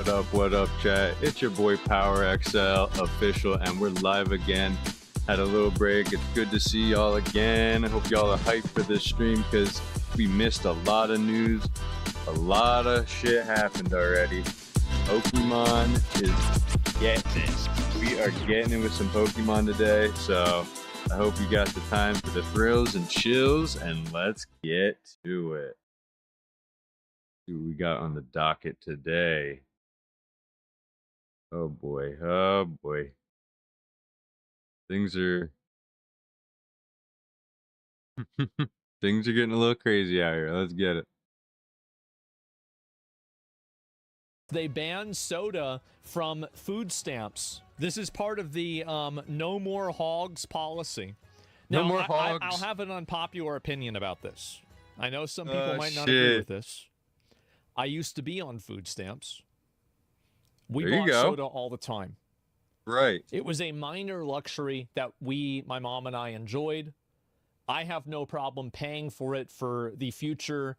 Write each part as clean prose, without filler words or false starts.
What up, chat? It's your boy Power XL official, and we're live again. Had a little break. It's good to see y'all again. I hope y'all are hyped for this stream because we missed a lot of news. A lot of shit happened already. Pokemon is getting it. We are getting it with some Pokemon today, so I hope you got the time for the thrills and chills, and let's get to it. See what we got on the docket today. Oh boy, oh boy. Things are things are getting a little crazy out here. Let's get it. They banned soda from food stamps. This is part of the no more hogs policy. Now, No more hogs. I'll have an unpopular opinion about this. I know some people might not agree with this. I used to be on food stamps. We bought soda all the time. Right. It was a minor luxury that my mom and I enjoyed. I have no problem paying for it for the future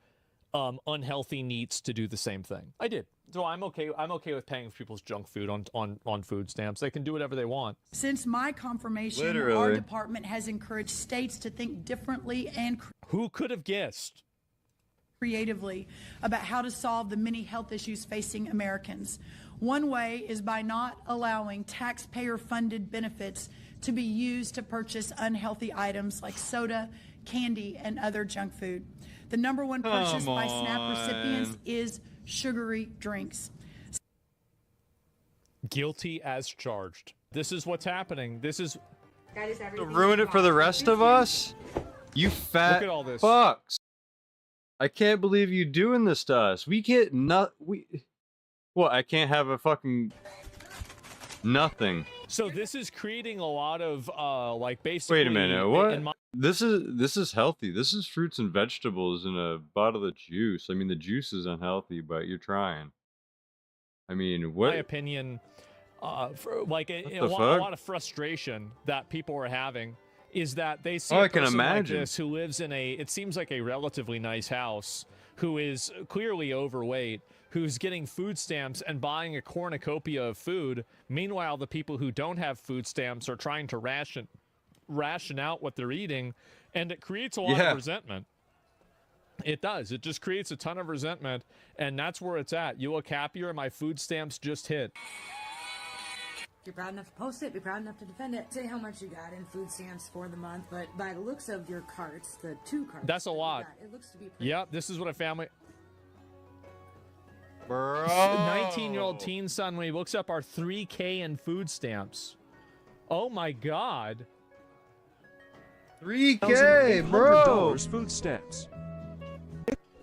unhealthy needs to do the same thing. I did. So I'm okay with paying for people's junk food on food stamps. They can do whatever they want. Since my confirmation, our department has encouraged states to think differently and who could have guessed? Creatively about how to solve the many health issues facing Americans. One way is by not allowing taxpayer-funded benefits to be used to purchase unhealthy items like soda, candy, and other junk food. The number one purchase by SNAP recipients is sugary drinks. Guilty as charged. This is what's happening. This is to ruin it for the rest of us? You fat Look at all this. fucks. I can't believe you doing this to us. We get what? I can't have a fucking nothing. So this is creating a lot of like basically. Wait a minute. What? This is healthy. This is fruits and vegetables in a bottle of juice. I mean, the juice is unhealthy, but you're trying. I mean, what? My opinion, for like a the lot of frustration that people are having is that they see I a can person like imagine. this who lives in it seems like a relatively nice house, who is clearly overweight, who's getting food stamps and buying a cornucopia of food. Meanwhile, the people who don't have food stamps are trying to ration out what they're eating, and it creates a lot of resentment. It does. It just creates a ton of resentment, and that's where it's at. You look happier, my food stamps just hit. You're proud enough to post it, be proud enough to defend it. Say how much you got in food stamps for the month, but by the looks of your carts, the 2 carts. That's a lot. It looks to be Yep, this is what a family... Bro. 19-year-old teen son, when he looks up our $3K in food stamps. Oh my God. $3K, bro. Food stamps.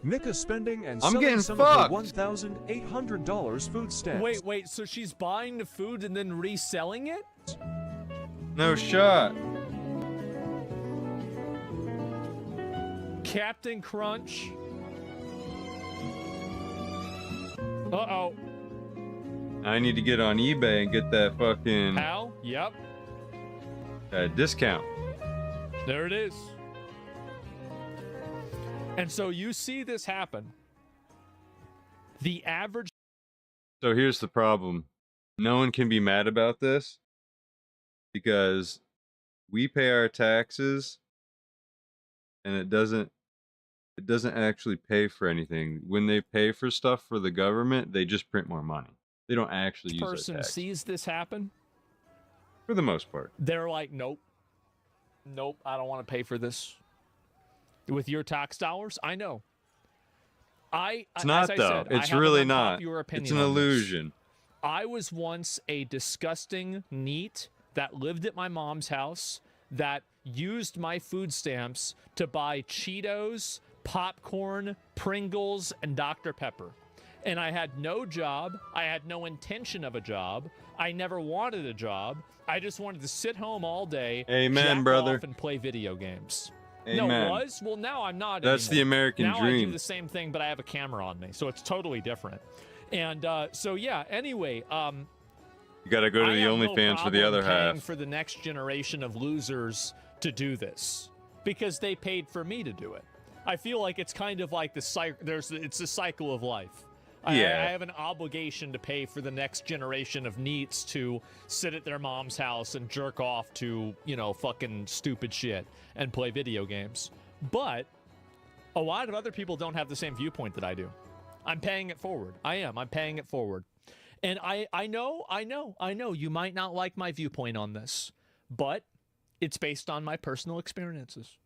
Nika spending and I'm selling getting some fucked. of the $1,800 food stamps. Wait, so she's buying the food and then reselling it? No shot. Captain Crunch. Uh-oh. I need to get on eBay and get that fucking How? Yep. Discount. There it is. And so you see this happen. The average... So here's the problem. No one can be mad about this because we pay our taxes and it doesn't actually pay for anything. When they pay for stuff for the government, they just print more money. They don't actually use person our tax. sees this happen, For the most part. they're like, nope, I don't want to pay for this with your tax dollars. I know. It's not, though. It's really not. It's an illusion. I was once a disgusting NEET that lived at my mom's house that used my food stamps to buy Cheetos, popcorn, Pringles, and Dr. Pepper. And I had no job. I had no intention of a job. I never wanted a job. I just wanted to sit home all day, Amen, jack brother. off and play video games. Amen. No, it was? Well, now I'm not That's anymore. the American now dream. I do the same thing, but I have a camera on me, so it's totally different. And so, yeah, anyway. You gotta go to the OnlyFans for the other half. For the next generation of losers to do this because they paid for me to do it. I feel like it's kind of like the cycle. It's a cycle of life. I Yeah. have an obligation to pay for the next generation of NEETs to sit at their mom's house and jerk off to, you know, fucking stupid shit and play video games. But a lot of other people don't have the same viewpoint that I do. I'm paying it forward. I'm paying it forward. And I know you might not like my viewpoint on this, but it's based on my personal experiences.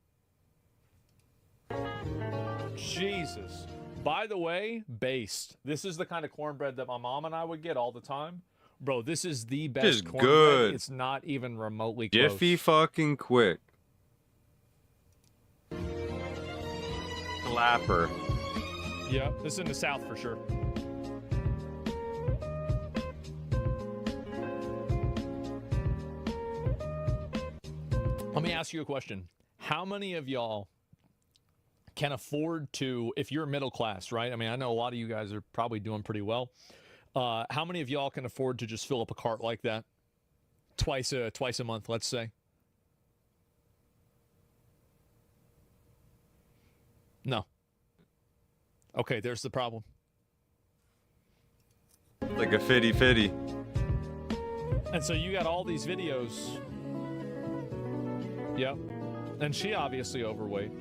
Jesus. By the way, based. This is the kind of cornbread that my mom and I would get all the time. Bro, this is the best Just cornbread. good. It's not even remotely close. Jiffy fucking quick. Slapper. Yeah, this is in the South for sure. Let me ask you a question. How many of y'all can afford to, if you're middle class, right? I mean, I know a lot of you guys are probably doing pretty well. How many of y'all can afford to just fill up a cart like that twice a month, let's say? No. Okay, there's the problem. Like a fitty. And so you got all these videos. Yep. And she obviously overweight.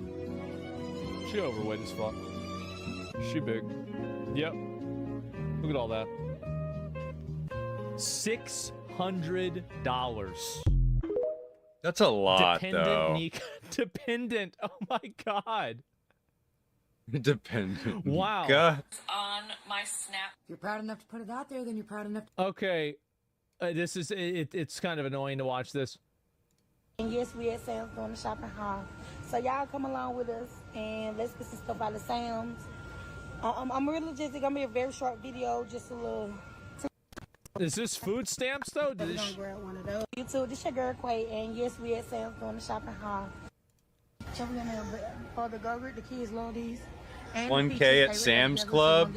She overweight as fuck. She big. Yep. Look at all that. $600. That's a lot, though. Dependent. Oh my God. Dependent. Wow. God. On my Snap. If you're proud enough to put it out there, then you're proud enough to... Okay. This is, it's kind of annoying to watch this. And yes, we at Sam's doing the shopping haul. So y'all come along with us and let's get some stuff out of Sam's. I'm really just gonna be a very short video, just a little. Is this food stamps though? We're gonna grab one of those. YouTube, this your girl Quay, and yes, we at Sam's doing the shopping haul. So we're gonna for the go-gurt, the kids love these. And 1K at Sam's Club,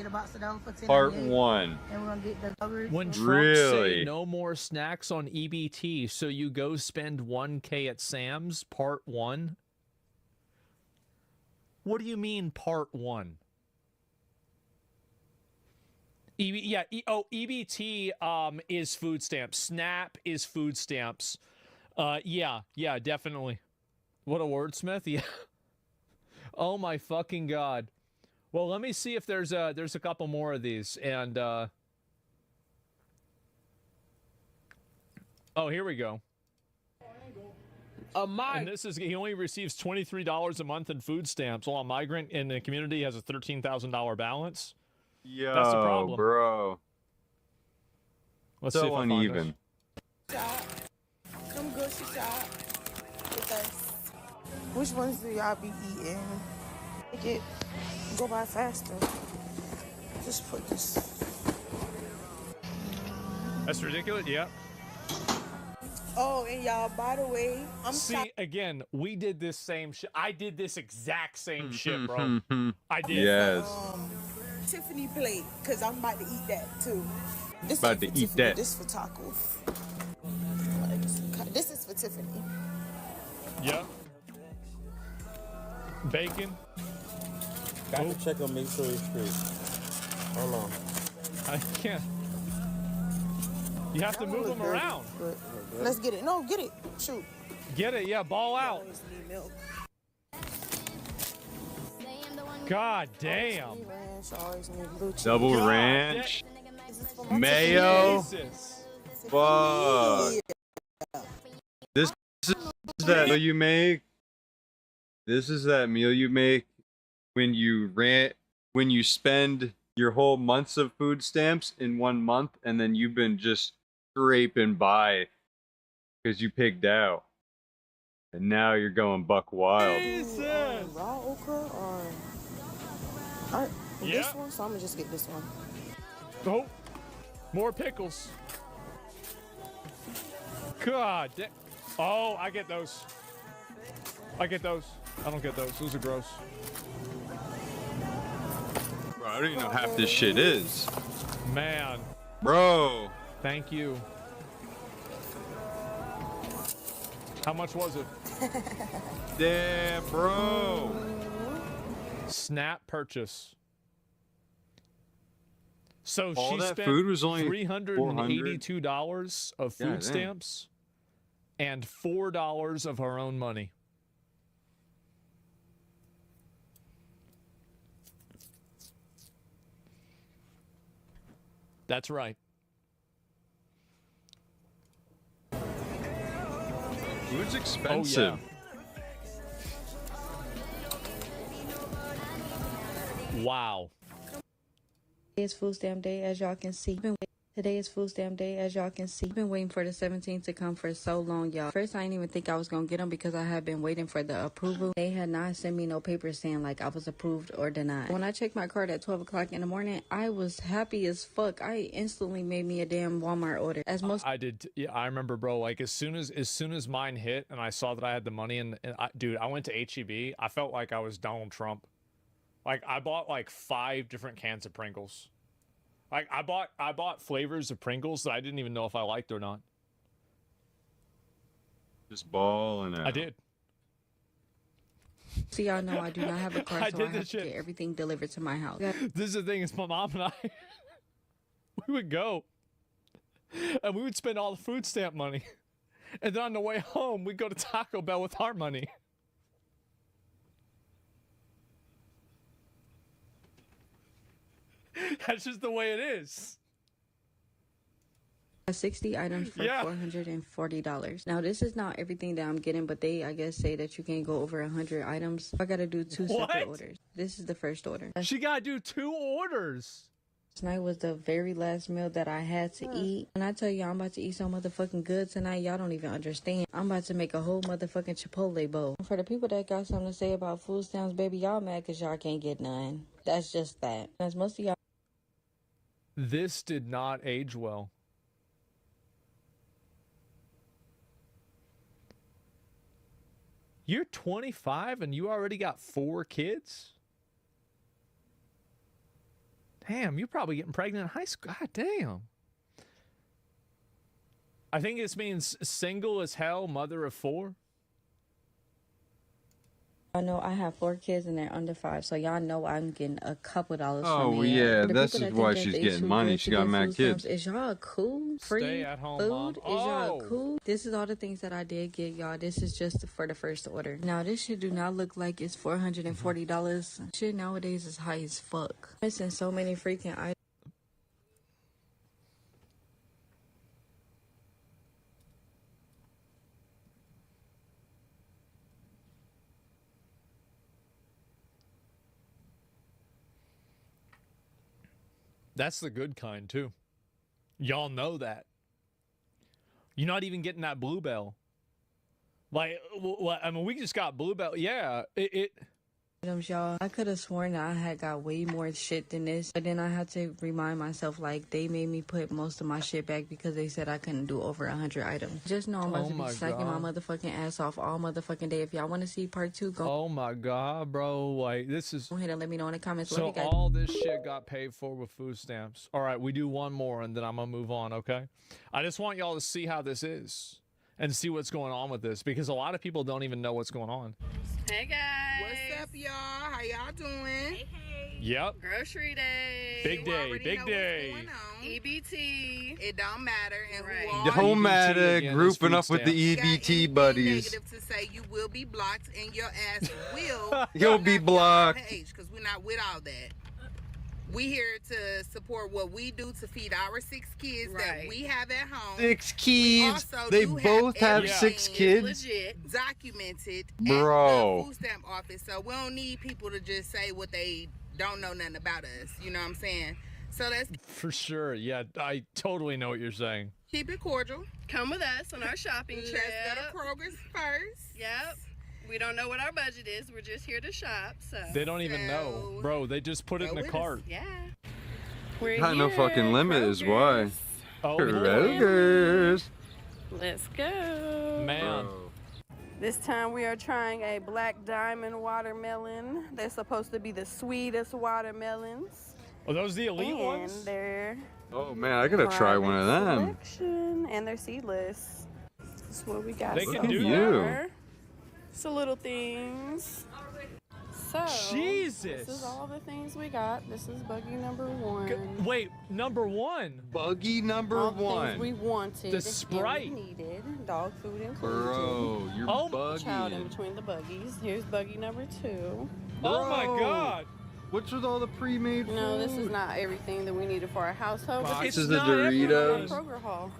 part 1. And we're gonna get the go-gurt. When Trump Really? say no more snacks on EBT, so you go spend 1K at Sam's, part 1? What do you mean, part 1? EBT is food stamps. SNAP is food stamps. Yeah, definitely. What a wordsmith. Yeah. Oh my fucking God. Well, let me see if there's a couple more of these, and oh, here we go. And this is, he only receives $23 a month in food stamps, while a migrant in the community has a $13,000 balance. Yo, That's the problem, bro. Let's see if So I find uneven. Come grocery shop with us. Which ones do y'all be eating? Make it go by faster. Just put this. That's ridiculous. Yeah. Oh, and y'all, by the way, See, again, we did this same shit. I did this exact same shit, bro. I did. Yes. Tiffany plate, because I'm about to eat that too. This About ain't to for eat Tiffany, that. This is for tacos. This is for Tiffany. Yeah. Bacon. Got to check and make sure it's free. Hold on. I can't. You have to move them around. Let's get it. No, get it. Shoot. Get it. Yeah, ball out. Always need milk. God damn. Ranch, always need blue cheese. Double God, ranch. This is for my Mayo. Jesus. Fuck. This is that meal you make. This is that meal you make when you spend your whole months of food stamps in 1 month, and then you've been just scraping by because you pigged out, and now you're going buck wild. Jesus. Raw okra or Yeah. this one? So I'm gonna just get this one. Oh, more pickles. God. Oh, I get those. I get those. I don't get those. Those are gross. Bro, I don't even know half this shit is. Man, Bro. thank you. How much was it? Damn, bro. Snap purchase. So All she that spent food was only $382 of food God damn. stamps and $4 of her own money. That's right. Food's expensive. Wow. Today is food stamp day, as y'all can see. Today is food stamp day, as y'all can see. I've been waiting for the 17th to come for so long, y'all. First, I didn't even think I was gonna get them because I had been waiting for the approval. They had not sent me no paper saying like I was approved or denied. When I checked my card at 12 o'clock in the morning, I was happy as fuck. I instantly made me a damn Walmart order. As most I did. Yeah, I remember, bro. Like as soon as mine hit and I saw that I had the money and dude, I went to HEB. I felt like I was Donald Trump. Like I bought like 5 different cans of Pringles. Like I bought flavors of Pringles that I didn't even know if I liked or not. Just ball and I did. so y'all know I do not have a car, I so did I this have to shit. get everything delivered to my house. This is the thing, is my mom and I we would go and we would spend all the food stamp money. And then on the way home, we'd go to Taco Bell with our money. That's just the way it is. 60 items for $440. Now, this is not everything that I'm getting, but they, I guess, say that you can't go over 100 items. I gotta do 2 separate orders. This is the first order. She gotta do 2 orders. Tonight was the very last meal that I had to eat. When I tell you I'm about to eat so motherfucking good tonight, y'all don't even understand. I'm about to make a whole motherfucking Chipotle bowl. For the people that got something to say about food stamps, baby, y'all mad because y'all can't get none. That's just that. As most of y'all. This did not age well. You're 25 and you already got 4 kids? Damn, you're probably getting pregnant in high school. God damn. I think this means single as hell, mother of 4. I know I have 4 kids and they're under 5, so y'all know I'm getting a couple dollars from Oh it. yeah, The that's people just that why think that she's they getting too money. good She to got get mad food kids. stamps, is y'all cool? Free Stay at home, food? Mom. Is y'all Oh. cool? This is all the things that I did get, y'all. This is just for the first order. Now, this shit do not look like it's $440. Shit nowadays is high as fuck. Missing so many freaking items. That's the good kind, too. Y'all know that. You're not even getting that Bluebell. Like, I mean, we just got Bluebell. Yeah, Y'all, I could have sworn that I had got way more shit than this, but then I had to remind myself, like, they made me put most of my shit back because they said I couldn't do over 100 items. Just know I'm about to be psyching my motherfucking ass off all motherfucking day. If y'all want to see part 2, go. Oh my God, bro. Like, this is. Go ahead and let me know in the comments. So all this shit got paid for with food stamps. All right, we do one more and then I'm going to move on, okay? I just want y'all to see how this is and see what's going on with this because a lot of people don't even know what's going on. Hey guys. What's up, y'all? How y'all doing? Hey, hey. Yep. Grocery day. Big day, big day. EBT. It don't matter. And Right. who are Don't you? matter. again, Grouping food up with the You got EBT anything buddies. negative to say, you will be blocked and your ass will. You'll be blocked. Because we're not with all that. We here to support what we do to feed our 6 kids that we have at home. 6 kids. also They do both have everything 6 kids. Legit. Documented Bro. at the food stamp office. So we don't need people to just say what they don't know nothing about us. You know what I'm saying? So let's For sure. Yeah, I totally know what you're saying. keep it cordial. Come with us on our shopping trip. Let's go to Kroger's first. Yep. We don't know what our budget is. We're just here to shop. So They don't even know. Bro, they just put it in the cart. yeah. We're Got no here, fucking limit is why. Oh, Kroger's. Let's go. man. Bro. This time we are trying a black diamond watermelon. They're supposed to be the sweetest watermelons. Are those the elite and ones? they're Oh man, I gotta try one of them. selection, and they're seedless. That's what we got. They so can do that. far. It's the little things. So, Jesus. this is all the things we got. This is buggy number 1. Wait, number 1. Buggy number all the 1. things we wanted The Sprite. and we needed. Dog food included. Bro, you're buggy. Child in between the buggies. Here's buggy number 2. Oh my God. What's with all the pre-made food? No, this is not everything that we needed for our household. Boxes of Doritos. Kroger haul.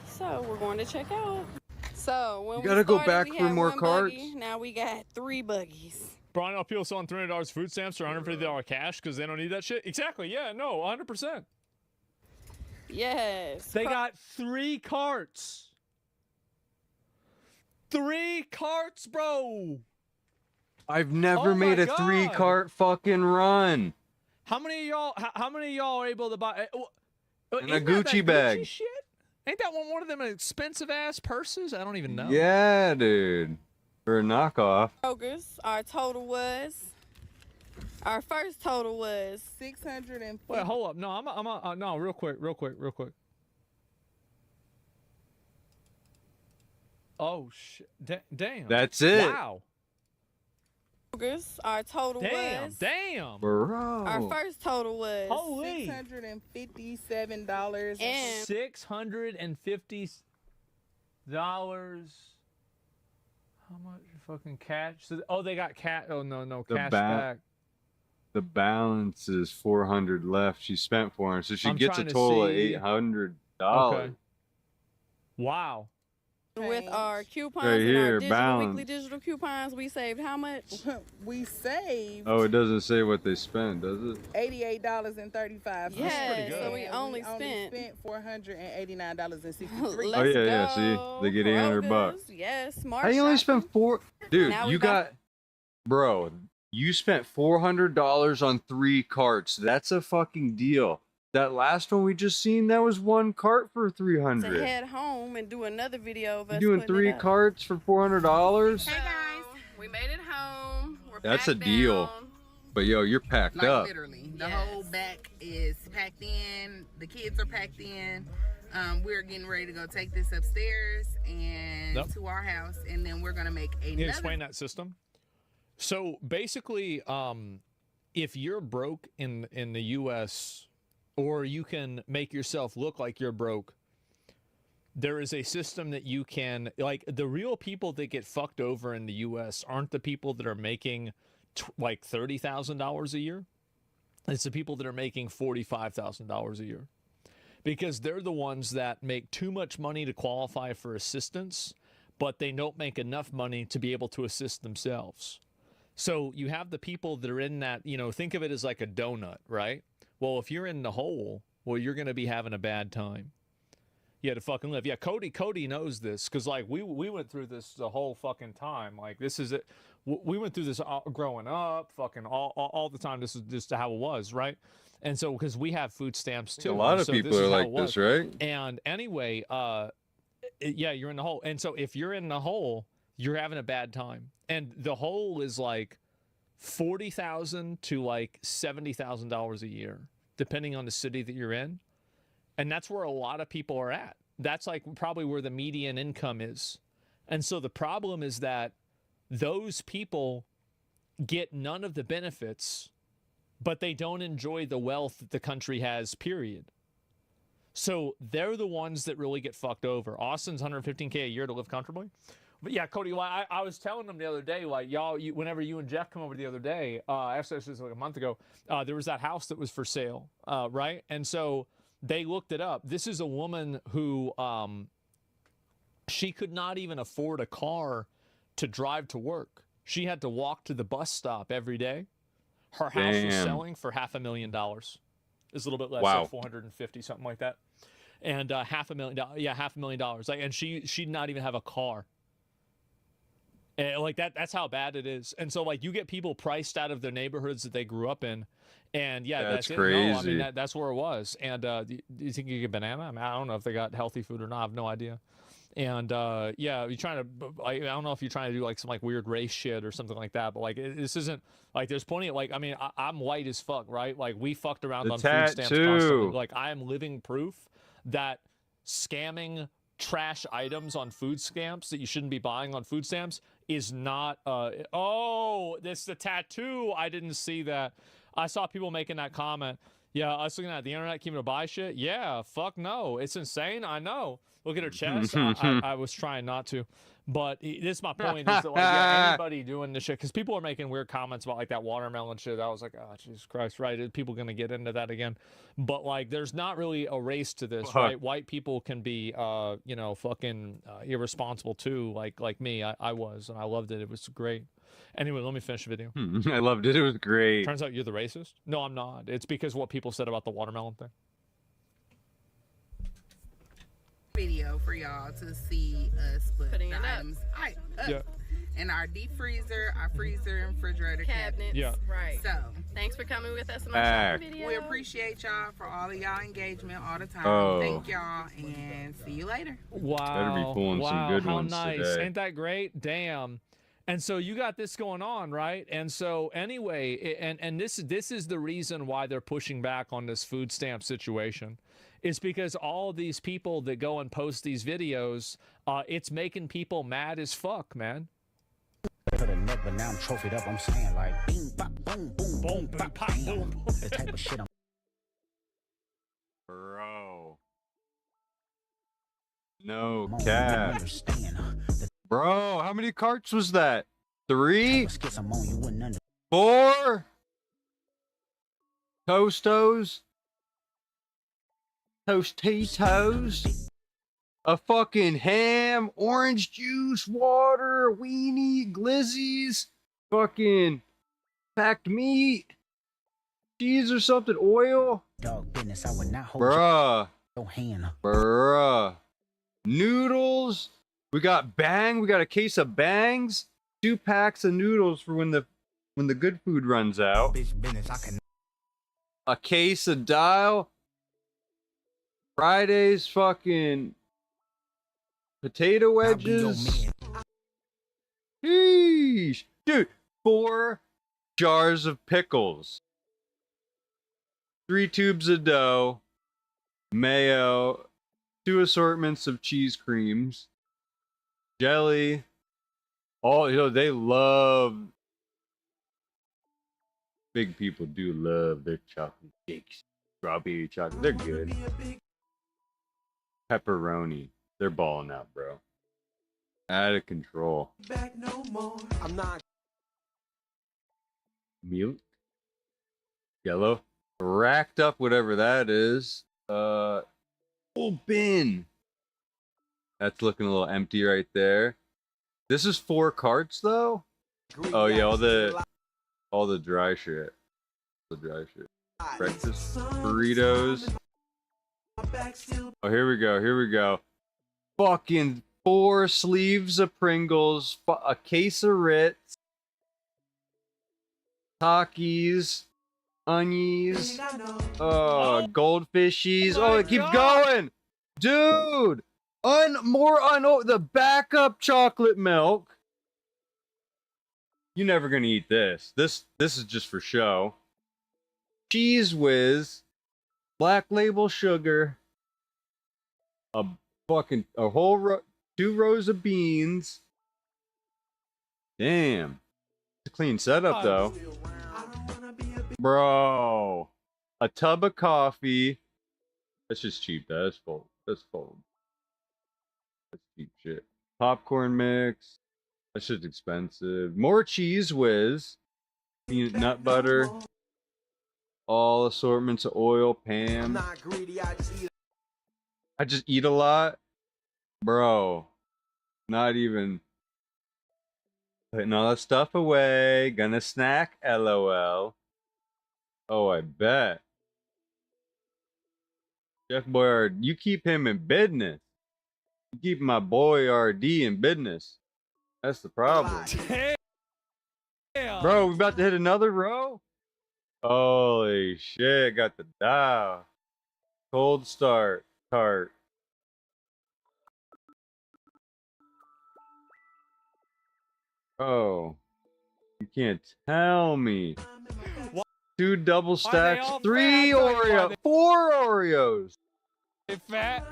So we're going to check out. So when You gotta go back we for had more one carts. buggy, now we got 3 buggies. Brian, all people selling $300 food stamps or $150 cash because they don't need that shit. Exactly. Yeah. No. 100%. Yes. They got 3 carts. 3 carts, bro. I've never made a 3-cart fucking run. How many of y'all? How many of y'all are able to buy? In a Gucci bag. Gucci shit? Ain't that one of them expensive ass purses? I don't even know. Yeah, dude. For a knockoff. Kroger's. Our first total was $650. Wait, hold up. No, no, real quick. Oh shit! Damn. That's it. Wow. Our total was. Damn. Bro. Our first total was Holy. $657 and $650. How much fucking cash? So, they got cash. Oh no, cash back. The balance is $400 left. She spent $400, so she gets a trying to total of see. $800. Okay. Wow. With our coupons Right and here, our balance. weekly digital coupons, we saved how much? We saved Oh, it doesn't say what they spent, does it? $88.35. Yeah, good. so we only spent $489.63. Oh yeah, see, they get $800. Yes, smart. How you only spent Dude, Now we you got, bro. You spent $400 on 3 carts. That's a fucking deal. That last one we just seen, that was 1 cart for $300. to head home and do another video of us You doing putting 3 it up. carts for $400? Hey guys, we made it home. We're That's a packed deal. down. But yo, you're packed Like up. literally, the whole back is packed in. The kids are packed in. We're getting ready to go take this upstairs and to our house, and then we're gonna make another. Can you explain that system? So basically, if you're broke in the U.S., or you can make yourself look like you're broke, there is a system that you can, like, the real people that get fucked over in the U.S. aren't the people that are making like $30,000 a year. It's the people that are making $45,000 a year, because they're the ones that make too much money to qualify for assistance, but they don't make enough money to be able to assist themselves. So you have the people that are in that, think of it as like a donut, right? Well, if you're in the hole, well, you're going to be having a bad time. You had to fucking live. Yeah, Cody knows this, because like we went through this the whole fucking time. Like, this is it. We went through this growing up, fucking all the time. This is just how it was, right? And so, because we have food stamps too. A lot of people are like this, right? And anyway, yeah, you're in the hole. And so if you're in the hole, you're having a bad time. And the hole is like $40,000 to like $70,000 a year, depending on the city that you're in. And that's where a lot of people are at. That's like probably where the median income is. And so the problem is that those people get none of the benefits, but they don't enjoy the wealth that the country has, period. So they're the ones that really get fucked over. Austin's $115K a year to live comfortably. But yeah, Cody, I was telling them the other day, like, y'all, whenever you and Jeff come over the other day, actually this was like a month ago, there was that house that was for sale, right? And so they looked it up. This is a woman who, she could not even afford a car to drive to work. She had to walk to the bus stop every day. Her house was selling for $500,000. It's a little bit less, like 450, something like that. And $500,000, yeah, $500,000. Like, and she did not even have a car. And like that's how bad it is. And so like you get people priced out of their neighborhoods that they grew up in, and yeah, that's crazy. No, I mean that's where it was. And do you think you get banana? I mean, I don't know if they got healthy food or not. I have no idea. And yeah, you're trying to. I don't know if you're trying to do like some like weird race shit or something like that. But like this isn't like there's plenty of like. I mean, I'm white as fuck, right? Like we fucked around on food stamps constantly. Like I am living proof that scamming trash items on food stamps that you shouldn't be buying on food stamps is not oh, this the tattoo. I didn't see that. I saw people making that comment. Yeah, I was looking at the internet keeping to buy shit. Yeah, fuck no. It's insane. I know. Look at her chest. I was trying not to. But this is my point, is that, like, yeah, anybody doing this shit, because people are making weird comments about, like, that watermelon shit. I was like, oh, Jesus Christ, right? Are people going to get into that again? But, like, there's not really a race to this, right? White people can be, you know, fucking irresponsible, too, like me. I was, and I loved it. It was great. Anyway, let me finish the video. I loved it. It was great. Turns out you're the racist? No, I'm not. It's because what people said about the watermelon thing. Video for y'all to see us put Putting the it up. items in our deep freezer, our freezer and refrigerator cabinets. Yeah. Right. So Thanks for coming with us on our shopping video. we appreciate y'all for all of y'all engagement all the time. Oh. Thank y'all and see you later. Wow. Better be pulling some good how ones nice. today. Ain't that great? Damn. And so you got this going on, right? And so anyway, and this is the reason why they're pushing back on this food stamp situation. Is because all of these people that go and post these videos, it's making people mad as fuck, man. But now I'm trophied up. I'm saying, like, bing, bop, boom, boom, boom, bop, bam. The type of shit I'm. Bro. No cap. Bro, how many carts was that? 3? 4? Toastos? Tostitos? A fucking ham, orange juice, water, weenie, glizzies, fucking packed meat, cheese or something, oil. Dog business, I would not hold Bruh. your hand. Bruh. Noodles. We got a case of bangs. 2 packs of noodles for when the good food runs out. Bitch business, I can. A case of dial. Friday's fucking potato wedges. Sheesh. Dude, 4 jars of pickles. 3 tubes of dough. Mayo. 2 assortments of cheese creams. Jelly. All, you know, they love. Big people do love their chocolate cakes. Strawberry chocolate. They're good. Pepperoni. They're balling out, bro. Out of control. Back no more. I'm not. Milk. Yellow. Racked up, whatever that is. Full bin. That's looking a little empty right there. This is 4 carts though. Oh yeah, all the dry shit. The dry shit. Breakfast burritos. Oh, here we go. Here we go. Fucking 4 sleeves of Pringles. A case of Ritz. Takis. Onies. Goldfishies. Oh, it keeps going. Dude. The backup chocolate milk. You're never gonna eat this. This is just for show. Cheese Whiz. Black Label sugar. A whole 2 rows of beans. Damn. It's a clean setup though. Bro. A tub of coffee. That's just cheap. That's full. That's full. That's cheap shit. Popcorn mix. That's just expensive. More Cheese Whiz. Peanut nut butter. All assortments of oil. Pam. I'm not greedy. I just eat a lot. Bro. Not even putting all that stuff away. Gonna snack. LOL. Oh, I bet. Chef Boyard, you keep him in business. You keep my boy RD in business. That's the problem. Damn. Bro, we about to hit another row? Holy shit, got the dial. Cold start. Tart. Oh. You can't tell me. What? 2 double stacks, 3 Oreos, 4 Oreos. Hey, fat.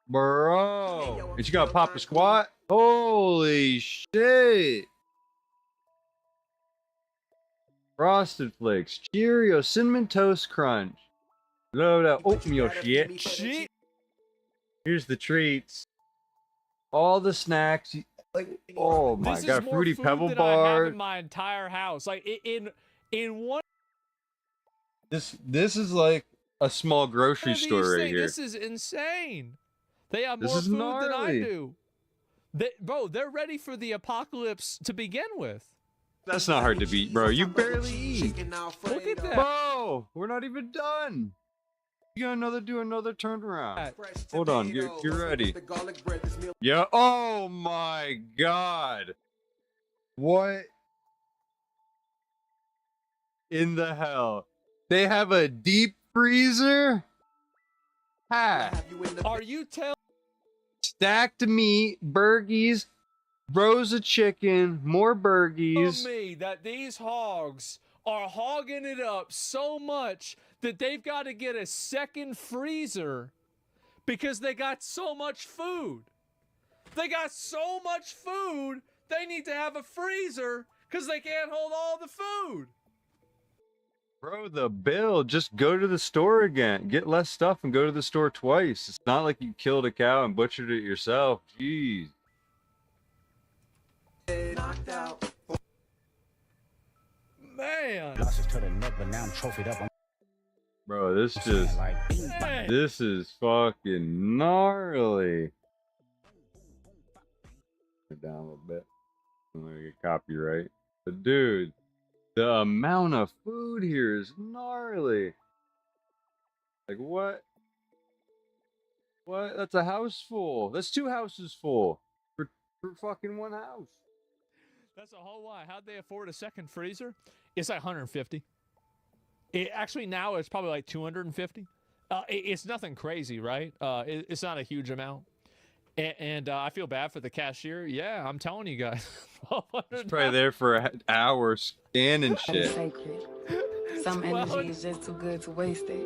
Bro. And you gotta pop a squat? Holy shit. Frosted Flakes, Cheerios, Cinnamon Toast Crunch. Load up oatmeal shit. Here's the treats. All the snacks. Like, oh my This god, is more Fruity food Pebble than I have bar. in my entire house. Like in one This is like a small grocery of store these right things, here. this is insane. They have This more is food than I gnarly. do. Bro, they're ready for the apocalypse to begin with. That's not hard to beat, bro. You barely eat. Look at that. Bro, we're not even done. You gotta do another turnaround. Hold on, you're ready. Yeah. Oh my god. What in the hell? They have a deep freezer? Ha. Are you telling Stacked meat, burgies, rows of chicken, more burgies. me that these hogs are hogging it up so much that they've got to get a second freezer because they got so much food? They got so much food, they need to have a freezer because they can't hold all the food. Bro, the bill, just go to the store again. Get less stuff and go to the store twice. It's not like you killed a cow and butchered it yourself. Jeez. Man. Bro, this is fucking gnarly. Down a little bit. I'm gonna get copyright. But dude, the amount of food here is gnarly. Like what? What? That's a house full. That's 2 houses full for fucking one house. That's a whole lot. How'd they afford a second freezer? It's like 150. Actually, now it's probably like 250. It's nothing crazy, right? It's not a huge amount. And I feel bad for the cashier. Yeah, I'm telling you guys. It's probably there for an hour scanning shit. Some energy is just too good to waste it.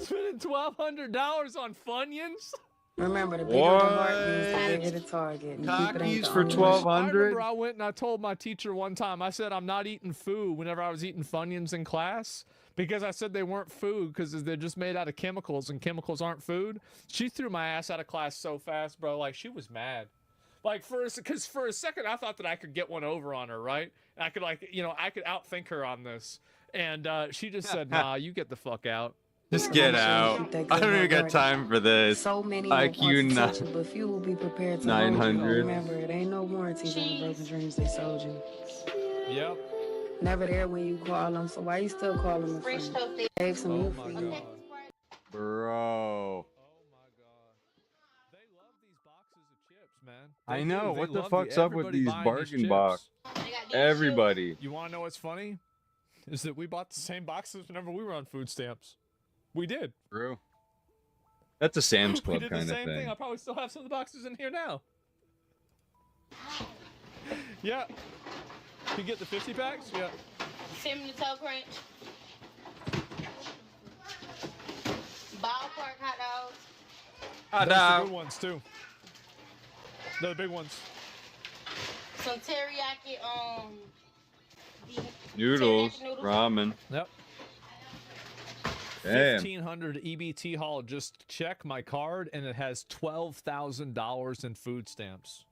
Spending $1,200 on Funyuns? Remember, the bigger the heart means the bigger the target. And keep it ain't the Cockies for only one. $1,200? I remember I went and I told my teacher one time, I said I'm not eating food whenever I was eating Funyuns in class because I said they weren't food because they're just made out of chemicals and chemicals aren't food. She threw my ass out of class so fast, bro. Like, she was mad. Like, because for a second I thought that I could get one over on her, right? And I could, like, I could outthink her on this. And she just said, nah, you get the fuck out. Just get out. I don't even got time for this. So many IQ touch it, but few will be prepared to 900. Remember, it ain't no warranties on the broken dreams they sold you. Yep. Never there when you call them, so why you still call them a friend? Save some Oh youth my for you. God. Bro. Man. I know. What the love fuck's up with everybody these buying bargain chips. box? Everybody. You want to know what's funny? Is that we bought the same boxes whenever we were on food stamps. We did. True. That's a Sam's We Club did the kind of same thing. thing. I probably still have some of the boxes in here now. Yeah. You get the 50 packs? Yeah. Cinnamon Toe Crunch. Ballpark hot dogs. Hot Those are dog. the good ones too. They're the big ones. Some teriyaki Noodles. teriyaki noodles. Ramen. Yep. Damn. 1,500 EBT haul. Just check my card, and it has $12,000 in food stamps.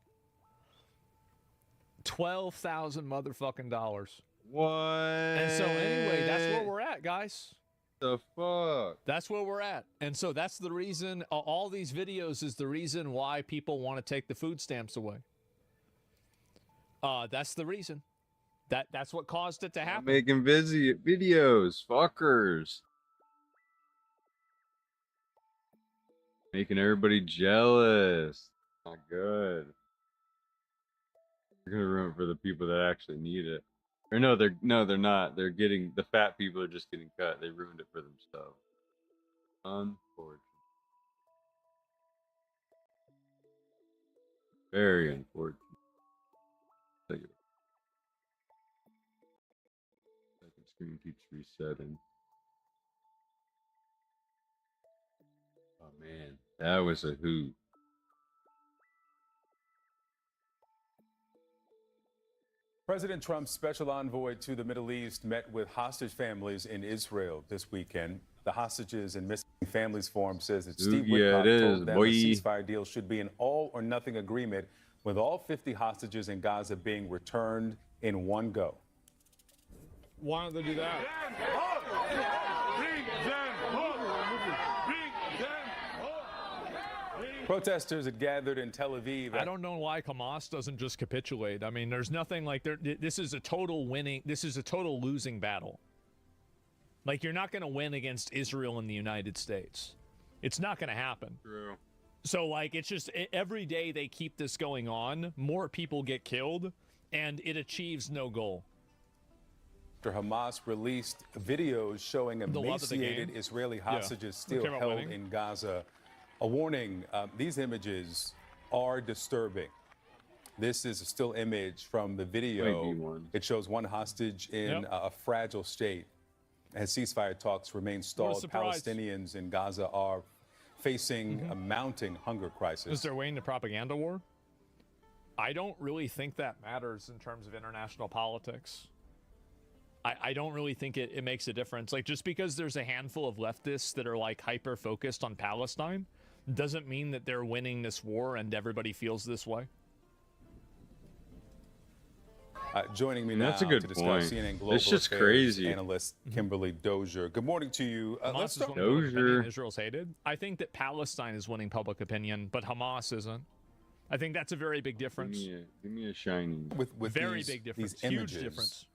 12,000 motherfucking dollars. What? And so anyway, that's where we're at, guys. The fuck? That's where we're at. And so that's the reason, all these videos is the reason why people want to take the food stamps away. That's the reason. That's what caused it to happen. Making videos. Fuckers. Making everybody jealous. Not good. They're gonna ruin it for the people that actually need it. Or no, they're not. They're getting the fat people are just getting cut. They ruined it for themselves. Unfortunate. Very unfortunate. Second screen keeps resetting. Oh man, that was a hoot. President Trump's special envoy to the Middle East met with hostage families in Israel this weekend. The Hostages and Missing Families Forum says that Steve Yeah, it Witkoff is, told them boy. a ceasefire deal should be an all-or-nothing agreement, with all 50 hostages in Gaza being returned in one go. Why don't they do that? Protesters had gathered in Tel Aviv. I don't know why Hamas doesn't just capitulate. I mean, there's nothing like this is a total losing battle. Like, you're not going to win against Israel and the United States. It's not going to happen. True. So, like, it's just every day they keep this going on, more people get killed, and it achieves no goal. After Hamas released videos showing emaciated Israeli hostages still held in Gaza. A warning, these images are disturbing. This is a still image from the video. It shows one hostage in a fragile state. As ceasefire talks remain stalled, Palestinians in Gaza are facing a mounting hunger crisis. Is there waging a propaganda war? I don't really think that matters in terms of international politics. I don't really think it makes a difference. Like, just because there's a handful of leftists that are like hyper focused on Palestine doesn't mean that they're winning this war and everybody feels this way. Joining me That's now a good to discuss point. CNN Global It's just Affairs crazy. analyst Kimberly Dozier. Good morning to you. Hamas is winning public opinion, Israel's hated. I think that Palestine is winning public opinion, but Hamas isn't. I think that's a very big difference. Give me a shiny. With very these, big difference. These images, huge difference.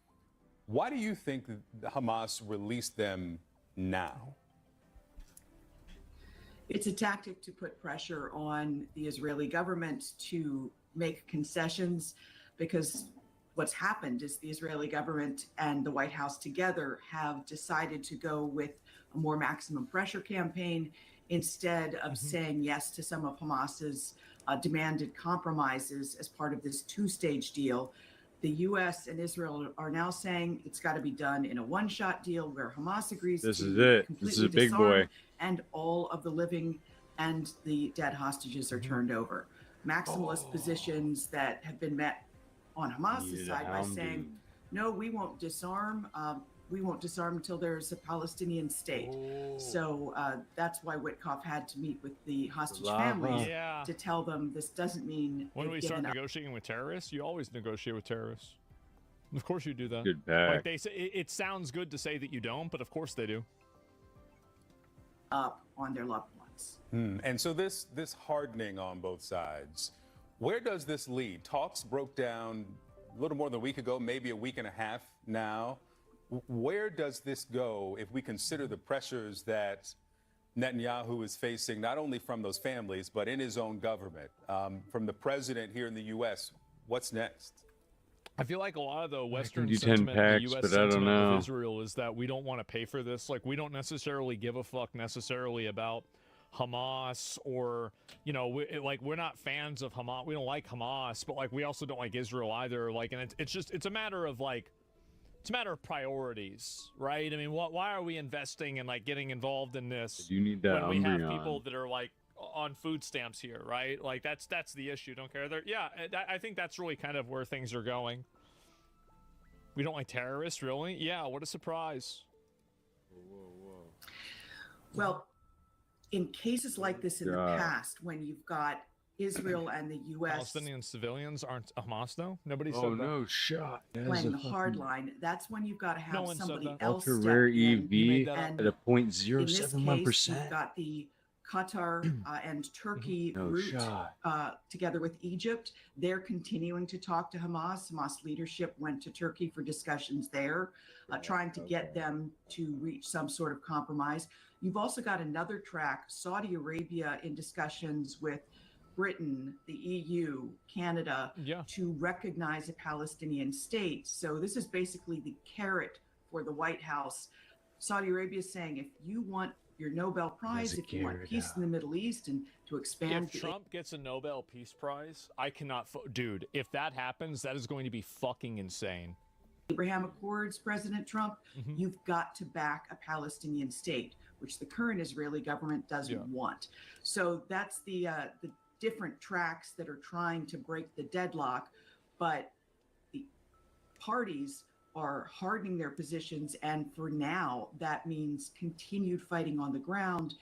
Why do you think that Hamas released them now? It's a tactic to put pressure on the Israeli government to make concessions, because what's happened is the Israeli government and the White House together have decided to go with a more maximum pressure campaign instead of saying yes to some of Hamas's demanded compromises as part of this two-stage deal. The U.S. and Israel are now saying it's got to be done in a one-shot deal where Hamas agrees This to is it. completely This is a big disarm, boy. and all of the living and the dead hostages are turned over. Maximalist positions that have been met on Hamas's side by saying, no, we won't disarm. We won't disarm until there's a Palestinian state. So that's why Witkoff had to meet with the hostage families to tell them this doesn't mean When we they've start given up. negotiating with terrorists, you always negotiate with terrorists. Of course you do that. Good back. Like they say, it sounds good to say that you don't, but of course they do. Up on their loved ones. And so this hardening on both sides, where does this lead? Talks broke down a little more than a week ago, maybe a week and a half now. Where does this go if we consider the pressures that Netanyahu is facing, not only from those families, but in his own government, from the president here in the U.S.? What's next? I feel like a lot of the Western do 10 sentiment, the packs, U.S. but I don't sentiment know. of Israel is that we don't want to pay for this. Like, we don't necessarily give a fuck necessarily about Hamas, or, you know, we're not fans of Hamas. We don't like Hamas, but like we also don't like Israel either. Like, and it's a matter of like, it's a matter of priorities, right? I mean, why are we investing and like getting involved in this You need that when we have Umbreon. people that are like on food stamps here, right? Like that's the issue. Don't care. I think that's really kind of where things are going. We don't like terrorists, really? Yeah, what a surprise. Well, in cases like this in the past, when you've got Israel and the U.S. Palestinian civilians aren't Hamas, though? Nobody said Oh that. no, shot. playing the hard line, that's when you've got to have one said somebody that. else Ultra step rare in. EV And at a in this case, you've 0.071%. got the Qatar and Turkey No route shot. together with Egypt. They're continuing to talk to Hamas. Hamas leadership went to Turkey for discussions there, trying to get them to reach some sort of compromise. You've also got another track, Saudi Arabia, in discussions with Britain, the EU, Canada, to recognize a Palestinian state. So this is basically the carrot for the White House. Saudi Arabia is saying, if you want your Nobel Prize, if you want peace in the Middle East and to expand. If Trump gets a Nobel Peace Prize, I cannot... Dude, if that happens, that is going to be fucking insane. Abraham Accords, President Trump, you've got to back a Palestinian state, which the current Israeli government doesn't want. So that's the different tracks that are trying to break the deadlock. But the parties are hardening their positions, and for now, that means continued fighting on the ground.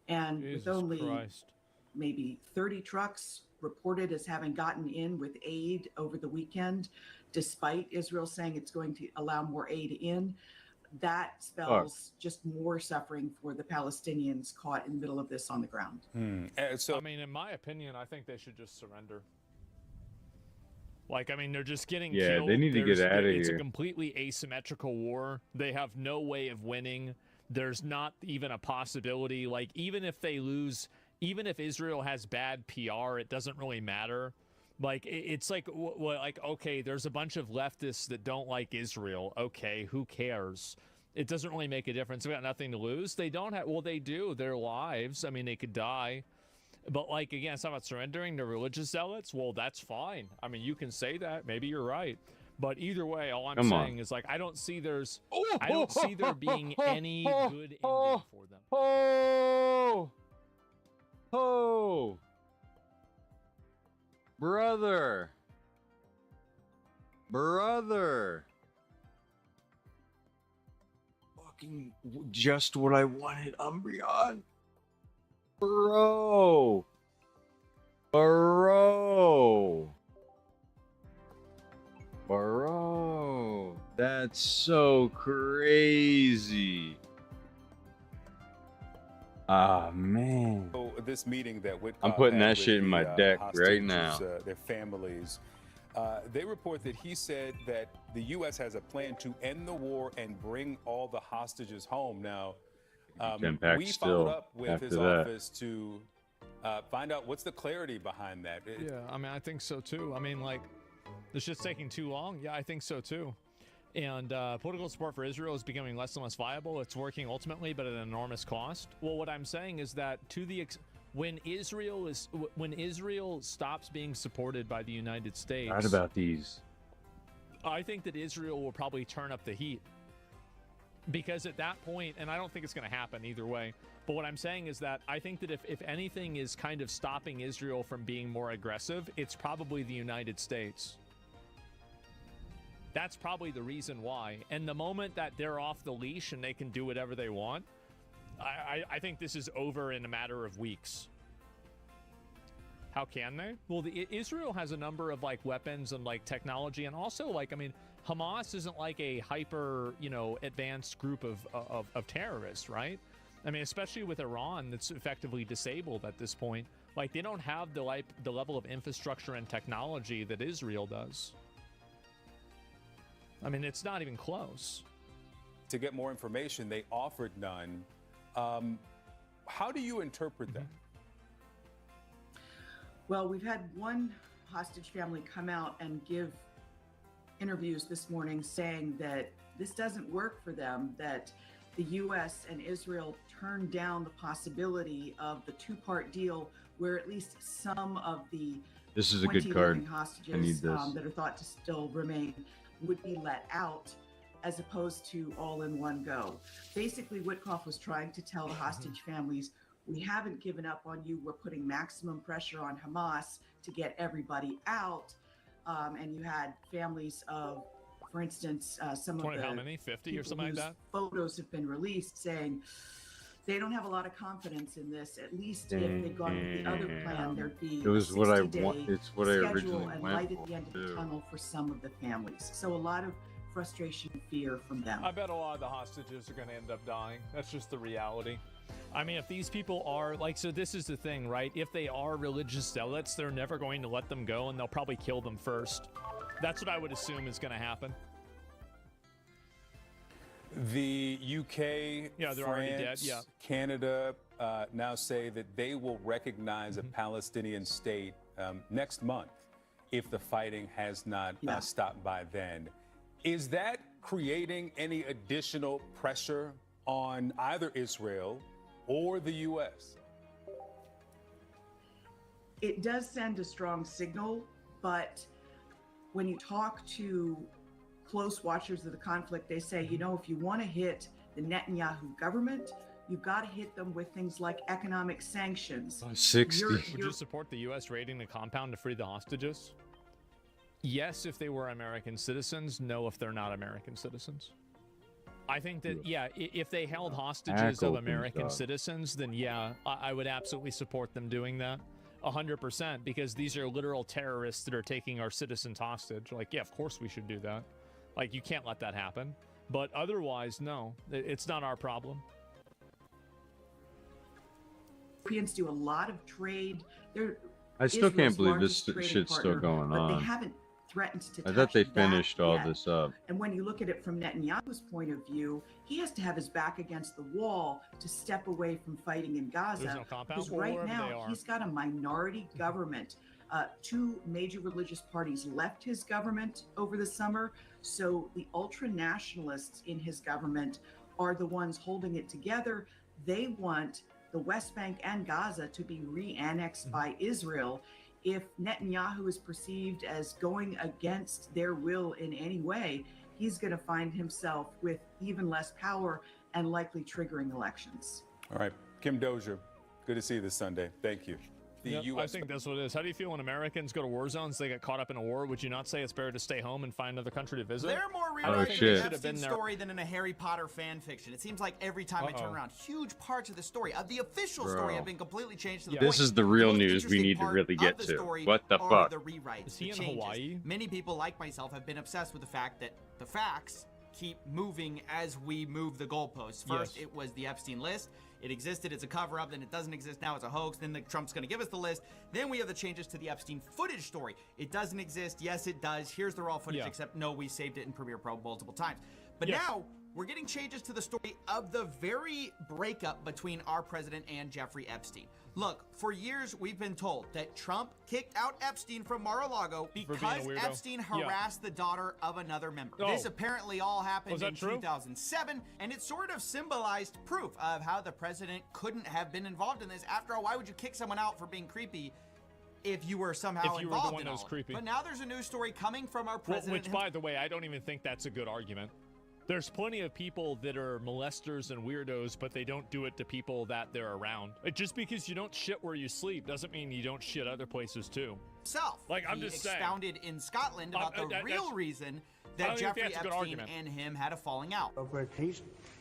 And Jesus with only Christ. maybe 30 trucks reported as having gotten in with aid over the weekend, despite Israel saying it's going to allow more aid in, that spells just more suffering for the Palestinians caught in the middle of this on the ground. I mean, in my opinion, I think they should just surrender. Like, I mean, they're just getting killed. They need to get out of It's a here. completely asymmetrical war. They have no way of winning. There's not even a possibility. Like, even if they lose, even if Israel has bad PR, it doesn't really matter. Like, it's like, like, okay, there's a bunch of leftists that don't like Israel. Okay, who cares? It doesn't really make a difference. They've got nothing to lose. They don't have, well, they do. Their lives. I mean, they could die. But, like, again, it's not about surrendering to religious zealots. Well, that's fine. I mean, you can say that. Maybe you're right. But either way, all I'm saying is, like, I don't see there being any good ending for them. Oh, brother, fucking just what I wanted, Umbreon. Bro, that's so crazy. Ah, man. So this meeting that Witkoff I'm putting had that with shit in the, my deck right hostages, now. Their families, they report that he said that the U.S. has a plan to end the war and bring all the hostages home. Now, 10 packs we still followed up with after his that. office to find out what's the clarity behind that. Yeah, I mean, I think so too. I mean, like, this shit's taking too long. Yeah, I think so too. And political support for Israel is becoming less and less viable. It's working ultimately, but at an enormous cost. Well, what I'm saying is that when Israel stops being supported by the United States, Right about these. I think that Israel will probably turn up the heat. Because at that point, and I don't think it's going to happen either way, but what I'm saying is that I think that if anything is kind of stopping Israel from being more aggressive, it's probably the United States. That's probably the reason why. And the moment that they're off the leash and they can do whatever they want, I think this is over in a matter of weeks. How can they? Well, Israel has a number of, like, weapons and, like, technology, and also, like, I mean, Hamas isn't like a hyper, advanced group of terrorists, right? I mean, especially with Iran, that's effectively disabled at this point. Like, they don't have the level of infrastructure and technology that Israel does. I mean, it's not even close. To get more information, they offered none. How do you interpret that? Well, we've had one hostage family come out and give interviews this morning saying that this doesn't work for them, that the U.S. and Israel turned down the possibility of the two-part deal where at least some of the This is a 20 good card. living hostages I need this. that are thought to still remain would be let out, as opposed to all in one go. Basically, Witkoff was trying to tell the hostage families, we haven't given up on you. We're putting maximum pressure on Hamas to get everybody out. And you had families of, for instance, some 20, of the how many? 50 or something like whose that? photos have been released saying they don't have a lot of confidence in this. At least if they'd gone with the other plan, there'd be It was what I a 60-day want. It's what I schedule originally and went light at for, the end of too. the tunnel for some of the families. So a lot of frustration and fear from them. I bet a lot of the hostages are going to end up dying. That's just the reality. I mean, if these people are, like, so this is the thing, right? If they are religious zealots, they're never going to let them go, and they'll probably kill them first. That's what I would assume is going to happen. The UK, Yeah, they're already dead, France, yeah. Canada now say that they will recognize a Palestinian state next month if the fighting has not stopped by then. Is that creating any additional pressure on either Israel or the U.S.? It does send a strong signal, but when you talk to close watchers of the conflict, they say, if you want to hit the Netanyahu government, you've got to hit them with things like economic sanctions. 60. Would you support the U.S. raiding the compound to free the hostages? Yes, if they were American citizens. No, if they're not American citizens. I think that, yeah, if they held hostages of American citizens, then yeah, I would absolutely support them doing that. 100%, because these are literal terrorists that are taking our citizens hostage. Like, yeah, of course we should do that. Like, you can't let that happen. But otherwise, no, it's not our problem. Europeans do a lot of trade. I still can't believe this shit's still going but on. They haven't threatened to touch I thought they that finished all yet. this up. And when you look at it from Netanyahu's point of view, he has to have his back against the wall to step away from fighting in Gaza. There's no compound Because wall right wherever they now, are. he's got a minority government. Two major religious parties left his government over the summer. So the ultra-nationalists in his government are the ones holding it together. They want the West Bank and Gaza to be re-annexed by Israel. If Netanyahu is perceived as going against their will in any way, he's going to find himself with even less power and likely triggering elections. All right. Kim Dozier, good to see you this Sunday. Thank you. I think that's what it is. How do you feel when Americans go to war zones, they get caught up in a war? Would you not say it's better to stay home and find another country to visit? They're more rewriting the Epstein story than in a Harry Potter fan fiction. It seems like every time I turn around, huge parts of the story, of the official story, have been completely changed to the point. This is the real news we need to really get to. What the fuck? The rewrites, is he in changes. Hawaii? Many people like myself have been obsessed with the fact that the facts keep moving as we move the goalposts. First, it was the Epstein list. It existed, it's a cover-up, then it doesn't exist, now it's a hoax, then Trump's going to give us the list. Then we have the changes to the Epstein footage story. It doesn't exist, yes it does, here's the raw footage, except no, we saved it in Premiere Pro multiple times. But now, we're getting changes to the story of the very breakup between our president and Jeffrey Epstein. Look, for years we've been told that Trump kicked out Epstein from Mar-a-Lago because Epstein harassed the daughter of another member. This apparently all happened in 2007, and it sort of symbolized proof of how the president couldn't have been involved in this. After all, why would you kick someone out for being creepy if you were somehow involved in all of it? But now there's a news story coming from our president. Which, by the way, I don't even think that's a good argument. There's plenty of people that are molesters and weirdos, but they don't do it to people that they're around. Just because you don't shit where you sleep doesn't mean you don't shit other places too. Like, I'm just saying. He expounded in Scotland about the real reason that Jeffrey Epstein and him had a falling out. He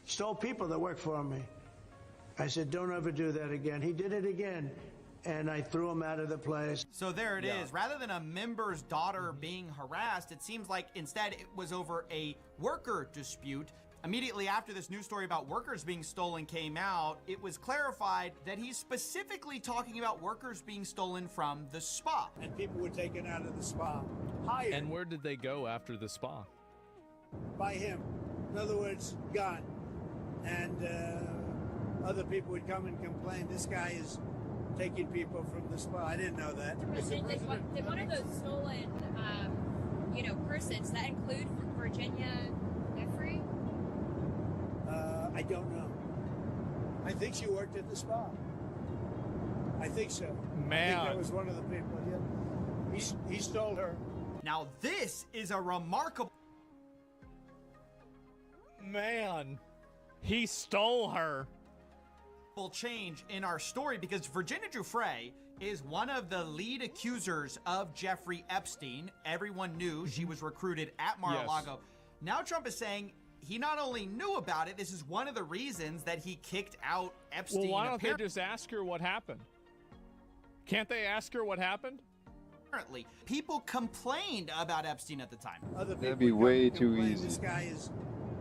stole people that work for me. I said, don't ever do that again. He did it again, and I threw him out of the place. So there it is. Rather than a member's daughter being harassed, it seems like instead it was over a worker dispute. Immediately after this news story about workers being stolen came out, it was clarified that he's specifically talking about workers being stolen from the spa. And people were taken out of the spa. Hired. And where did they go after the spa? By him. In other words, gone. And other people would come and complain, this guy is taking people from the spa. I didn't know that. Did one of those stolen, persons, that include Virginia Jeffrey? I don't know. I think she worked at the spa. I think so. Man. I think that was one of the people, He stole her. Now this is a remarkable... Man, he stole her. Change in our story, because Virginia Giuffre is one of the lead accusers of Jeffrey Epstein. Everyone knew she was recruited at Mar-a-Lago. Now Trump is saying he not only knew about it, this is one of the reasons that he kicked out Epstein. Well, why don't they just ask her what happened? Can't they ask her what happened? Apparently, people complained about Epstein at the time. That'd be way too easy. This guy is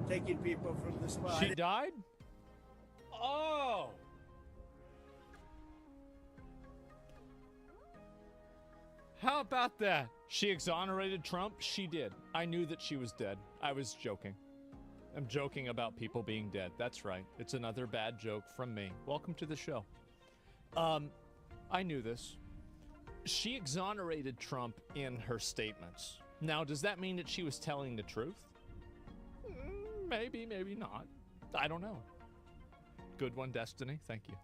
taking people from the spa. She died? Oh! How about that? She exonerated Trump? She did. I knew that she was dead. I was joking. I'm joking about people being dead. That's right. It's another bad joke from me. Welcome to the show. I knew this. She exonerated Trump in her statements. Now, does that mean that she was telling the truth? Maybe, maybe not. I don't know. Good one, Destiny. Thank you.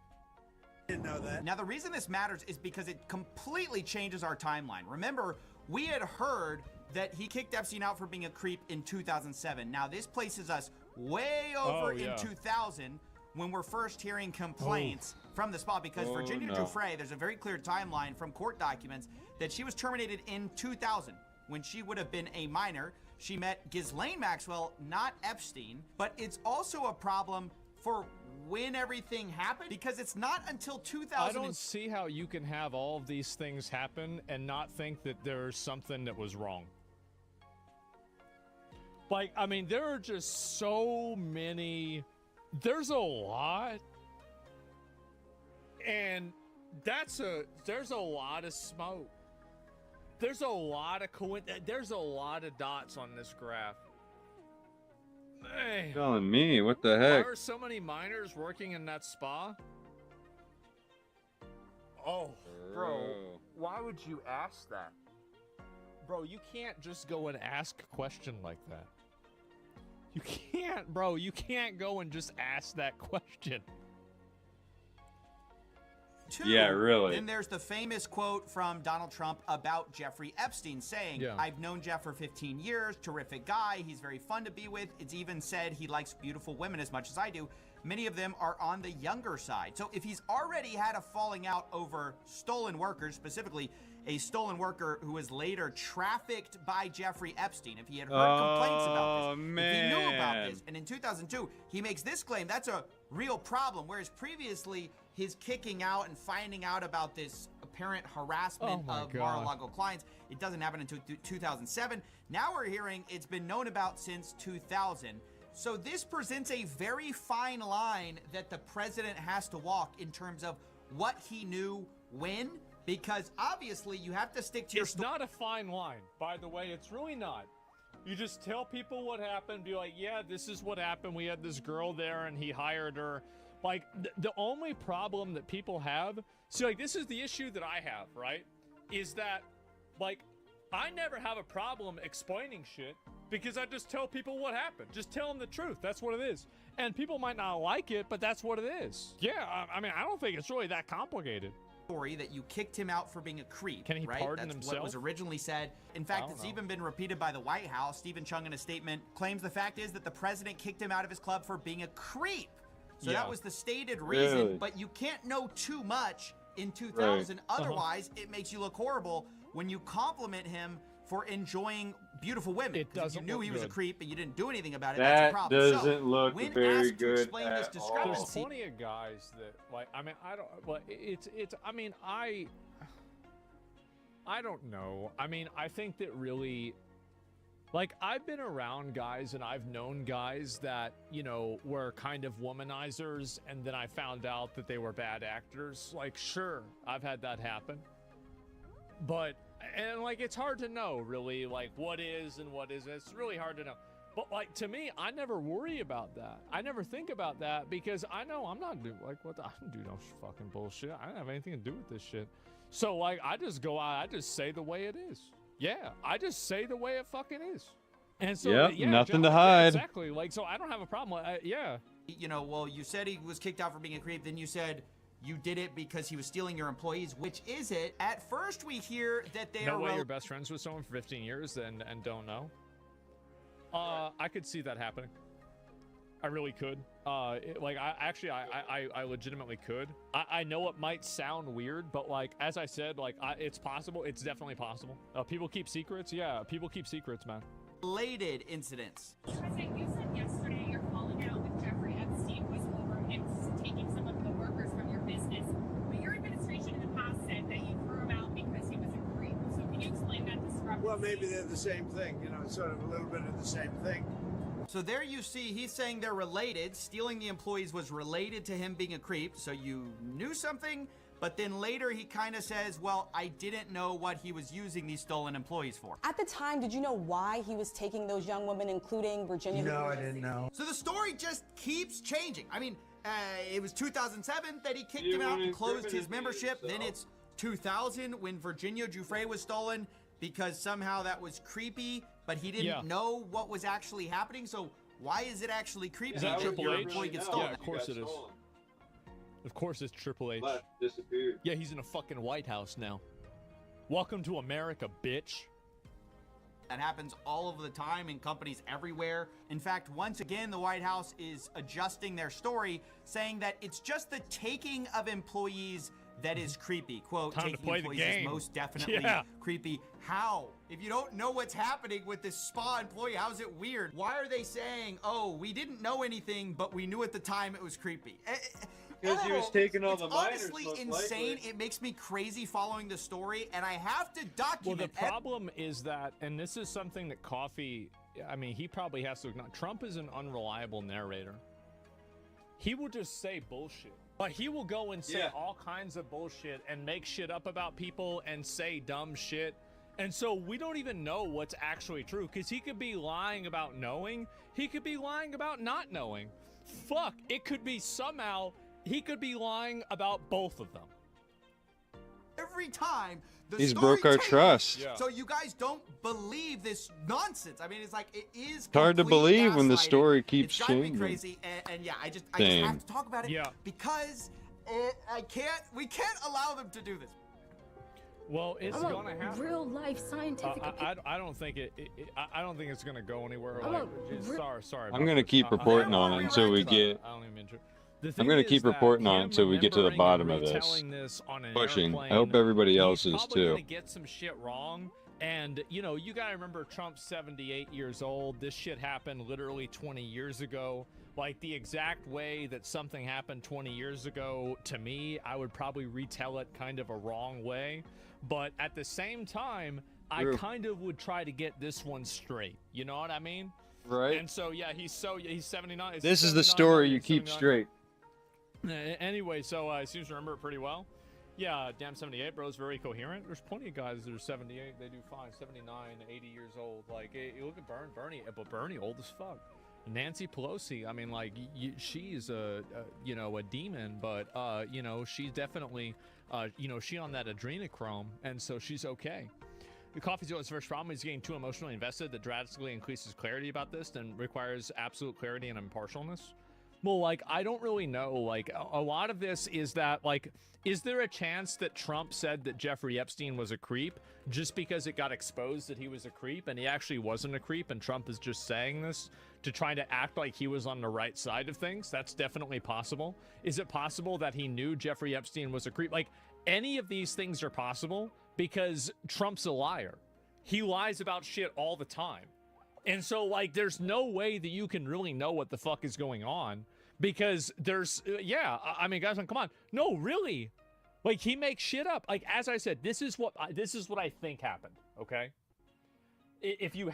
Didn't know that. Now, the reason this matters is because it completely changes our timeline. Remember, we had heard that he kicked Epstein out for being a creep in 2007. Now, this places us way over in 2000 when we're first hearing complaints from the spa, because Virginia Giuffre, there's a very clear timeline from court documents that she was terminated in 2000. when she would have been a minor. She met Ghislaine Maxwell, not Epstein. But it's also a problem for when everything happened, because it's not until 2000. I don't see how you can have all of these things happen and not think that there's something that was wrong. Like, I mean, there are just so many. There's a lot. And there's a lot of smoke. There's a lot of there's a lot of dots on this graph. Man. Telling me, what the heck? Why are so many minors working in that spa? Oh, bro, why would you ask that? Bro, you can't just go and ask a question like that. You can't, bro. You can't go and just ask that question. Yeah, really. Then there's the famous quote from Donald Trump about Jeffrey Epstein saying, I've known Jeff for 15 years, terrific guy, he's very fun to be with. It's even said he likes beautiful women as much as I do. Many of them are on the younger side. So if he's already had a falling out over stolen workers, specifically a stolen worker who was later trafficked by Jeffrey Epstein, if he had heard complaints about this, if he knew about this, and in 2002, he makes this claim, that's a real problem, whereas previously, his kicking out and finding out about this apparent harassment of Mar-a-Lago clients, it doesn't happen until 2007. Now we're hearing it's been known about since 2000. So this presents a very fine line that the president has to walk in terms of what he knew when, because obviously you have to stick to your story. It's not a fine line, by the way. It's really not. You just tell people what happened, be like, yeah, this is what happened. We had this girl there and he hired her. Like, the only problem that people have, see, like, this is the issue that I have, right? Is that, like, I never have a problem explaining shit because I just tell people what happened. Just tell them the truth. That's what it is. And people might not like it, but that's what it is. Yeah, I mean, I don't think it's really that complicated. That you kicked him out for being a creep. Can he pardon That's himself? What was originally said. In fact, it's even been repeated by the White House. Stephen Chung, in a statement, claims the fact is that the president kicked him out of his club for being a creep. So that was the stated reason, but you can't know too much in 2000. Otherwise, it makes you look horrible when you compliment him for enjoying beautiful women. It doesn't. If you knew he was a creep and you didn't do anything about it, that that's a problem. doesn't look when very asked good to explain this at discrepancy, There's plenty of guys that, like, I mean, I don't, well, it's, I mean, I don't know. I mean, I think that really, like, I've been around guys and I've known guys that, you know, were kind of womanizers, and then I found out that they were bad actors. Like, sure, I've had that happen. But, and like, it's hard to know, really, like, what is and what isn't. It's really hard to know. But, like, to me, I never worry about that. I never think about that because I know I'm not doing, like, what the, I don't do no fucking bullshit. I don't have anything to do with this shit. So, like, I just go out, I just say the way it is. Yeah, I just say the way it fucking is. And so, nothing to hide. Exactly. Like, so I don't have a problem. Yeah. You know, well, you said he was kicked out for being a creep. Then you said you did it because he was stealing your employees. Which is it? At first, we hear that they are. No way you're best friends with someone for 15 years and don't know. I could see that happening. I really could. I legitimately could. I know it might sound weird, but like, as I said, like, it's possible. It's definitely possible. People keep secrets. Yeah, people keep secrets, man. Related incidents. President, you said yesterday your falling out with Jeffrey Epstein was over him taking some of the workers from your business. But your administration in the past said that you threw him out because he was a creep. So can you explain that discrepancy? Well, maybe they're the same thing. You know, it's sort of a little bit of the same thing. So there you see, he's saying they're related. Stealing the employees was related to him being a creep. So you knew something, but then later he kind of says, well, I didn't know what he was using these stolen employees for. At the time, did you know why he was taking those young women, including Virginia? No, I didn't know. So the story just keeps changing. I mean, it was 2007 that he kicked him out and closed his membership. Then it's 2000 when Virginia Giuffre was stolen because somehow that was creepy, but he didn't know what was actually happening. So why is it actually creepy? Is that Triple H? Gets stolen? Yeah, of course it is. Of course it's Triple H. Disappeared. Yeah, he's in a fucking White House now. Welcome to America, bitch. That happens all over the time in companies everywhere. In fact, once again, the White House is adjusting their story, saying that it's just the taking of employees that is creepy. Quote, Time to taking play the employees is game. most definitely Yeah. creepy. How? If you don't know what's happening with this spa employee, how is it weird? Why are they saying, oh, we didn't know anything, but we knew at the time it was creepy? Because he was taking all the minors, honestly most insane. likely. It makes me crazy following the story, and I have to Well, document. the problem is that, and this is something that Coffee, I mean, he probably has to acknowledge, Trump is an unreliable narrator. He will just say bullshit. But he will go and say all kinds of bullshit and make shit up about people and say dumb shit. And so we don't even know what's actually true, because he could be lying about knowing. He could be lying about not knowing. Fuck, it could be somehow he could be lying about both of them. Every time the He's story broke our changes, trust. so you guys don't believe this nonsense. I mean, it's like it is. It's hard to complete believe when the gaslighting. story keeps It's driving me changing. crazy, and yeah, I just Same. have to talk about it Yeah. because we can't allow them to do this. Well, it's I want gonna happen. real life scientific. I don't think I don't think it's gonna go anywhere. I Like, want geez, sorry. I'm about gonna this. keep reporting on it until we get. I don't even mean to. I'm gonna keep reporting on it until we get to the bottom of this. Retelling this on an Pushing. I airplane, hope everybody else he's is probably too. gonna get some shit wrong. And, you know, you gotta remember Trump's 78 years old. This shit happened literally 20 years ago. Like, the exact way that something happened 20 years ago, to me, I would probably retell it kind of a wrong way. But at the same time, I True. kind of would try to get this one straight. You know what I mean? Right. And so, yeah, he's 79. This is the story you keep 79. straight. Anyway, so I seems to remember it pretty well. Yeah, damn 78, bro, is very coherent. There's plenty of guys that are 78, they do fine. 79, 80 years old. Like, you look at Bernie, but Bernie, old as fuck. Nancy Pelosi, I mean, like, she's a demon, but, you know, she's definitely, she on that adrenochrome, and so she's okay. The Coffee Zealot's first problem is getting too emotionally invested that drastically increases clarity about this and requires absolute clarity and impartialness. Well, like, I don't really know. Like, a lot of this is that, like, is there a chance that Trump said that Jeffrey Epstein was a creep just because it got exposed that he was a creep and he actually wasn't a creep and Trump is just saying this to try to act like he was on the right side of things? That's definitely possible. Is it possible that he knew Jeffrey Epstein was a creep? Like, any of these things are possible because Trump's a liar. He lies about shit all the time. And so, like, there's no way that you can really know what the fuck is going on because there's, I mean, guys, come on. No, really. Like, he makes shit up. Like, as I said, this is what I think happened, okay? If you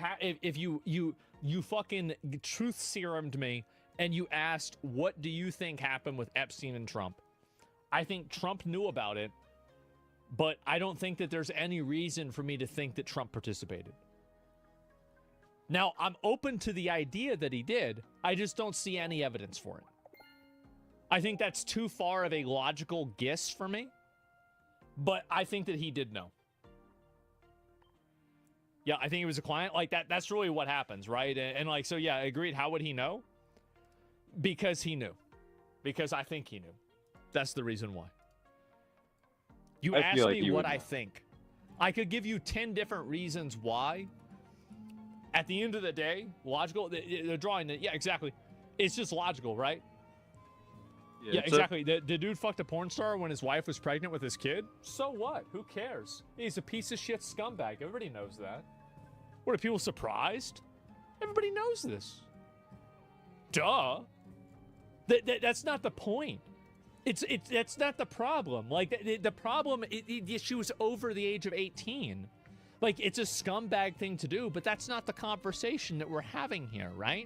fucking truth serumed me and you asked, what do you think happened with Epstein and Trump? I think Trump knew about it, but I don't think that there's any reason for me to think that Trump participated. Now, I'm open to the idea that he did. I just don't see any evidence for it. I think that's too far of a logical guess for me, but I think that he did know. Yeah, I think he was a client. Like, that's really what happens, right? And like, so yeah, agreed. How would he know? Because he knew. Because I think he knew. That's the reason why. You asked me what I think. I could give you 10 different reasons why. At the end of the day, logical, they're drawing it. Yeah, exactly. It's just logical, right? Yeah, exactly. The dude fucked a porn star when his wife was pregnant with his kid. So what? Who cares? He's a piece of shit scumbag. Everybody knows that. What, are people surprised? Everybody knows this. Duh. That's not the point. That's not the problem. Like, the problem, she was over the age of 18. Like, it's a scumbag thing to do, but that's not the conversation that we're having here, right?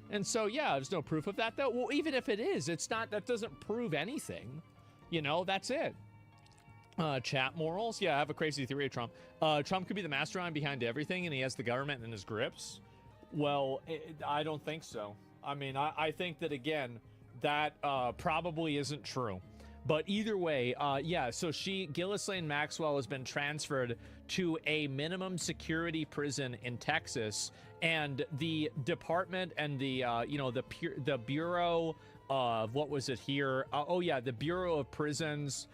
And so, yeah, there's no proof of that, though. Well, even if it is, that doesn't prove anything. You know, that's it. Chat morals? Yeah, I have a crazy theory of Trump. Trump could be the mastermind behind everything, and he has the government in his grips. Well, I don't think so. I mean, I think that, again, that probably isn't true. But either way, yeah, so Ghislaine Maxwell has been transferred to a minimum security prison in Texas, and the department and the, the Bureau of, what was it here? The Bureau of Prisons.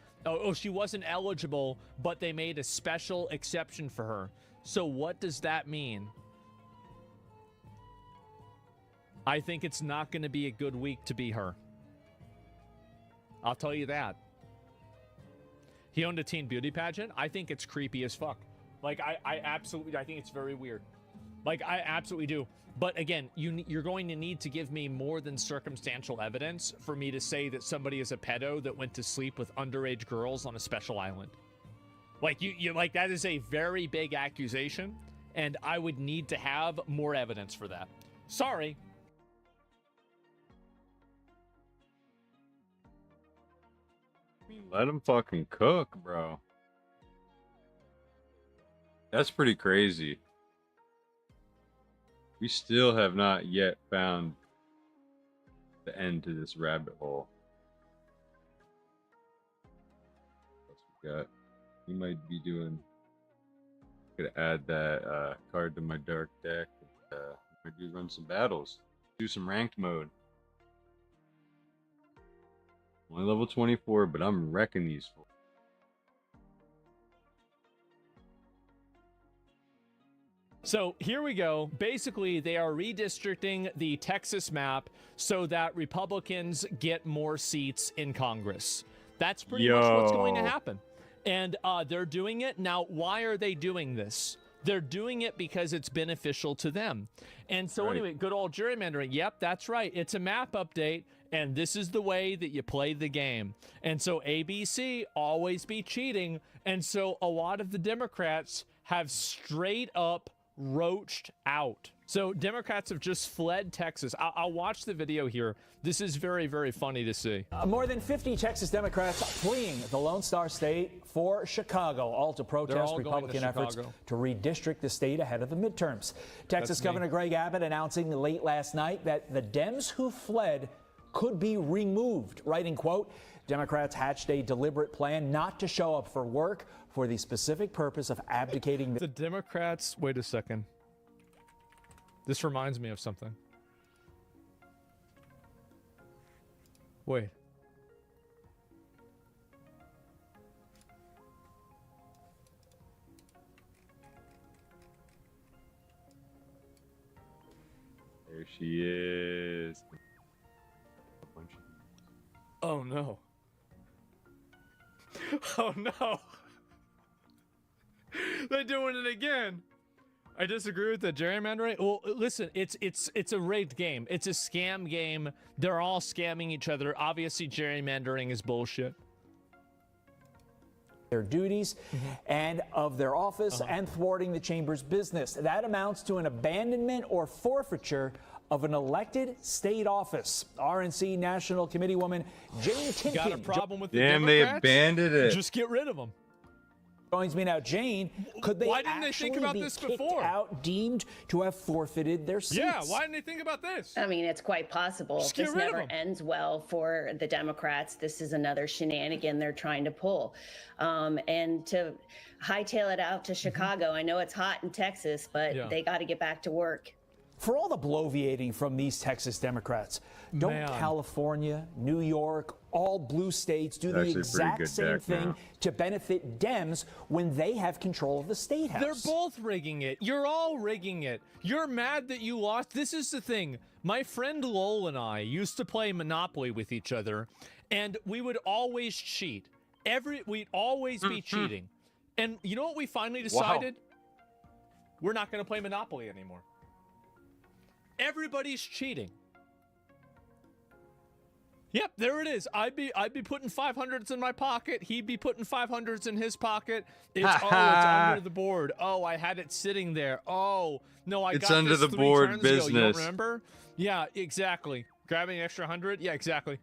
She wasn't eligible, but they made a special exception for her. So what does that mean? I think it's not going to be a good week to be her. I'll tell you that. He owned a teen beauty pageant. I think it's creepy as fuck. Like, I absolutely, I think it's very weird. Like, I absolutely do. But again, you're going to need to give me more than circumstantial evidence for me to say that somebody is a pedo that went to sleep with underage girls on a special island. Like, you like, that is a very big accusation, and I would need to have more evidence for that. Sorry. Let him fucking cook, bro. That's pretty crazy. We still have not yet found the end to this rabbit hole. What else we got? We might be doing. Could add that card to my dark deck. Might do run some battles. Do some ranked mode. Only level 24, but I'm wrecking these fools. So here we go. Basically, they are redistricting the Texas map so that Republicans get more seats in Congress. That's pretty much what's going to happen. And they're doing it. Now, why are they doing this? They're doing it because it's beneficial to them. And so anyway, good old gerrymandering. Yep, that's right. It's a map update, and this is the way that you play the game. And so ABC, always be cheating. And so a lot of the Democrats have straight up roached out. So Democrats have just fled Texas. I'll watch the video here. This is very, very funny to see. More than 50 Texas Democrats fleeing the Lone Star State for Chicago, all to protest Republican efforts to redistrict the state ahead of the midterms. Texas Governor Greg Abbott announcing late last night that the Dems who fled could be removed, writing, quote, Democrats hatched a deliberate plan not to show up for work for the specific purpose of abdicating the Democrats. Wait a second. This reminds me of something. Wait. There she is. Oh no. Oh no. They're doing it again. I disagree with the gerrymandering. Well, listen, it's a rigged game. It's a scam game. They're all scamming each other. Obviously, gerrymandering is bullshit. Their duties and of their office and thwarting the chamber's business. That amounts to an abandonment or forfeiture of an elected state office. RNC National Committee woman Jane Timken. Got a problem with the Democrats? Democrats? They abandoned it. Just get rid of them. Joins me now, Jane. Could they why didn't they think about this before? Out, deemed to have forfeited their seats? Yeah, why didn't they think about this? I mean, it's quite possible. Just get this rid of never them. ends well for the Democrats. This is another shenanigan they're trying to pull. And to hightail it out to Chicago, I know it's hot in Texas, but they got to get back to work. For all the bloviating from these Texas Democrats, don't California, New York, all blue states do the exact same thing to benefit Dems when they have control of the state house? They're both rigging it. You're all rigging it. You're mad that you lost. This is the thing. My friend Lowell and I used to play Monopoly with each other, and we would always cheat. We'd always be cheating. And you know what we finally decided? We're not going to play Monopoly anymore. Everybody's cheating. Yep, there it is. I'd be putting 500s in my pocket. He'd be putting 500s in his pocket. It's it's under the board. Oh, I had it sitting there. Oh no, I got under this the 3 board turns ago. You don't business. remember? Yeah, exactly. Grabbing an extra 100. Yeah, exactly.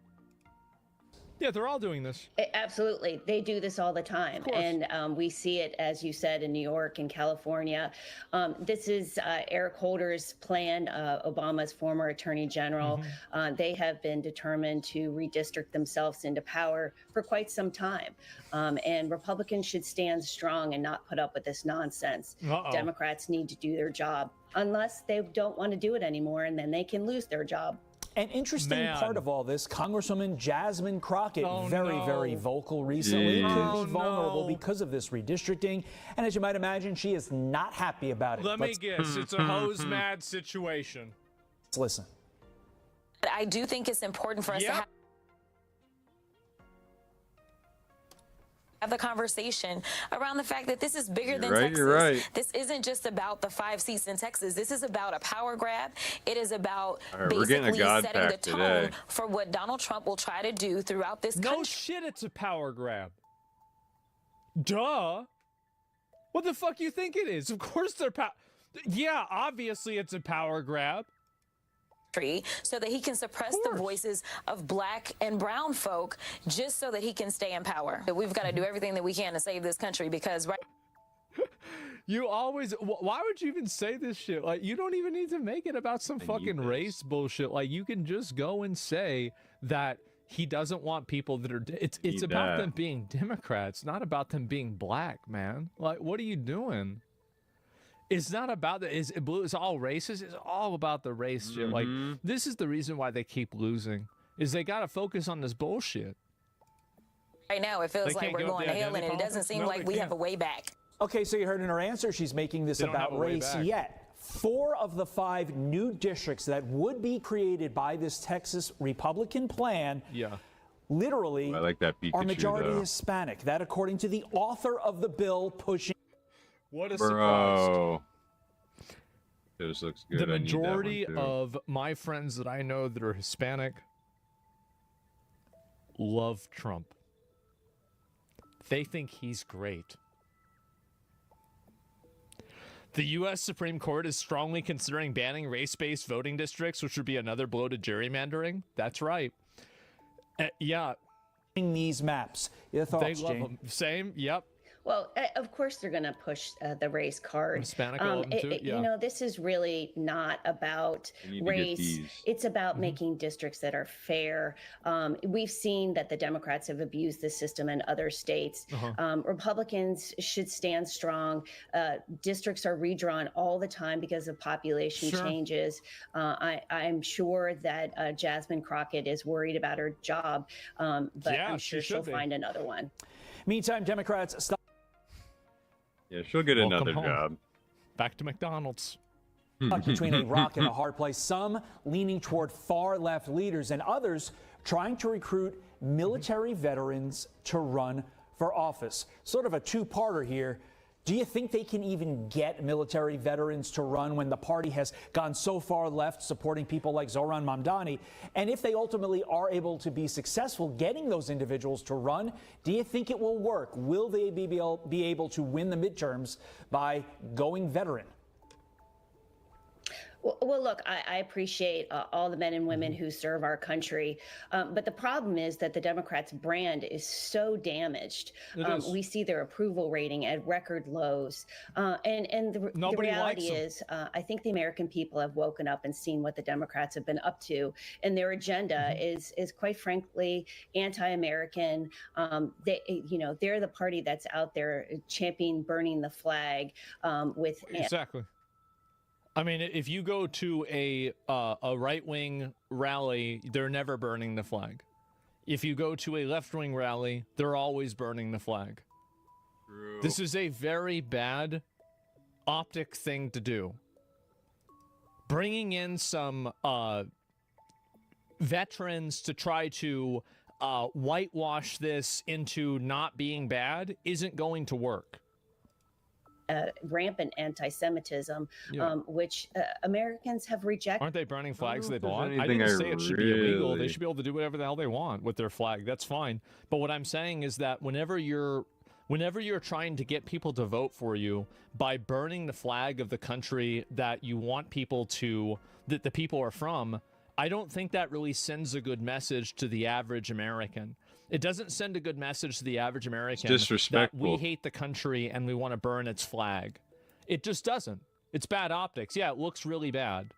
Yeah, they're all doing this. Absolutely. They do this all the time. And we see it, as you said, in New York and California. This is Eric Holder's plan, Obama's former attorney general. They have been determined to redistrict themselves into power for quite some time. And Republicans should stand strong and not put up with this nonsense. Democrats need to do their job, unless they don't want to do it anymore, and then they can lose their job. An interesting part of all this, Congresswoman Jasmine Crockett, very vocal recently, clearly vulnerable because of this redistricting. And as you might imagine, she is not happy about it. Let me guess, it's a hose mad situation. Let's listen. I do think it's important for us to have. have the conversation around the fact that this is bigger than right, Texas. you're right. This isn't just about the 5 seats in Texas. This is about a power grab. It is about right, we're getting a basically God setting the pack tone today. for what Donald Trump will try to do throughout this country. No shit, it's a power grab. Duh. What the fuck you think it is? Of course they're Yeah, obviously it's a power grab. So that he can suppress the voices of black and brown folk just so that he can stay in power. We've got to do everything that we can to save this country because You always, why would you even say this shit? Like, you don't even need to make it about some fucking race bullshit. Like, you can just go and say that he doesn't want people that are, it's about them being Democrats, not about them being black, man. Like, what are you doing? It's not about the, it's all racist. It's all about the race shit. Like, this is the reason why they keep losing, is they got to focus on this bullshit. Right now, it feels like we're going to hell, and it doesn't seem like we have a way back. Okay, so you heard in her answer, she's making this about race yet. 4 of the 5 new districts that would be created by this Texas Republican plan literally I like that Pikachu, are majority though. Hispanic. That according to the author of the bill pushing. What a surprise. This looks good. The I need that one, majority too. of my friends that I know that are Hispanic love Trump. They think he's great. The U.S. Supreme Court is strongly considering banning race-based voting districts, which would be another blow to gerrymandering. That's right. Yeah. These maps. Your thoughts, they love Jane? them. Same. Yep. Well, of course they're going to push the race card. Hispanic too, yeah. You know, this is really not about race. It's about making districts that are fair. We've seen that the Democrats have abused this system in other states. Republicans should stand strong. Districts are redrawn all the time because of population changes. I'm sure that Jasmine Crockett is worried about her job, but I'm sure she'll find another one. Meantime, Democrats stop. Yeah, she'll get another job. Back to McDonald's. Between a rock and a hard place, some leaning toward far left leaders and others trying to recruit military veterans to run for office. Sort of a two-parter here. Do you think they can even get military veterans to run when the party has gone so far left supporting people like Zohran Mamdani? And if they ultimately are able to be successful getting those individuals to run, do you think it will work? Will they be able to win the midterms by going veteran? Well, look, I appreciate all the men and women who serve our country, but the problem is that the Democrats' brand is so damaged. We see their approval rating at record lows, and the reality is, I think the American people have woken up and seen what the Democrats have been up to, and their agenda is quite frankly anti-American. They're the party that's out there championing burning the flag with exactly. I mean, if you go to a right-wing rally, they're never burning the flag. If you go to a left-wing rally, they're always burning the flag. True. This is a very bad optic thing to do. Bringing in some veterans to try to whitewash this into not being bad isn't going to work. Rampant anti-Semitism, which Americans have rejected. Aren't they burning flags they bought? I didn't say it should be illegal. They should be able to do whatever the hell they want with their flag. That's fine. But what I'm saying is that whenever you're trying to get people to vote for you by burning the flag of the country that you want people to, that the people are from, I don't think that really sends a good message to the average American. It doesn't send a good message to the average American that we hate the country and we want to burn its flag. It just doesn't. It's bad optics. Yeah, it looks really bad.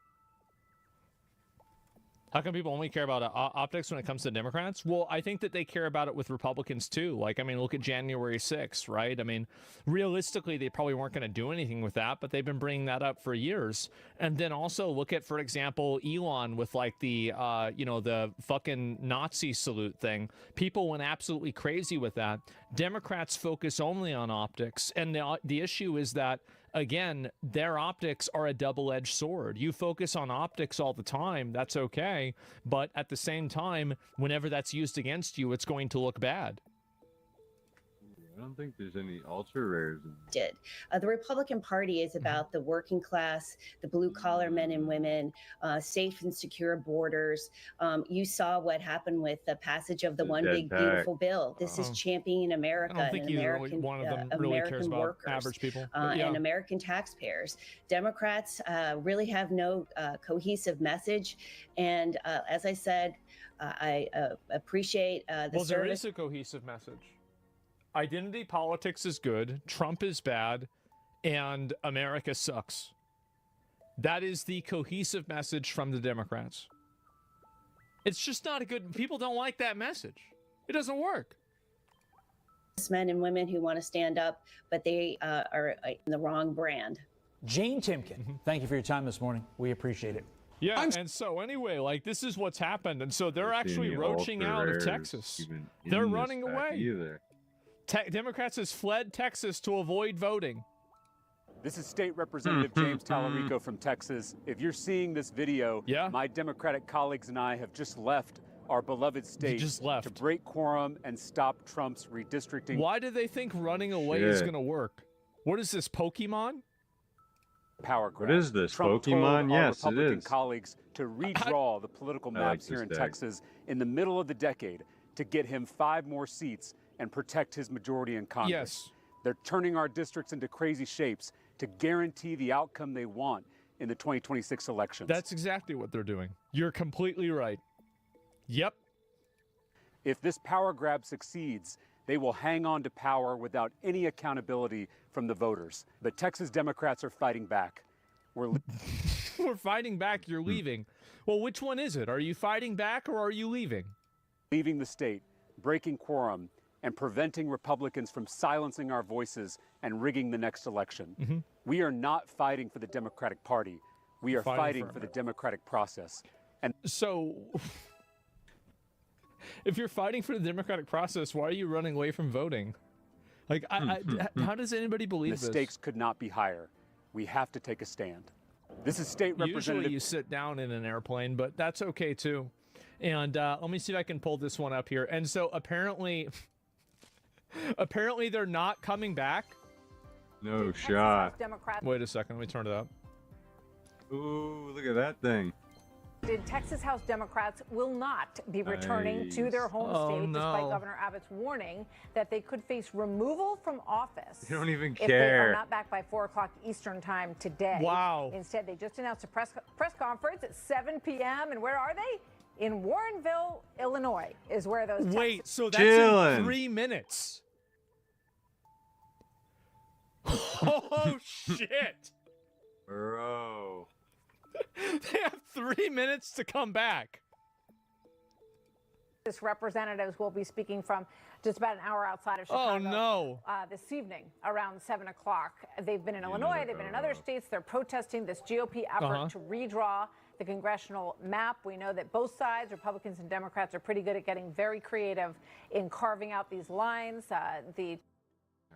How come people only care about optics when it comes to Democrats? Well, I think that they care about it with Republicans too. Like, I mean, look at January 6th, right? I mean, realistically, they probably weren't going to do anything with that, but they've been bringing that up for years. And then also look at, for example, Elon with like the, the fucking Nazi salute thing. People went absolutely crazy with that. Democrats focus only on optics. And the issue is that, again, their optics are a double-edged sword. You focus on optics all the time, that's okay, but at the same time, whenever that's used against you, it's going to look bad. I don't think there's any ultra rares. The Republican Party is about the working class, the blue collar men and women, safe and secure borders. You saw what happened with the passage of the One Big Beautiful Bill. This is championing America and American, American workers, average people, and American taxpayers. Democrats really have no cohesive message. And as I said, I appreciate the service. Well, there is a cohesive message. Identity politics is good, Trump is bad, and America sucks. That is the cohesive message from the Democrats. It's just not a good... People don't like that message. It doesn't work. Men and women who want to stand up, but they are in the wrong brand. Jane Timken, thank you for your time this morning. We appreciate it. Yeah, and so anyway, like, this is what's happened. And so they're actually roaching out of Texas. They're running away. Democrats has fled Texas to avoid voting. This is State Representative James Tallarico from Texas. If you're seeing this video, my Democratic colleagues and I have just left our beloved state to break quorum and stop Trump's redistricting. Why do they think running away is going to work? What is this, Pokemon? Power grab. What is this, Trump Pokemon? Told Yes, our Republican it is. colleagues to redraw the political maps here in Texas in the middle of the decade to get him 5 more seats and protect his majority in Congress. Yes. They're turning our districts into crazy shapes to guarantee the outcome they want in the 2026 elections. That's exactly what they're doing. You're completely right. Yep. If this power grab succeeds, they will hang on to power without any accountability from the voters. The Texas Democrats are fighting back. We're fighting back, you're leaving. Well, which one is it? Are you fighting back or are you leaving? Leaving the state, breaking quorum, and preventing Republicans from silencing our voices and rigging the next election. We are not fighting for the Democratic Party. We are fighting for the democratic process. And so, if you're fighting for the democratic process, why are you running away from voting? Like, how does anybody believe this? The stakes could not be higher. We have to take a stand. This is State Representative. Usually you sit down in an airplane, but that's okay too. And let me see if I can pull this one up here. And so apparently they're not coming back. No shot. Wait a second, let me turn it up. Ooh, look at that thing. Texas House Democrats will not be returning to their home state, despite Governor Abbott's warning that they could face removal from office. They don't even if care. They are not back by 4 o'clock Eastern time today. Wow. Instead, they just announced a press conference at 7 p.m. And where are they? In Warrenville, Illinois, is where those. Wait, so that's in 3 minutes. Oh shit, bro. They have 3 minutes to come back. This representatives will be speaking from just about an hour outside of Chicago. Oh no! This evening around 7 o'clock. They've been in Illinois. They've been in other states. They're protesting this GOP effort to redraw the congressional map. We know that both sides, Republicans and Democrats, are pretty good at getting very creative in carving out these lines. All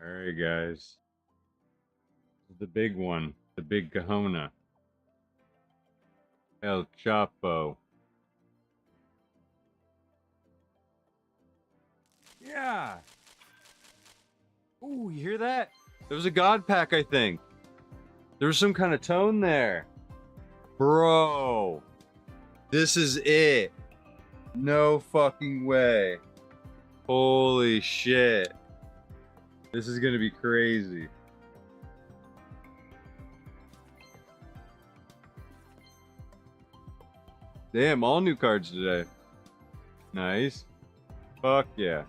right, guys. The big one, the big kahuna. El Chapo. Yeah. Ooh, you hear that? There was a God pack, I think. There was some kind of tone there. Bro. This is it. No fucking way. Holy shit. This is gonna be crazy. Damn, all new cards today. Nice. Fuck yeah.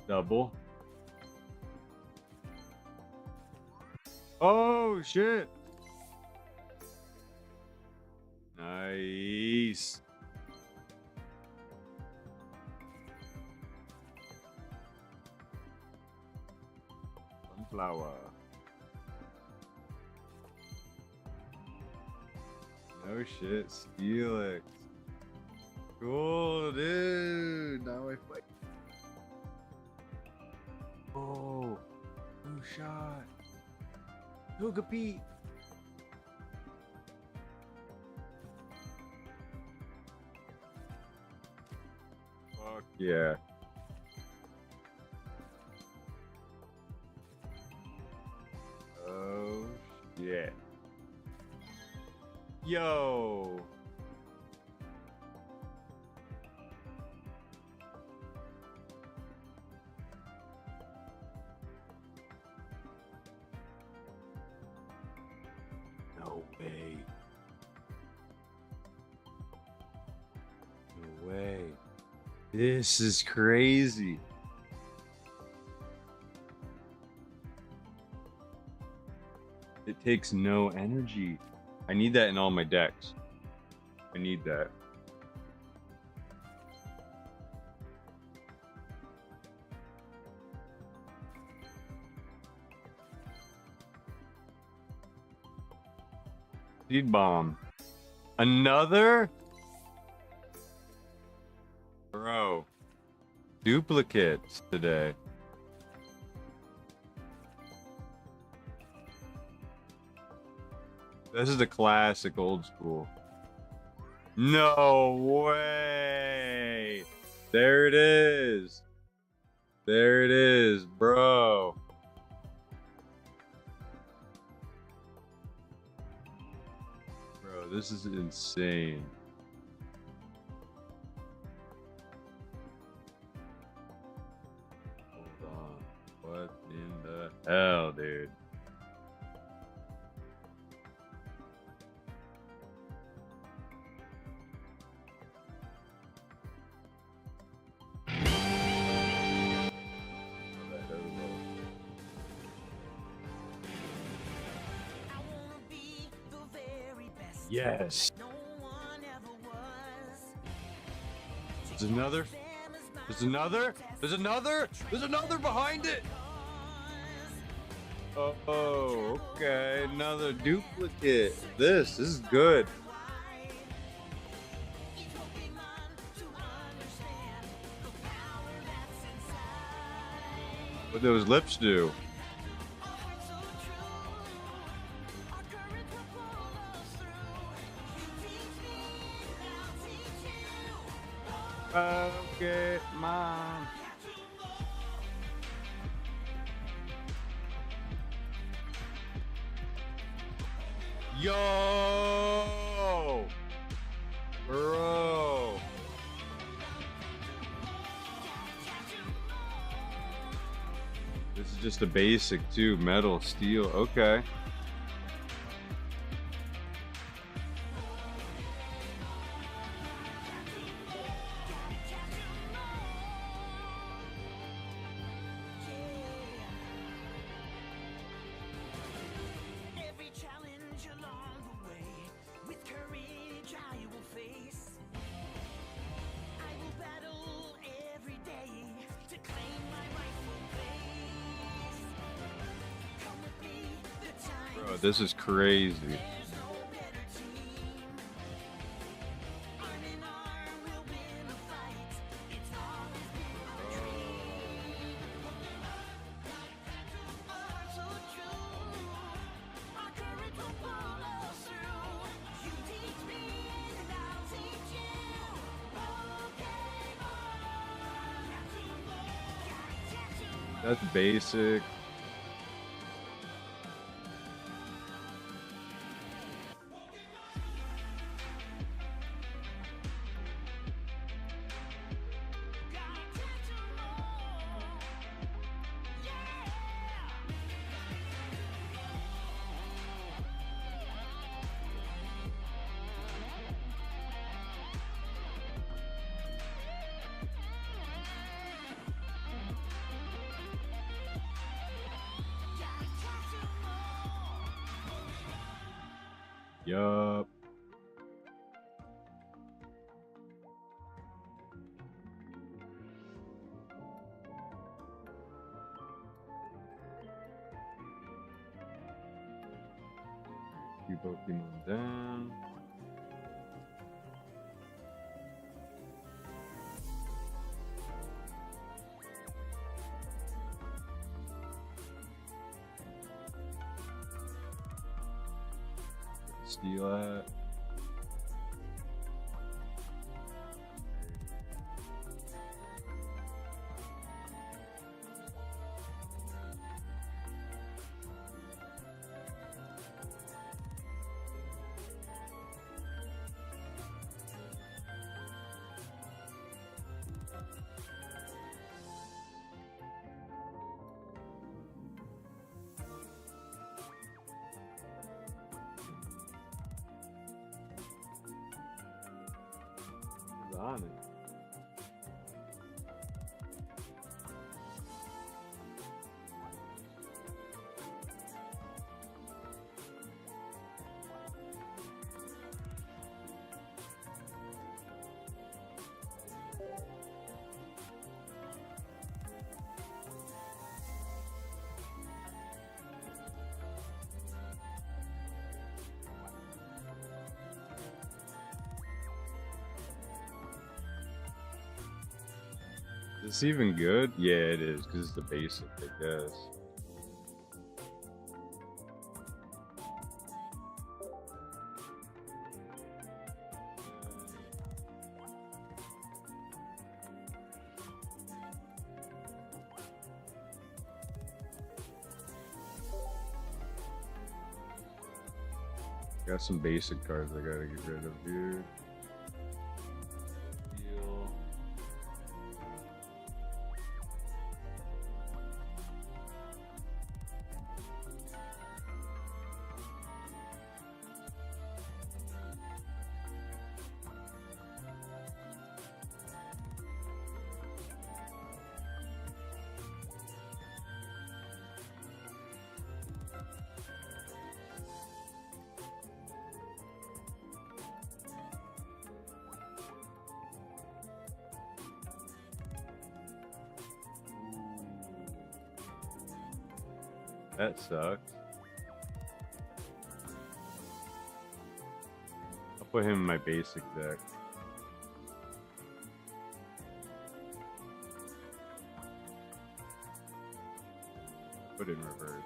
Double. Oh, shit. Nice. Sunflower. No shit, Steelix. Cool, dude. Now I fight. Oh, no shot. Hoga Pete. Fuck Yeah. Oh, shit. Yo. No way. No way. This is crazy. It takes no energy. I need that in all my decks. I need that. Seed bomb. Another? Bro. Duplicates today. This is the classic old school. No way. There it is. There it is, bro. Bro, this is insane. Hold on. What in the hell, dude? Yes. There's another. There's another. There's another. There's another behind it. Oh, okay. Another duplicate. This is good. What do those lips do? Okay, mom. Yo, bro. This is just a basic too. Metal, steel. Okay. Bro, this is crazy. That's basic. Yup. Few Pokemon down. Steal that. on it. Is this even good? Yeah, it is, because it's the basic, I guess. Got some basic cards I gotta get rid of here. That sucks. I'll put him in my basic deck. Put it in reverse.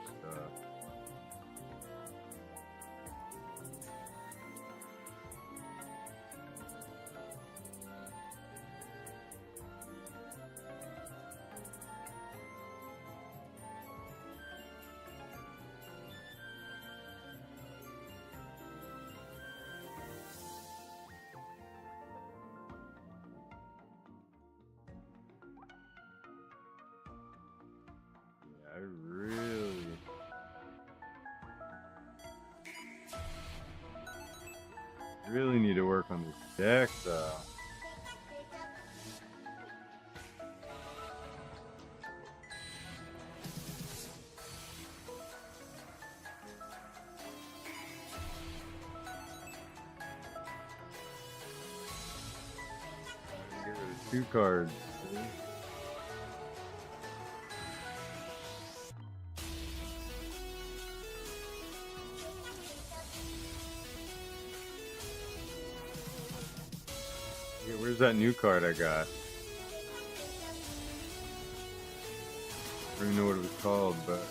I really need to work on this deck, though. Get rid of 2 cards. Where's that new card I got? I don't even know what it was called, but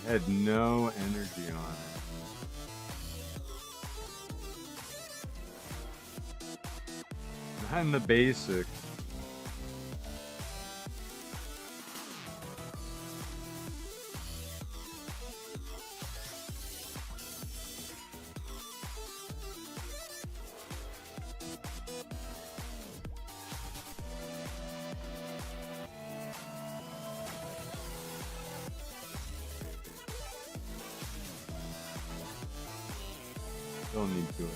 it had no energy on it. Not in the basic. Don't need to.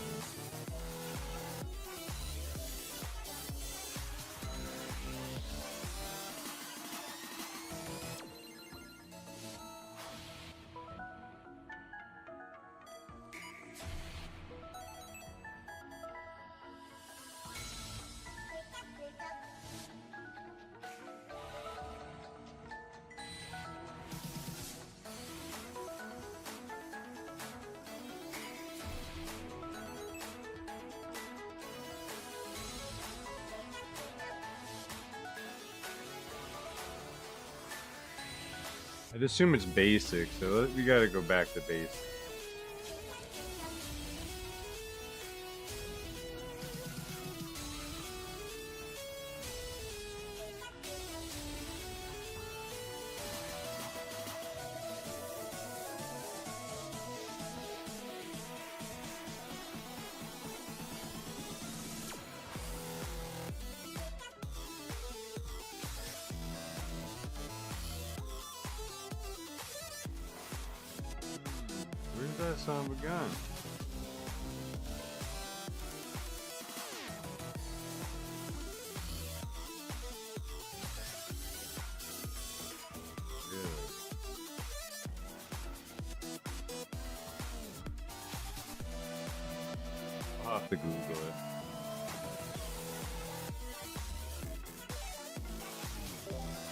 I'd assume it's basic, so we gotta go back to basic. that son of a gun. I'll have to Google it.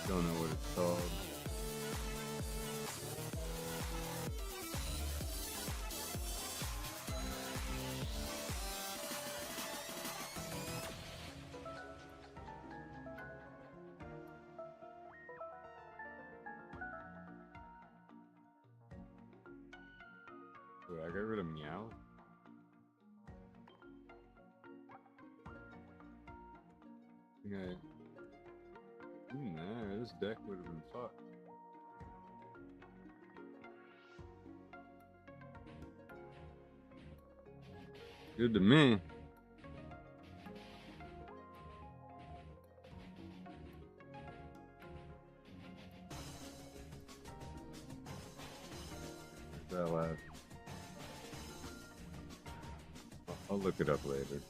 Don't know what it's called. Wait, I got rid of meow? Nah, this deck would have been fucked. Good to me. That last. I'll look it up later.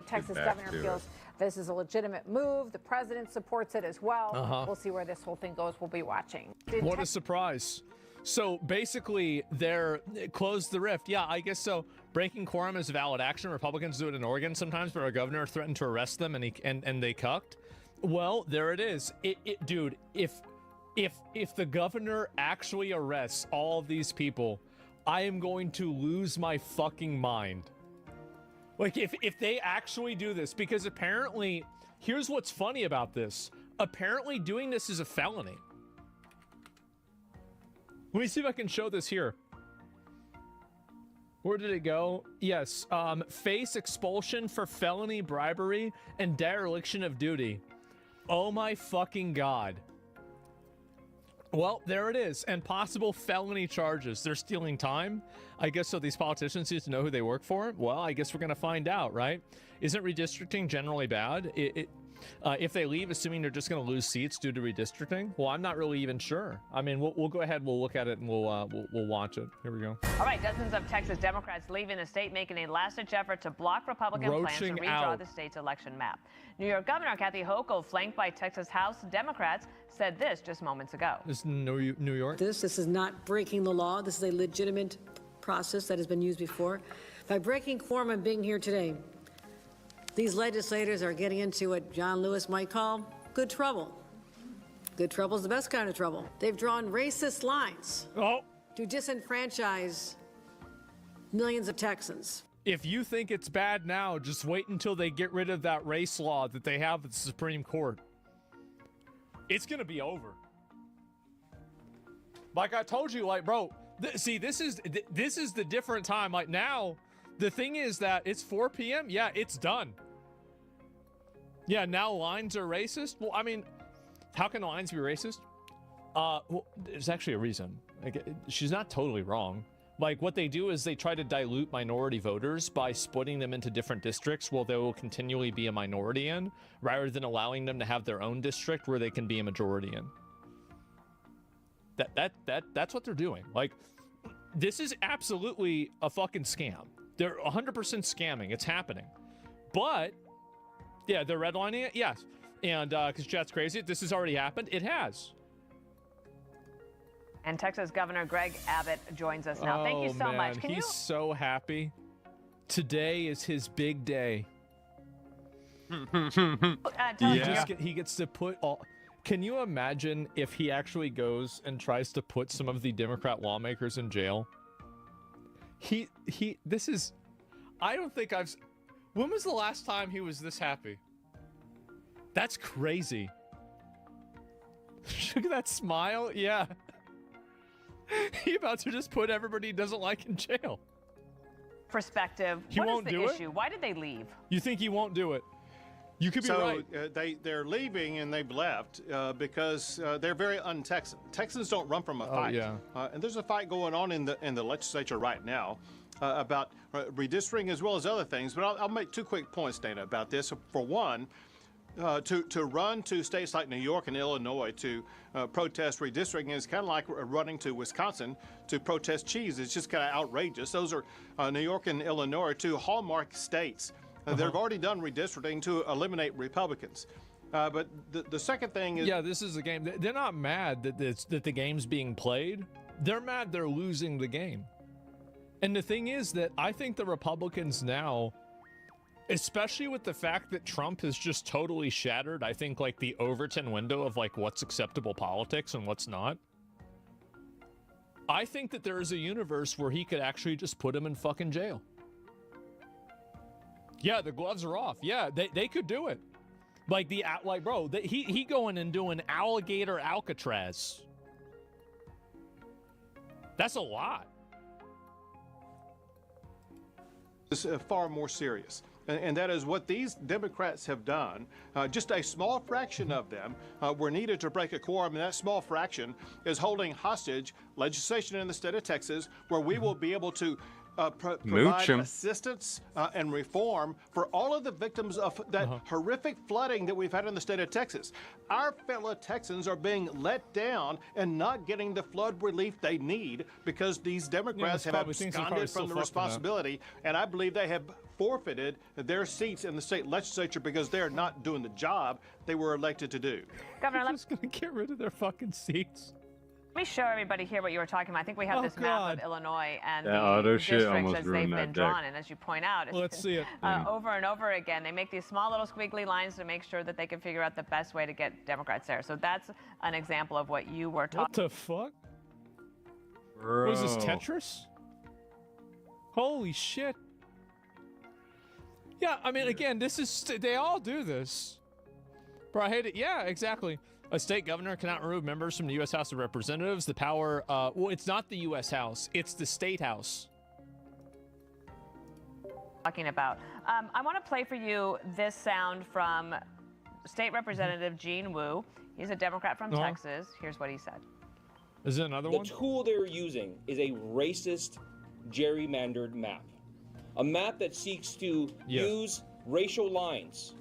Texas governor feels this is a legitimate move. The president supports it as well. We'll see where this whole thing goes. We'll be watching. What a surprise. So basically, they're closed the rift. Yeah, I guess so. Breaking quorum is valid action. Republicans do it in Oregon sometimes, but our governor threatened to arrest them, and they cucked. Well, there it is. Dude, if the governor actually arrests all of these people, I am going to lose my fucking mind. Like, if they actually do this, because apparently, here's what's funny about this. Apparently doing this is a felony. Let me see if I can show this here. Where did it go? Yes, face expulsion for felony bribery and dereliction of duty. Oh my fucking God. Well, there it is. And possible felony charges. They're stealing time. I guess so these politicians need to know who they work for. Well, I guess we're going to find out, right? Isn't redistricting generally bad? If they leave, assuming they're just going to lose seats due to redistricting? Well, I'm not really even sure. I mean, we'll go ahead, we'll look at it, and we'll watch it. Here we go. All right, dozens of Texas Democrats leaving the state, making a last-ditch effort to block Republican plans to redraw the state's election map. New York Governor Kathy Hochul, flanked by Texas House Democrats, said this just moments ago. This is New York? This is not breaking the law. This is a legitimate process that has been used before. By breaking quorum and being here today, these legislators are getting into what John Lewis might call good trouble. Good trouble is the best kind of trouble. They've drawn racist lines to disenfranchise millions of Texans. If you think it's bad now, just wait until they get rid of that race law that they have at the Supreme Court. It's going to be over. Like I told you, like, bro, see, this is the different time. Like now, the thing is that it's 4 p.m. Yeah, it's done. Yeah, now lines are racist. Well, I mean, how can lines be racist? Well, there's actually a reason. Like, she's not totally wrong. Like, what they do is they try to dilute minority voters by splitting them into different districts where they will continually be a minority in, rather than allowing them to have their own district where they can be a majority in. That's what they're doing. Like, this is absolutely a fucking scam. They're 100% scamming. It's happening. But, yeah, they're redlining it? Yes. And because chat's crazy, this has already happened. It has. And Texas Governor Greg Abbott joins us now. Thank you so much. He's so happy. Today is his big day. He gets to put all... Can you imagine if he actually goes and tries to put some of the Democrat lawmakers in jail? This is... I don't think I've... When was the last time he was this happy? That's crazy. Look at that smile. Yeah. He about to just put everybody he doesn't like in jail. Perspective. He won't do it? What is the issue? Why did they leave? You think he won't do it? You could be right. They're leaving and they've left because they're very un-Texan. Texans don't run from a fight. Yeah. And there's a fight going on in the legislature right now about redistricting as well as other things. But I'll make two quick points, Dana, about this. For one, to run to states like New York and Illinois to protest redistricting is kind of like running to Wisconsin to protest cheese. It's just kind of outrageous. Those are New York and Illinois are two hallmark states. They've already done redistricting to eliminate Republicans. But the second thing is... Yeah, this is a game. They're not mad that the game's being played. They're mad they're losing the game. And the thing is that I think the Republicans now, especially with the fact that Trump has just totally shattered, I think, like, the Overton window of, like, what's acceptable politics and what's not. I think that there is a universe where he could actually just put him in fucking jail. Yeah, the gloves are off. Yeah, they could do it. Like, bro, he going and doing alligator Alcatraz. That's a lot. It's far more serious. And that is what these Democrats have done. Just a small fraction of them were needed to break a quorum, and that small fraction is holding hostage legislation in the state of Texas where we will be able to provide assistance and reform for all of the victims of that horrific flooding that we've had in the state of Texas. Our fellow Texans are being let down and not getting the flood relief they need because these Democrats have absconded from the responsibility, and I believe they have forfeited their seats in the state legislature because they're not doing the job they were elected to do. Governor, I'm just going to get rid of their fucking seats. Let me show everybody here what you were talking about. I think we have this map of Illinois and that the districts as they've been drawn. And as you point out, it's let's see it. Over and over again. They make these small little squiggly lines to make sure that they can figure out the best way to get Democrats there. So that's an example of what you were talking about. What the fuck? Bro. Was this Tetris? Holy shit. Yeah, I mean, again, this is... They all do this. Bro, I hate it. Yeah, exactly. A state governor cannot remove members from the U.S. House of Representatives. The power, well, it's not the U.S. House. It's the state house. Talking about. I want to play for you this sound from State Representative Gene Wu. He's a Democrat from Texas. Here's what he said. Is it another one? The tool they're using is a racist, gerrymandered map. A map that seeks to use racial lines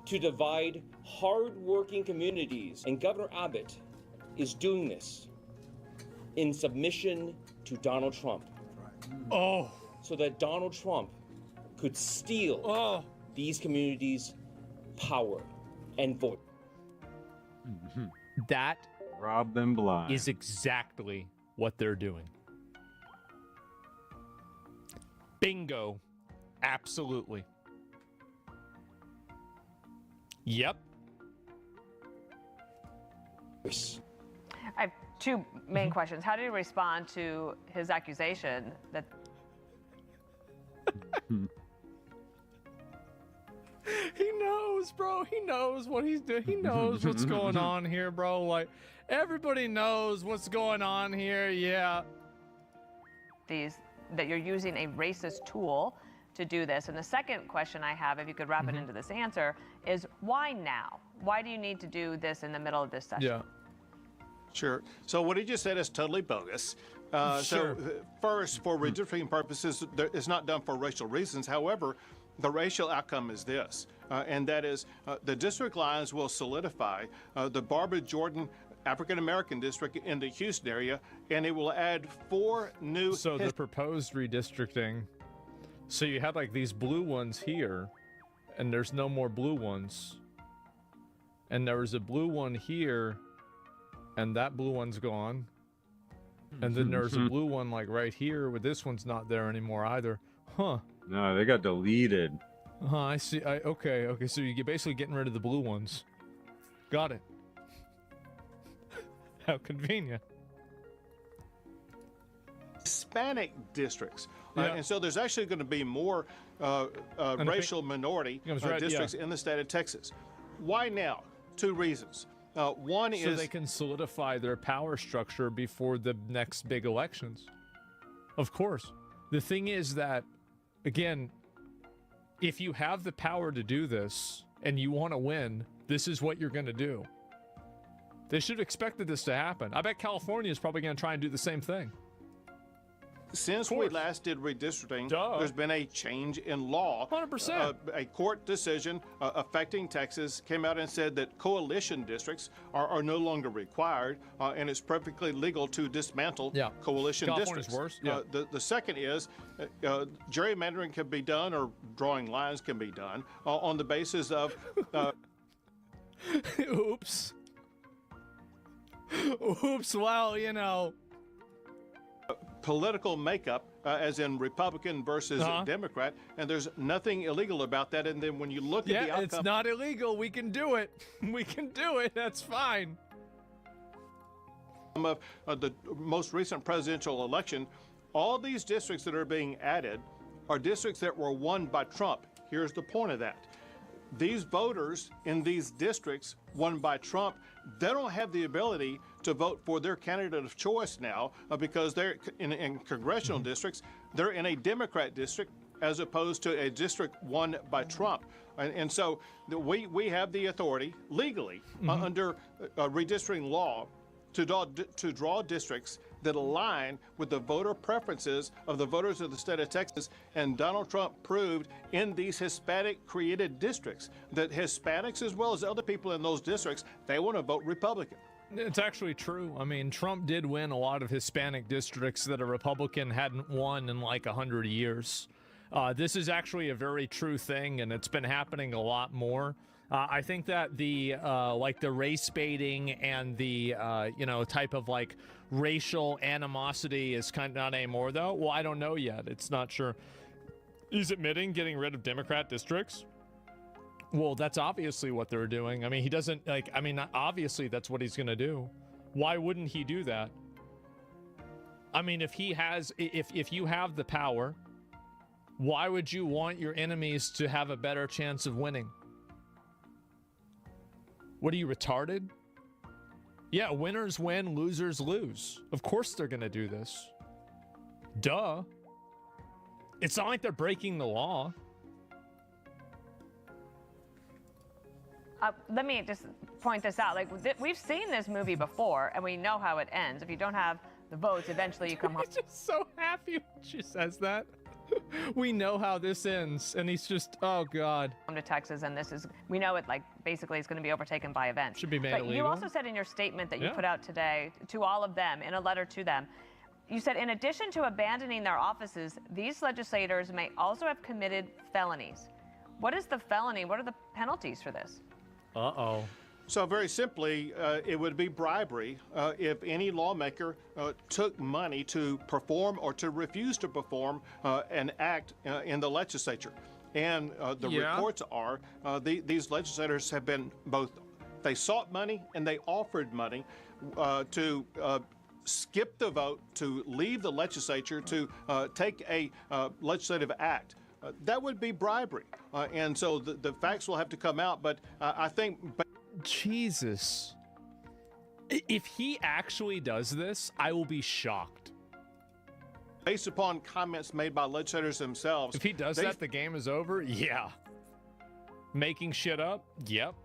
to divide hard-working communities, and Governor Abbott is doing this in submission to Donald Trump. Oh. So that Donald Trump could steal these communities' power and vote. That rob them blind is exactly what they're doing. Bingo. Absolutely. Yep. I have two main questions. How did you respond to his accusation that... He knows, bro. He knows what he's doing. He knows what's going on here, bro. Like, everybody knows what's going on here. Yeah. That you're using a racist tool to do this. And the second question I have, if you could wrap it into this answer, is why now? Why do you need to do this in the middle of this session? Yeah. Sure. So what he just said is totally bogus. So first, for redistricting purposes, it's not done for racial reasons. However, the racial outcome is this, and that is the district lines will solidify the Barbara Jordan African-American district in the Houston area, and it will add 4 new... So the proposed redistricting, so you have like these blue ones here, and there's no more blue ones. And there was a blue one here, and that blue one's gone. And then there's a blue one like right here, but this one's not there anymore either. Huh. No, they got deleted. I see. Okay, so you're basically getting rid of the blue ones. Got it. How convenient. Hispanic districts. And so there's actually going to be more racial minority districts in the state of Texas. Why now? 2 reasons. One is... So they can solidify their power structure before the next big elections. Of course. The thing is that, again, if you have the power to do this and you want to win, this is what you're going to do. They should have expected this to happen. I bet California is probably going to try and do the same thing. Since we last did redistricting, there's been a change in law. 100%. A court decision affecting Texas came out and said that coalition districts are no longer required, and it's perfectly legal to dismantle coalition California's districts. worse. The second is gerrymandering can be done, or drawing lines can be done on the basis of. Oops. Oops. Well, you know. Political makeup, as in Republican versus Democrat, and there's nothing illegal about that. And then when you look at the outcome, it's not illegal. We can do it. We can do it. That's fine. Of the most recent presidential election, all these districts that are being added are districts that were won by Trump. Here's the point of that. These voters in these districts won by Trump, they don't have the ability to vote for their candidate of choice now because they're in congressional districts. They're in a Democrat district as opposed to a district won by Trump. And so we have the authority legally under redistricting law to draw districts that align with the voter preferences of the voters of the state of Texas. And Donald Trump proved in these Hispanic-created districts that Hispanics, as well as other people in those districts, they want to vote Republican. It's actually true. I mean, Trump did win a lot of Hispanic districts that a Republican hadn't won in like 100 years. This is actually a very true thing, and it's been happening a lot more. I think that the like the race baiting and the type of like racial animosity is kind of not anymore, though. Well, I don't know yet. It's not sure. He's admitting getting rid of Democrat districts. Well, that's obviously what they're doing. I mean, he doesn't like. I mean, obviously that's what he's gonna do. Why wouldn't he do that? I mean, if he has, if you have the power, why would you want your enemies to have a better chance of winning? What are you, retarded? Yeah, winners win, losers lose. Of course they're gonna do this. Duh. It's not like they're breaking the law. Let me just point this out. Like, we've seen this movie before, and we know how it ends. If you don't have the votes, eventually you come home. He's just so happy when she says that. We know how this ends, and he's just, oh God. Come to Texas, and this is, we know it, like, basically it's going to be overtaken by events. Should be made illegal. But you also said in your statement that you put out today to all of them, in a letter to them, you said, in addition to abandoning their offices, these legislators may also have committed felonies. What is the felony? What are the penalties for this? Uh-oh. So very simply, it would be bribery if any lawmaker took money to perform or to refuse to perform an act in the legislature. And the reports are these legislators have been both, they sought money and they offered money to skip the vote, to leave the legislature, to take a legislative act. That would be bribery. And so the facts will have to come out, but I think... Jesus. If he actually does this, I will be shocked. Based upon comments made by legislators themselves... If he does that, the game is over? Yeah. Making shit up? Yep.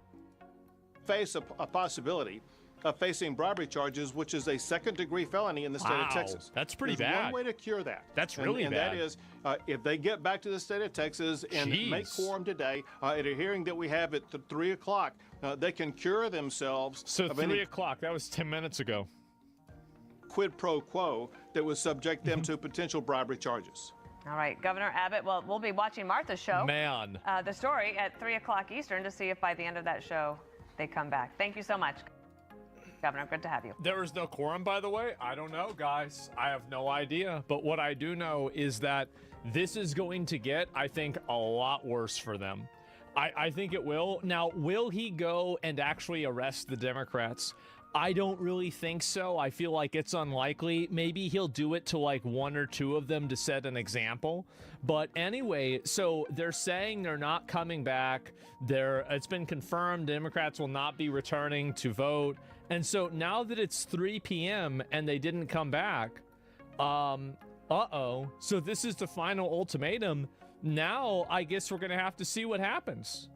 Face a possibility of facing bribery charges, which is a second-degree felony in the state of Texas. That's pretty There's bad. one way to cure that. That's really bad. And that is, if they get back to the state of Texas and make quorum today, at a hearing that we have at 3 o'clock, they can cure themselves. So 3 o'clock, that was 10 minutes ago. Quid pro quo that would subject them to potential bribery charges. All right, Governor Abbott, well, we'll be watching Martha's show. Man. The story at 3 o'clock Eastern to see if by the end of that show they come back. Thank you so much, Governor. Good to have you. There is no quorum, by the way. I don't know, guys. I have no idea. But what I do know is that this is going to get, I think, a lot worse for them. I think it will. Now, will he go and actually arrest the Democrats? I don't really think so. I feel like it's unlikely. Maybe he'll do it to like one or two of them to set an example. But anyway, so they're saying they're not coming back. It's been confirmed Democrats will not be returning to vote. And so now that it's 3 p.m. and they didn't come back, uh-oh. So this is the final ultimatum. Now I guess we're going to have to see what happens.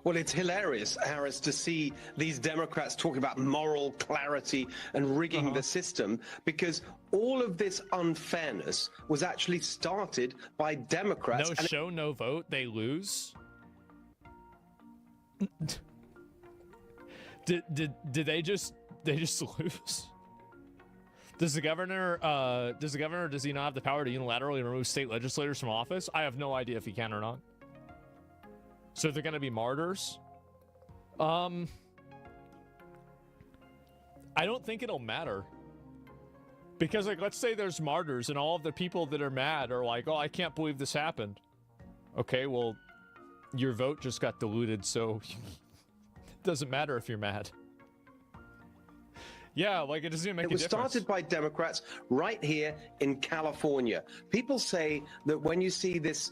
Well, it's hilarious, Harris, to see these Democrats talking about moral clarity and rigging the system, because all of this unfairness was actually started by Democrats. No show, no vote, they lose. Did they just lose? Does he not have the power to unilaterally remove state legislators from office? I have no idea if he can or not. So they're going to be martyrs? I don't think it'll matter. Because, like, let's say there's martyrs and all of the people that are mad are like, oh, I can't believe this happened. Okay, well, your vote just got diluted, so it doesn't matter if you're mad. Yeah, like, it doesn't even make a difference. It was started by Democrats right here in California. People say that when you see this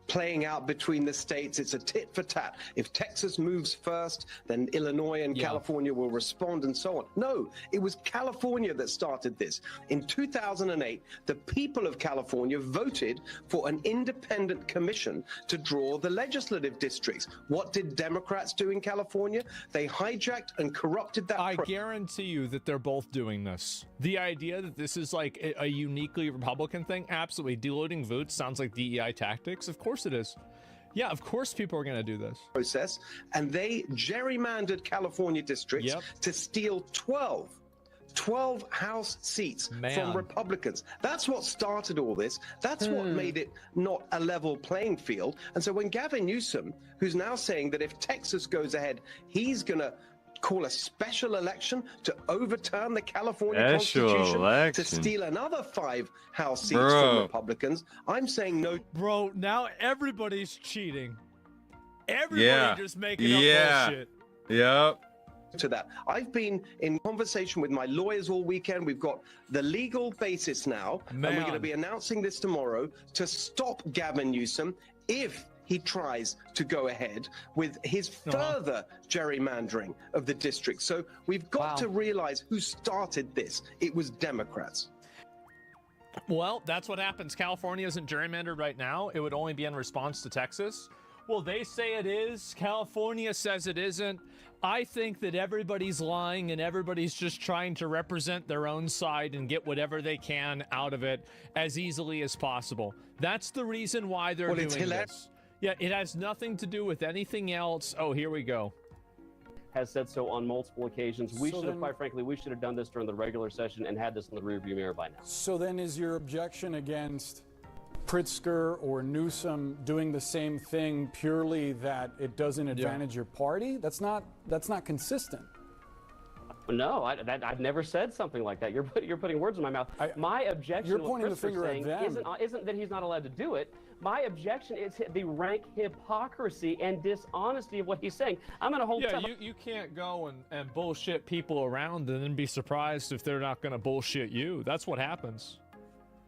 playing out between the states, it's a tit for tat. If Texas moves first, then Illinois and California will respond and so on. No, it was California that started this. In 2008, the people of California voted for an independent commission to draw the legislative districts. What did Democrats do in California? They hijacked and corrupted that. I guarantee you that they're both doing this. The idea that this is like a uniquely Republican thing, absolutely. Diluting votes sounds like DEI tactics. Of course it is. Yeah, of course people are going to do this. Process, and they gerrymandered California districts to steal 12 House seats from Republicans. That's what started all this. That's what made it not a level playing field. And so when Gavin Newsom, who's now saying that if Texas goes ahead, he's going to call a special election to overturn the California Constitution to steal another 5 House seats from Republicans, I'm saying no. Bro, now everybody's cheating. Everybody just making up bullshit. Yep. To that, I've been in conversation with my lawyers all weekend. We've got the legal basis now, and we're going to be announcing this tomorrow to stop Gavin Newsom if he tries to go ahead with his further gerrymandering of the district. So we've got to realize who started this. It was Democrats. Well, that's what happens. California isn't gerrymandered right now. It would only be in response to Texas. Well, they say it is. California says it isn't. I think that everybody's lying and everybody's just trying to represent their own side and get whatever they can out of it as easily as possible. That's the reason why they're doing this. Yeah, it has nothing to do with anything else. Oh, here we go. Has said so on multiple occasions. We should have, quite frankly, we should have done this during the regular session and had this in the rearview mirror by now. So then is your objection against Pritzker or Newsom doing the same thing purely that it doesn't advantage your party? That's not consistent. No, I've never said something like that. You're putting words in my mouth. My objection you're pointing the finger at them. Isn't that he's not allowed to do it. My objection is the rank hypocrisy and dishonesty of what he's saying. I'm going to hold. Yeah, you can't go and bullshit people around and then be surprised if they're not going to bullshit you. That's what happens.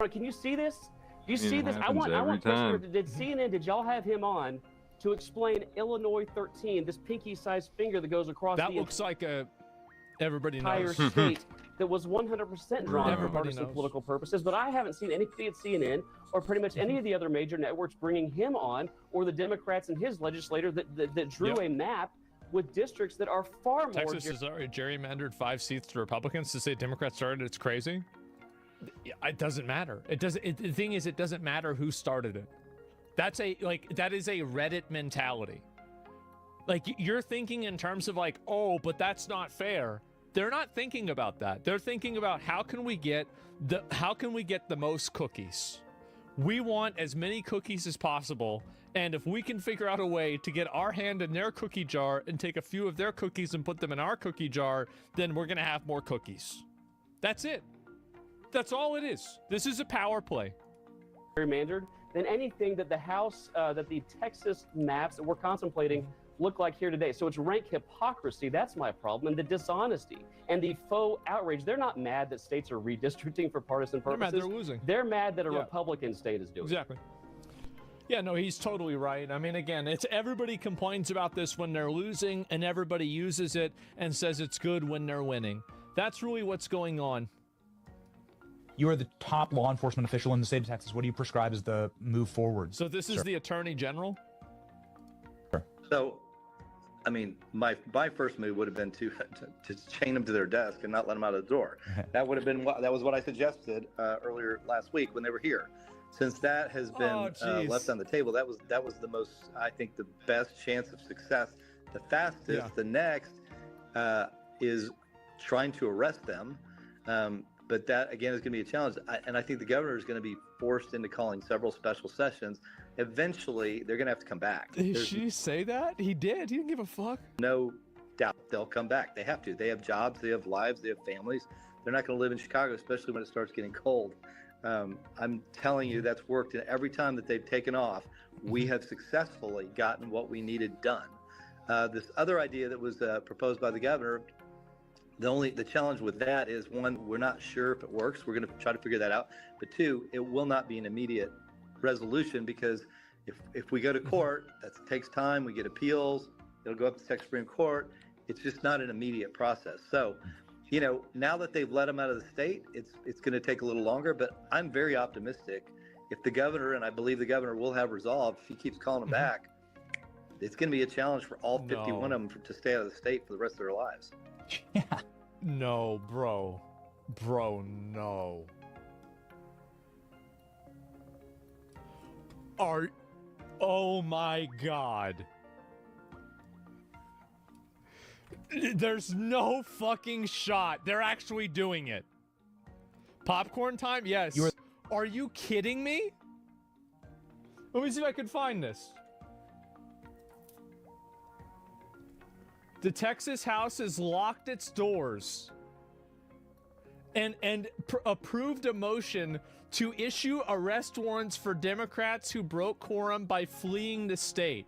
Can you see this? Do you see this? I want Pritzker. Did CNN? Did y'all have him on to explain Illinois 13? This pinky-sized finger that goes across. That looks like a. Everybody entire knows. state that was 100% drawn for partisan political purposes, but I haven't seen anybody at CNN or pretty much any of the other major networks bringing him on, or the Democrats and his legislator that drew a map with districts that are far more. Texas has already gerrymandered 5 seats to Republicans. To say Democrats started, it's crazy. It doesn't matter. It doesn't. The thing is, it doesn't matter who started it. That is a Reddit mentality. Like, you're thinking in terms of like, oh, but that's not fair. They're not thinking about that. They're thinking about how can we get the most cookies. We want as many cookies as possible, and if we can figure out a way to get our hand in their cookie jar and take a few of their cookies and put them in our cookie jar, then we're gonna have more cookies. That's it. That's all it is. This is a power play. Gerrymandered than anything that the House, that the Texas maps that we're contemplating look like here today. So it's rank hypocrisy. That's my problem. And the dishonesty and the faux outrage. They're not mad that states are redistricting for partisan purposes. They're mad they're losing. They're mad that a Republican state is doing it. Exactly. Yeah, no, he's totally right. I mean, again, it's everybody complains about this when they're losing, and everybody uses it and says it's good when they're winning. That's really what's going on. You are the top law enforcement official in the state of Texas. What do you prescribe as the move forward? So this is the Attorney General? So I mean, my first move would have been to chain them to their desk and not let them out of the door. That would have been that was what I suggested earlier last week when they were here. Since that has been left on the table, that was the most, I think, the best chance of success. The fastest, the next is trying to arrest them. But that, again, is going to be a challenge. And I think the governor is going to be forced into calling several special sessions. Eventually, they're going to have to come back. Did she say that? He did. He didn't give a fuck. No doubt they'll come back. They have to. They have jobs. They have lives. They have families. They're not going to live in Chicago, especially when it starts getting cold. I'm telling you, that's worked. And every time that they've taken off, we have successfully gotten what we needed done. This other idea that was proposed by the governor, the challenge with that is, one, we're not sure if it works. We're going to try to figure that out. But two, it will not be an immediate resolution, because if we go to court, that takes time. We get appeals. It'll go up to the Texas Supreme Court. It's just not an immediate process. So, you know, now that they've let them out of the state, it's going to take a little longer. But I'm very optimistic. If the governor, and I believe the governor will have resolve, if he keeps calling them back, it's going to be a challenge for all 51 of them to stay out of the state for the rest of their lives. Yeah. No, bro. Bro, no. Oh my God. There's no fucking shot they're actually doing it. Popcorn time? Yes. Are you kidding me? Let me see if I can find this. The Texas House has locked its doors and approved a motion to issue arrest warrants for Democrats who broke quorum by fleeing the state.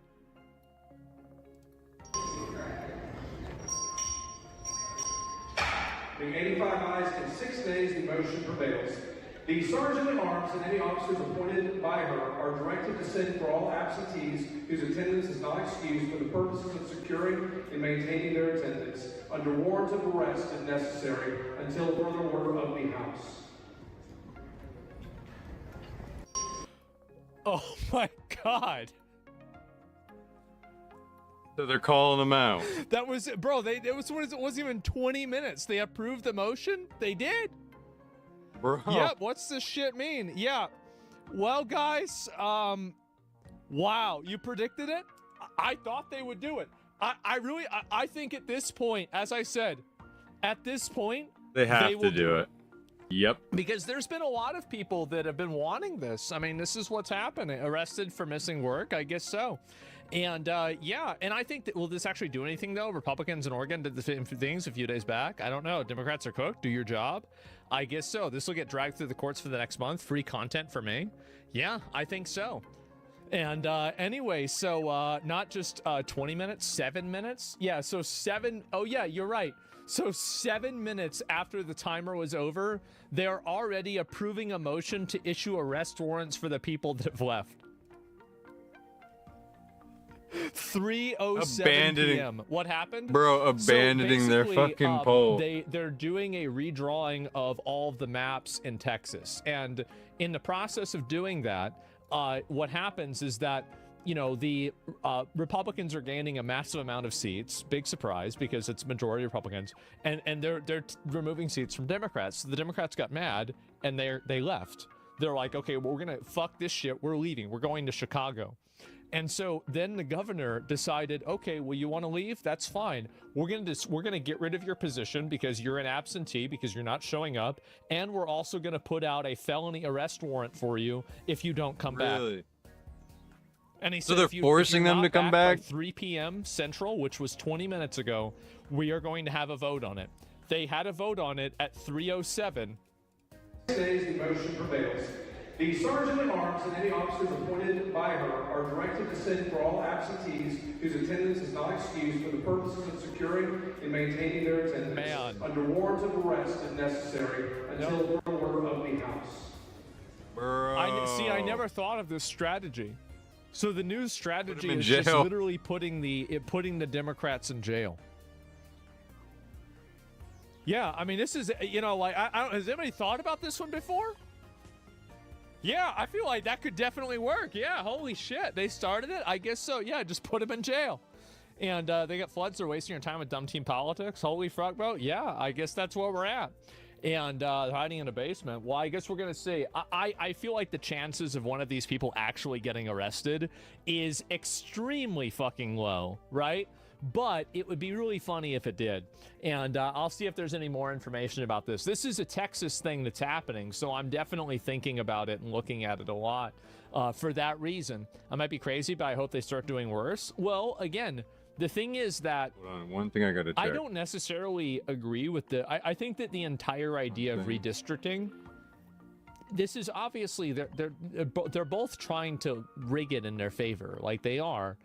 Being 85 ayes and 6 nays, the motion prevails. The Sergeant-at-Arms and any officers appointed by her are directed to send for all absentees whose attendance is not excused for the purposes of securing and maintaining their attendance, under warrant of arrest if necessary, until further order of the House. Oh my God. So they're calling them out. That was, bro, it wasn't even 20 minutes. They approved the motion? They did? Bro. Yeah, what's this shit mean? Yeah. Well, guys, wow, you predicted it? I thought they would do it. I think at this point, as I said, at this point, they have to do it. Yep. Because there's been a lot of people that have been wanting this. I mean, this is what's happening. Arrested for missing work? I guess so. And yeah, and I think that, will this actually do anything though? Republicans in Oregon did the same things a few days back. I don't know. Democrats are cooked. Do your job. I guess so. This will get dragged through the courts for the next month. Free content for me. Yeah, I think so. And anyway, so not just 20 minutes, 7 minutes. Yeah, so 7. Oh yeah, you're right. So 7 minutes after the timer was over, they're already approving a motion to issue arrest warrants for the people that have left. 3:07 p.m. What happened? Bro, abandoning their fucking poll. They're doing a redrawing of all of the maps in Texas. And in the process of doing that, what happens is that, you know, the Republicans are gaining a massive amount of seats. Big surprise, because it's majority Republicans. And they're removing seats from Democrats. So the Democrats got mad and they left. They're like, okay, well, we're going to fuck this shit. We're leaving. We're going to Chicago. And so then the governor decided, okay, well, you want to leave? That's fine. We're going to get rid of your position because you're an absentee, because you're not showing up. And we're also going to put out a felony arrest warrant for you if you don't come back. And he said, so they're forcing them to come back? By 3 p.m. Central, which was 20 minutes ago, we are going to have a vote on it. They had a vote on it at 3:07. Today's the motion prevails. The Sergeant-at-Arms and any officers appointed by her are directed to send for all absentees whose attendance is not excused for the purposes of securing and maintaining their attendance, under warrant of arrest if necessary, until further order of the House. Bro. I never thought of this strategy. So the new strategy is just literally putting the Democrats in jail. Yeah, I mean, this is, you know, like, has anybody thought about this one before? Yeah, I feel like that could definitely work. Yeah, holy shit. They started it? I guess so. Yeah, just put them in jail. And they get floods. They're wasting your time with dumb team politics. Holy fuck, bro. Yeah, I guess that's where we're at. And hiding in a basement. Well, I guess we're going to see. I feel like the chances of one of these people actually getting arrested is extremely fucking low, right? But it would be really funny if it did. And I'll see if there's any more information about this. This is a Texas thing that's happening, so I'm definitely thinking about it and looking at it a lot for that reason. I might be crazy, but I hope they start doing worse. Well, again, the thing is that... Hold on, one thing I gotta check. I don't necessarily agree with the... I think that the entire idea of redistricting... This is obviously... They're both trying to rig it in their favor, like they are.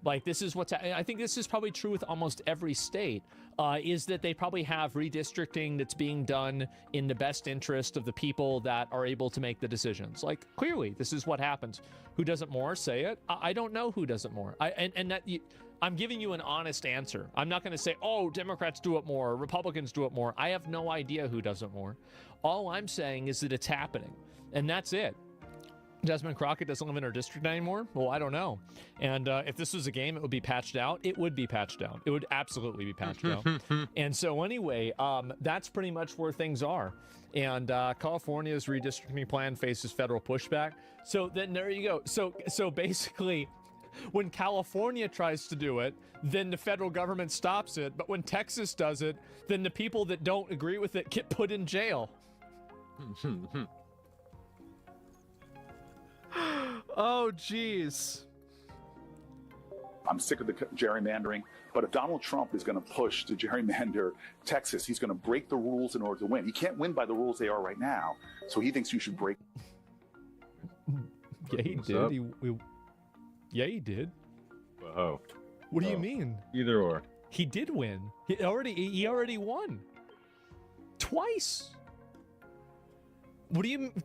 Like, this is what's... I think this is probably true with almost every state, is that they probably have redistricting that's being done in the best interest of the people that are able to make the decisions. Like, clearly, this is what happens. Who does it more? Say it. I don't know who does it more. I'm giving you an honest answer. I'm not going to say, oh, Democrats do it more, Republicans do it more. I have no idea who does it more. All I'm saying is that it's happening, and that's it. Desmond Crockett doesn't live in our district anymore? Well, I don't know. And if this was a game, it would be patched out. It would be patched out. It would absolutely be patched out. And so anyway, that's pretty much where things are. And California's redistricting plan faces federal pushback. So then there you go. So basically, when California tries to do it, then the federal government stops it. But when Texas does it, then the people that don't agree with it get put in jail. Oh, jeez. I'm sick of the gerrymandering, but if Donald Trump is going to push to gerrymander Texas, he's going to break the rules in order to win. He can't win by the rules they are right now, so he thinks you should break. Yeah, he did. Yeah, he did. Oh. What do you mean? Either or. He did win. He already won. Twice. What do you mean?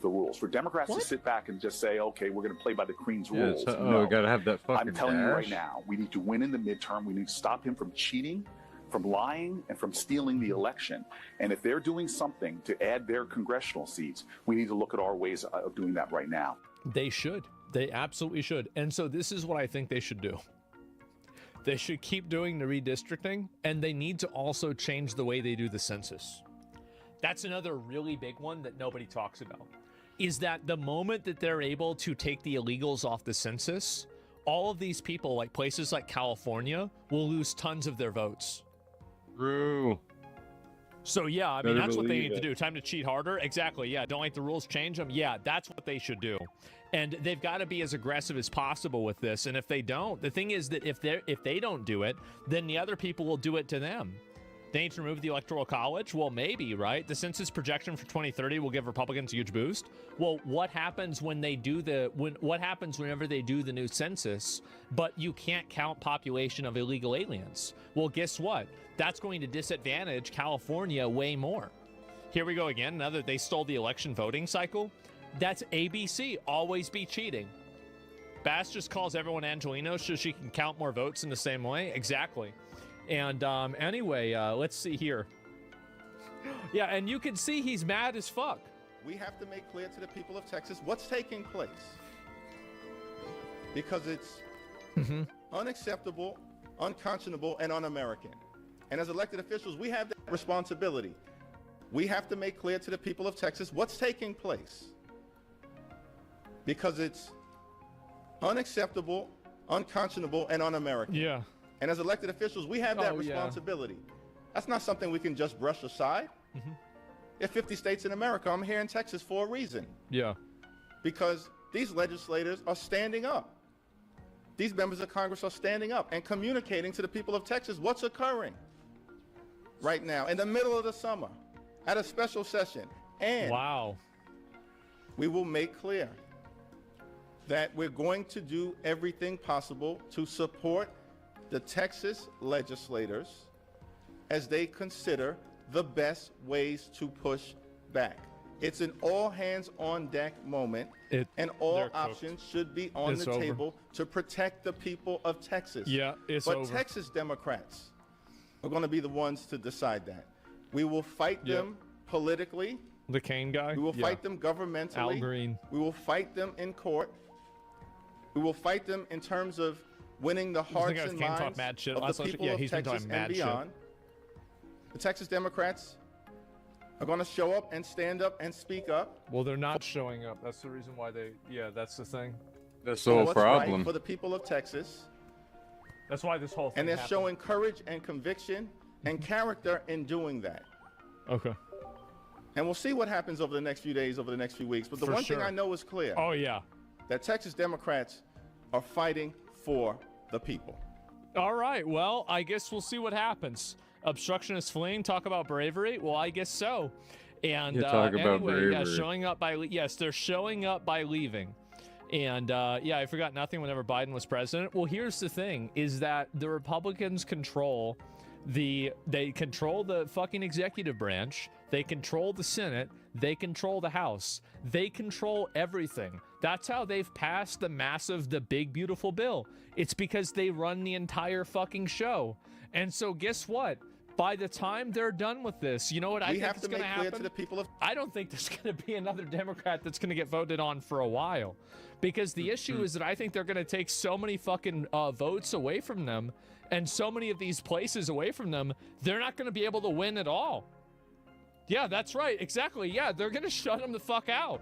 The rules for Democrats to sit back and just say, okay, we're going to play by the Queen's Yeah, rules. we gotta have that fucking I'm telling you right dash. now, we need to win in the midterm. We need to stop him from cheating, from lying, and from stealing the election. And if they're doing something to add their congressional seats, we need to look at our ways of doing that right now. They should. They absolutely should. And so this is what I think they should do. They should keep doing the redistricting, and they need to also change the way they do the census. That's another really big one that nobody talks about. Is that the moment that they're able to take the illegals off the census, all of these people, like places like California, will lose tons of their votes. True. So yeah, I mean, that's what they need to do. Time to cheat harder? Exactly, yeah. Don't like the rules, change them? Yeah, that's what they should do. And they've got to be as aggressive as possible with this. And if they don't, the thing is that if they don't do it, then the other people will do it to them. They need to remove the Electoral College? Well, maybe, right? The census projection for 2030 will give Republicans a huge boost. Well, what happens when they do what happens whenever they do the new census, but you can't count population of illegal aliens? Well, guess what? That's going to disadvantage California way more. Here we go again. Now that they stole the election voting cycle, that's ABC. Always be cheating. Bass just calls everyone Angelinos so she can count more votes in the same way. Exactly. And anyway, let's see here. Yeah, and you can see he's mad as fuck. We have to make clear to the people of Texas what's taking place. Because it's unacceptable, unconscionable, and un-American. And as elected officials, we have that responsibility. We have to make clear to the people of Texas what's taking place. Because it's unacceptable, unconscionable, and un-American. Yeah. And as elected officials, we have that responsibility. That's not something we can just brush aside. There are 50 states in America. I'm here in Texas for a reason. Yeah. Because these legislators are standing up. These members of Congress are standing up and communicating to the people of Texas what's occurring right now in the middle of the summer at a special session. And we will make clear that we're going to do everything possible to support the Texas legislators as they consider the best ways to push back. It's an all-hands-on-deck moment, and all options should be on the table to protect the people of Texas. Yeah, it's but over. Texas Democrats are going to be the ones to decide that. We will fight them politically. The Kane guy? We will fight them governmentally. Al Green. We will fight them in court. We will fight them in terms of winning the hearts and minds of the people of Texas and beyond. The Texas Democrats are going to show up and stand up and speak up. Well, they're not showing up. That's the reason why they. Yeah, that's the thing. That's the whole problem. Right for the people of Texas. That's why this whole thing. And they're happened. showing courage and conviction and character in doing that. Okay. And we'll see what happens over the next few days, over the next few weeks. But the one thing I know is clear. Oh, yeah. That Texas Democrats are fighting for the people. All right. Well, I guess we'll see what happens. Obstructionist fleeing. Talk about bravery. Well, I guess so. And talk about anyway, bravery. yeah, showing up by yes, they're showing up by leaving. And yeah, I forgot nothing whenever Biden was president. Well, here's the thing: is that the Republicans control the fucking executive branch. They control the Senate. They control the House. They control everything. That's how they've passed the big, beautiful bill. It's because they run the entire fucking show. And so guess what? By the time they're done with this, you know what I think is going to happen? To the people of I don't think there's going to be another Democrat that's going to get voted on for a while. Because the issue is that I think they're going to take so many fucking votes away from them and so many of these places away from them, they're not going to be able to win at all. Yeah, that's right. Exactly. Yeah, they're going to shut them the fuck out.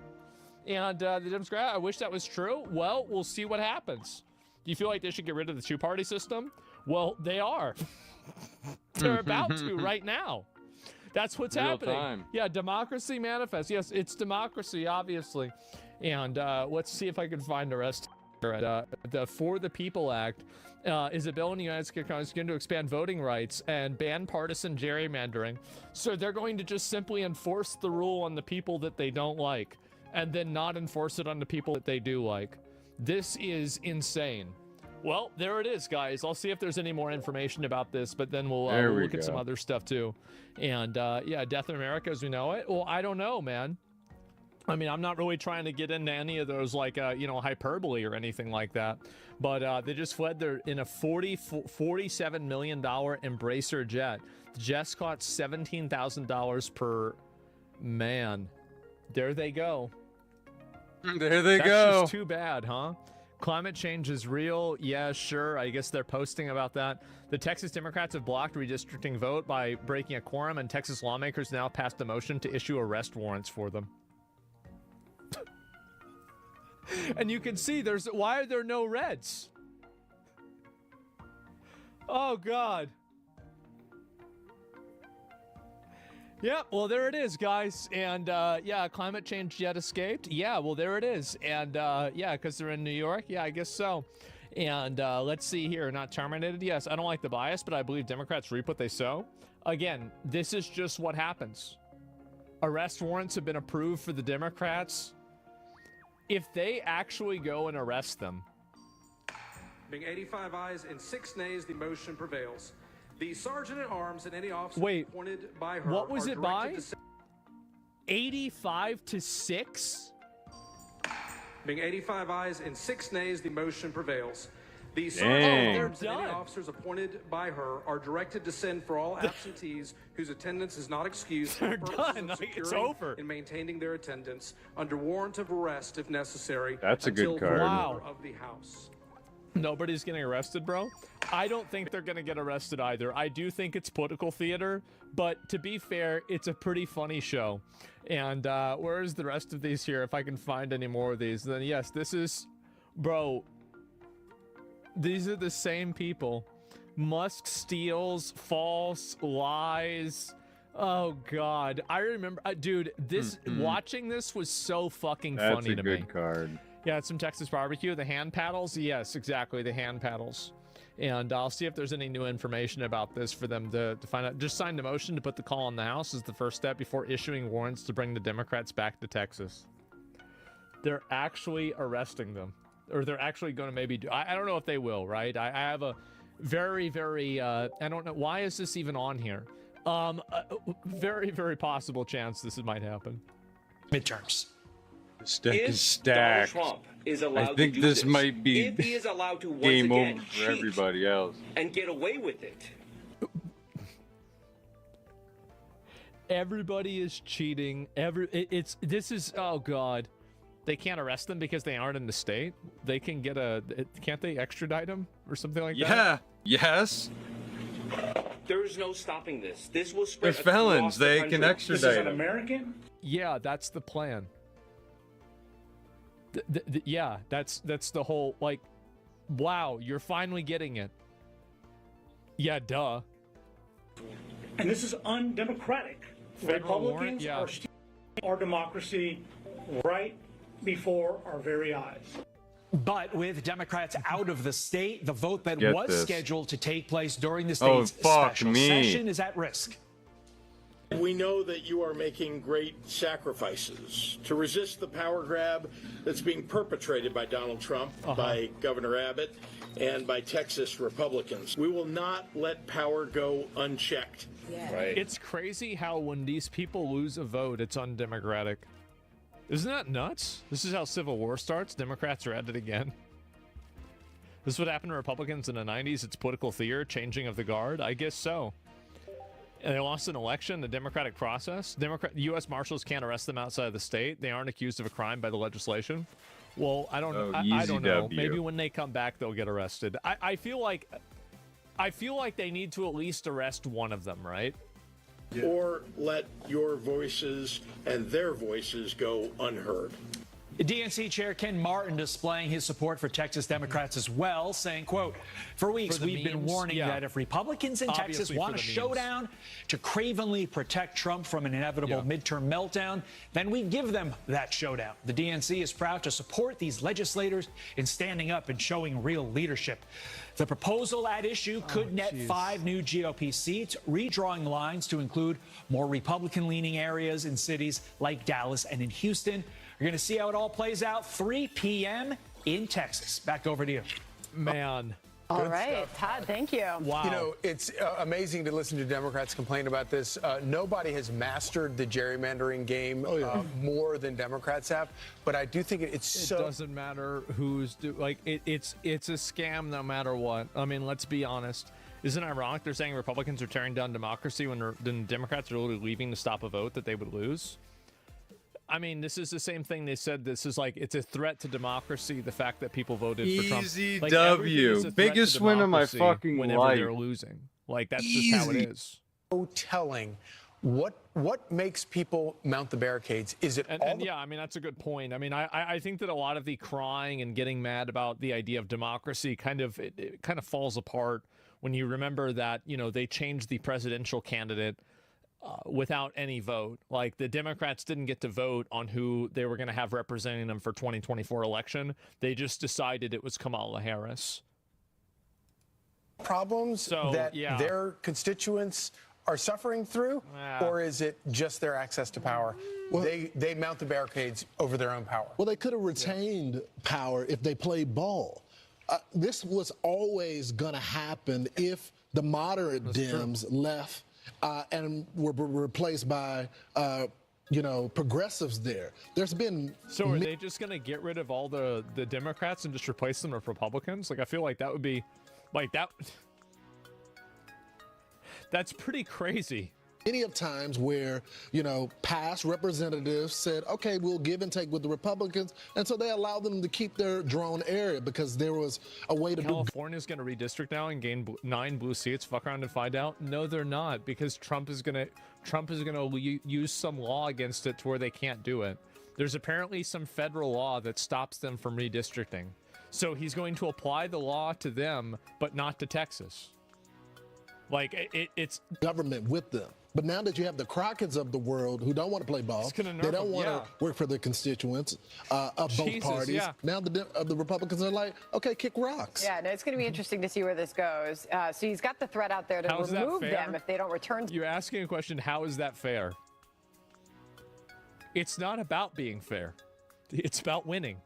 And the Democrats, I wish that was true. Well, we'll see what happens. Do you feel like they should get rid of the two-party system? Well, they are. They're about to right now. That's what's happening. Time. Yeah, democracy manifests. Yes, it's democracy, obviously. And let's see if I can find the rest. The For the People Act is a bill in the United States Congress going to expand voting rights and ban partisan gerrymandering. So they're going to just simply enforce the rule on the people that they don't like and then not enforce it on the people that they do like. This is insane. Well, there it is, guys. I'll see if there's any more information about this, but then we'll look at some other stuff too. And yeah, death in America as we know it. Well, I don't know, man. I mean, I'm not really trying to get into any of those, like, hyperbole or anything like that. But they just fled in a $47 million Embracer jet. The jets cost $17,000 per man. There they go. There they go. That's just too bad, huh? Climate change is real. Yeah, sure. I guess they're posting about that. The Texas Democrats have blocked redistricting vote by breaking a quorum, and Texas lawmakers now passed a motion to issue arrest warrants for them. And you can see why are there no reds? Oh, God. Yeah, well, there it is, guys. And yeah, climate change jet escaped. Yeah, well, there it is. And yeah, because they're in New York. Yeah, I guess so. And let's see here. Not terminated. Yes, I don't like the bias, but I believe Democrats reap what they sow. Again, this is just what happens. Arrest warrants have been approved for the Democrats. If they actually go and arrest them. Being 85 ayes and 6 nays, the motion prevails. The sergeant at arms and any officer appointed by her. What was it by? 85 to 6? Being 85 ayes and 6 nays, the motion prevails. The sergeant at arms and any officers appointed by her are directed to send for all absentees whose attendance is not excused for purposes of securing and maintaining their attendance under warrant of arrest if necessary. That's a good card. Wow. Of the House. Nobody's getting arrested, bro. I don't think they're going to get arrested either. I do think it's political theater, but to be fair, it's a pretty funny show. And where's the rest of these here? If I can find any more of these, then yes, this is, bro, these are the same people. Musk steals, false, lies. Oh, God. I remember, dude, this, watching this was so fucking funny to me. That's a good card. Yeah, it's some Texas barbecue. The hand paddles? Yes, exactly, the hand paddles. And I'll see if there's any new information about this for them to find out. Just sign the motion to put the call on the House is the first step before issuing warrants to bring the Democrats back to Texas. They're actually arresting them. Or they're actually going to maybe do... I don't know if they will, right? I have a very, very... I don't know. Why is this even on here? Very, very possible chance this might happen. Midterms. The deck is stacked. Donald Trump is allowed I think to do this might be if he is allowed to once game again over for everybody else. And get away with it. Everybody is cheating. This is, oh God. they can't arrest them because they aren't in the state. They can get can't they extradite them or something like that? Yeah. Yes. There is no stopping this. This will spread. They're felons. They can extradite This is an them. American? Yeah, that's the plan. Yeah, that's the whole, like, wow, you're finally getting it. Yeah, duh. And this is undemocratic. Republicans are stealing our democracy right before our very eyes. But with Democrats out of the state, the vote that Get was this. scheduled to take place during the Oh, state's fuck special me. session is at risk. We know that you are making great sacrifices to resist the power grab that's being perpetrated by Donald Trump, by Governor Abbott, and by Texas Republicans. We will not let power go unchecked. Right. It's crazy how when these people lose a vote, it's undemocratic. Isn't that nuts? This is how civil war starts. Democrats are at it again. This is what happened to Republicans in the 90s. It's political theater, changing of the guard. I guess so. And they lost an election, the democratic process. U.S. Marshals can't arrest them outside of the state. They aren't accused of a crime by the legislation. Well, I don't know. I don't know. Maybe when they come back, they'll get arrested. I feel like they need to at least arrest one of them, right? Or let your voices and their voices go unheard. DNC Chair Ken Martin displaying his support for Texas Democrats as well, saying, quote, for weeks we've been warning that if Republicans in Texas want a showdown to cravenly protect Trump from an inevitable midterm meltdown, then we give them that showdown. The DNC is proud to support these legislators in standing up and showing real leadership. The proposal at issue could net 5 new GOP seats, redrawing lines to include more Republican-leaning areas in cities like Dallas and in Houston. You're going to see how it all plays out 3 p.m. in Texas. Back over to you. Man. All right, Todd, thank you. Wow. You know, it's amazing to listen to Democrats complain about this. Nobody has mastered the gerrymandering game more than Democrats have. But I do think it doesn't matter who's it's a scam no matter what. I mean, let's be honest. Isn't it ironic they're saying Republicans are tearing down democracy when Democrats are literally leaving to stop a vote that they would lose? I mean, this is the same thing they said. This is like, it's a threat to democracy, the fact that people voted for Trump. Easy like, W. Biggest win of my fucking whenever life. they're losing. Like, that's just how it is. So telling. What makes people mount the barricades? Is it yeah, I mean, that's a good point. I mean, I think that a lot of the crying and getting mad about the idea of democracy it kind of falls apart when you remember that, you know, they changed the presidential candidate without any vote. Like, the Democrats didn't get to vote on who they were going to have representing them for 2024 election. They just decided it was Kamala Harris. Problems that their constituents are suffering through, or is it just their access to power? Well, they mount the barricades over their own power. Well, they could have retained power if they played ball. This was always going to happen if the moderate Dems left and were replaced by, progressives there. There's been... So are they just going to get rid of all the Democrats and just replace them with Republicans? Like, I feel like that would be... Like, that... That's pretty crazy. Many of times where, past representatives said, okay, we'll give and take with the Republicans. And so they allowed them to keep their drone area because there was a way to California's going to redistrict now and gain 9 blue seats. Fuck around and find out. No, they're not, because Trump is going to use some law against it to where they can't do it. There's apparently some federal law that stops them from redistricting. So he's going to apply the law to them, but not to Texas. Like, it's government with them. But now that you have the Crockett's of the world who don't want to play ball, they don't want to work for their constituents of both parties. Yeah. Now the Republicans are like, okay, kick rocks. Yeah, no, it's going to be interesting to see where this goes. So he's got the threat out there to remove them if they don't return. You're asking a question, how is that fair? It's not about being fair. It's about winning.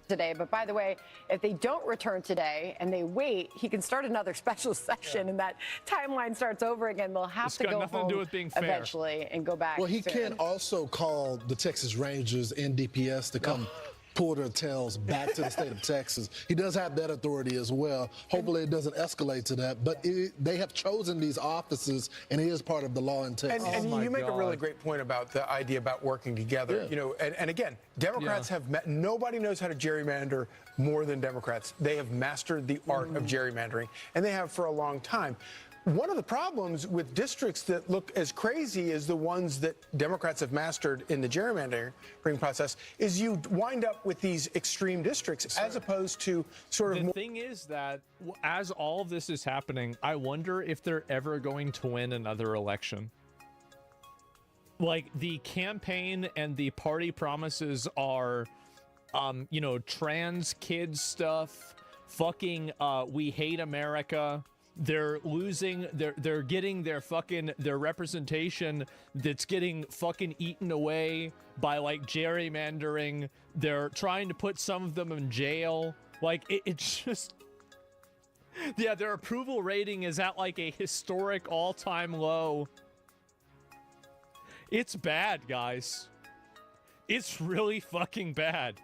Today, but by the way, if they don't return today and they wait, he can start another special session, and that timeline starts over again. They'll have to go home eventually and go back. Well, he can also call the Texas Rangers and DPS to come pull their tails back to the state of Texas. He does have that authority as well. Hopefully it doesn't escalate to that, but they have chosen these offices, and it is part of the law in Texas. And you make a really great point about the idea about working together. Yeah. You know, and again, Democrats have met. Nobody knows how to gerrymander more than Democrats. They have mastered the art of gerrymandering, and they have for a long time. One of the problems with districts that look as crazy as the ones that Democrats have mastered in the gerrymandering process is you wind up with these extreme districts as opposed to sort of. The thing is that as all of this is happening, I wonder if they're ever going to win another election. Like, the campaign and the party promises are, you know, trans kids stuff, fucking, we hate America. They're losing, they're getting their representation that's getting fucking eaten away by, like, gerrymandering. They're trying to put some of them in jail. Like, it's just, yeah, their approval rating is at, like, a historic all-time low. It's bad, guys. It's really fucking bad.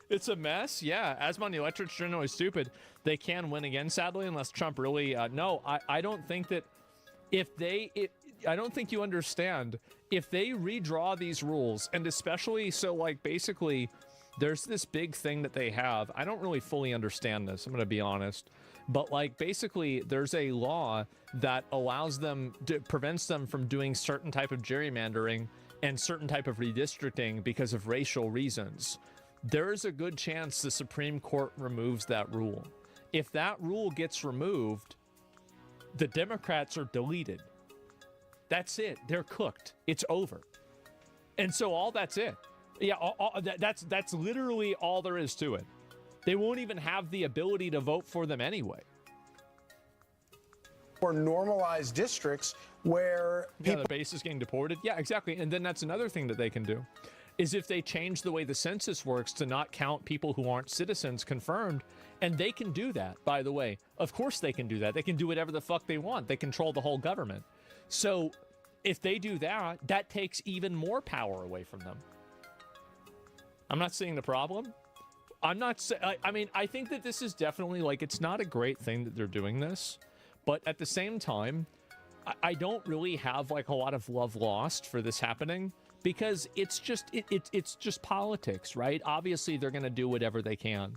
It's a mess, yeah. As money electorate's generally stupid. They can win again, sadly, unless Trump really... no, I don't think that if they... I don't think you understand. If they redraw these rules, and especially so, like, basically, there's this big thing that they have. I don't really fully understand this, I'm going to be honest. But, like, basically, there's a law that allows them... prevents them from doing certain type of gerrymandering and certain type of redistricting because of racial reasons. There is a good chance the Supreme Court removes that rule. If that rule gets removed, the Democrats are deleted. That's it. They're cooked. It's over. And so all that's it. Yeah, that's literally all there is to it. They won't even have the ability to vote for them anyway. Or normalized districts where people... the base is getting deported. Yeah, exactly. And then that's another thing that they can do. Is if they change the way the census works to not count people who aren't citizens confirmed, and they can do that, by the way. Of course they can do that. They can do whatever the fuck they want. They control the whole government. So if they do that, that takes even more power away from them. I'm not seeing the problem. I'm not I mean, I think that this is definitely, like, it's not a great thing that they're doing this, but at the same time, I don't really have, like, a lot of love lost for this happening. Because it's just it's just politics, right? Obviously, they're going to do whatever they can.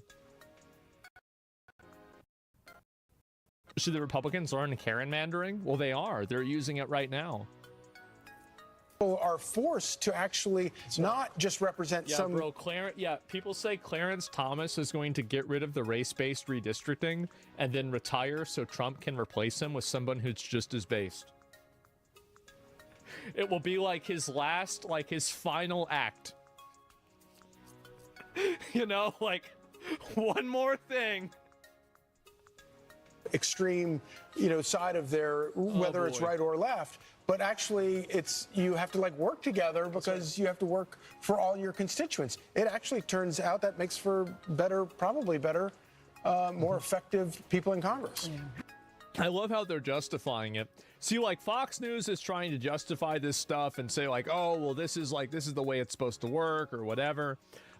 Should the Republicans learn gerrymandering? Well, they are. They're using it right now. People are forced to actually not just represent some... Bro, people say Clarence Thomas is going to get rid of the race-based redistricting and then retire so Trump can replace him with someone who's just as based. It will be like his last, like his final act. You know, like, one more thing. Extreme, you know, side of their, whether it's right or left, but actually it's, you have to, like, work together because you have to work for all your constituents. It actually turns out that makes for better, probably better, more effective people in Congress. I love how they're justifying it. See, like, Fox News is trying to justify this stuff and say, like, oh, well, this is the way it's supposed to work or whatever.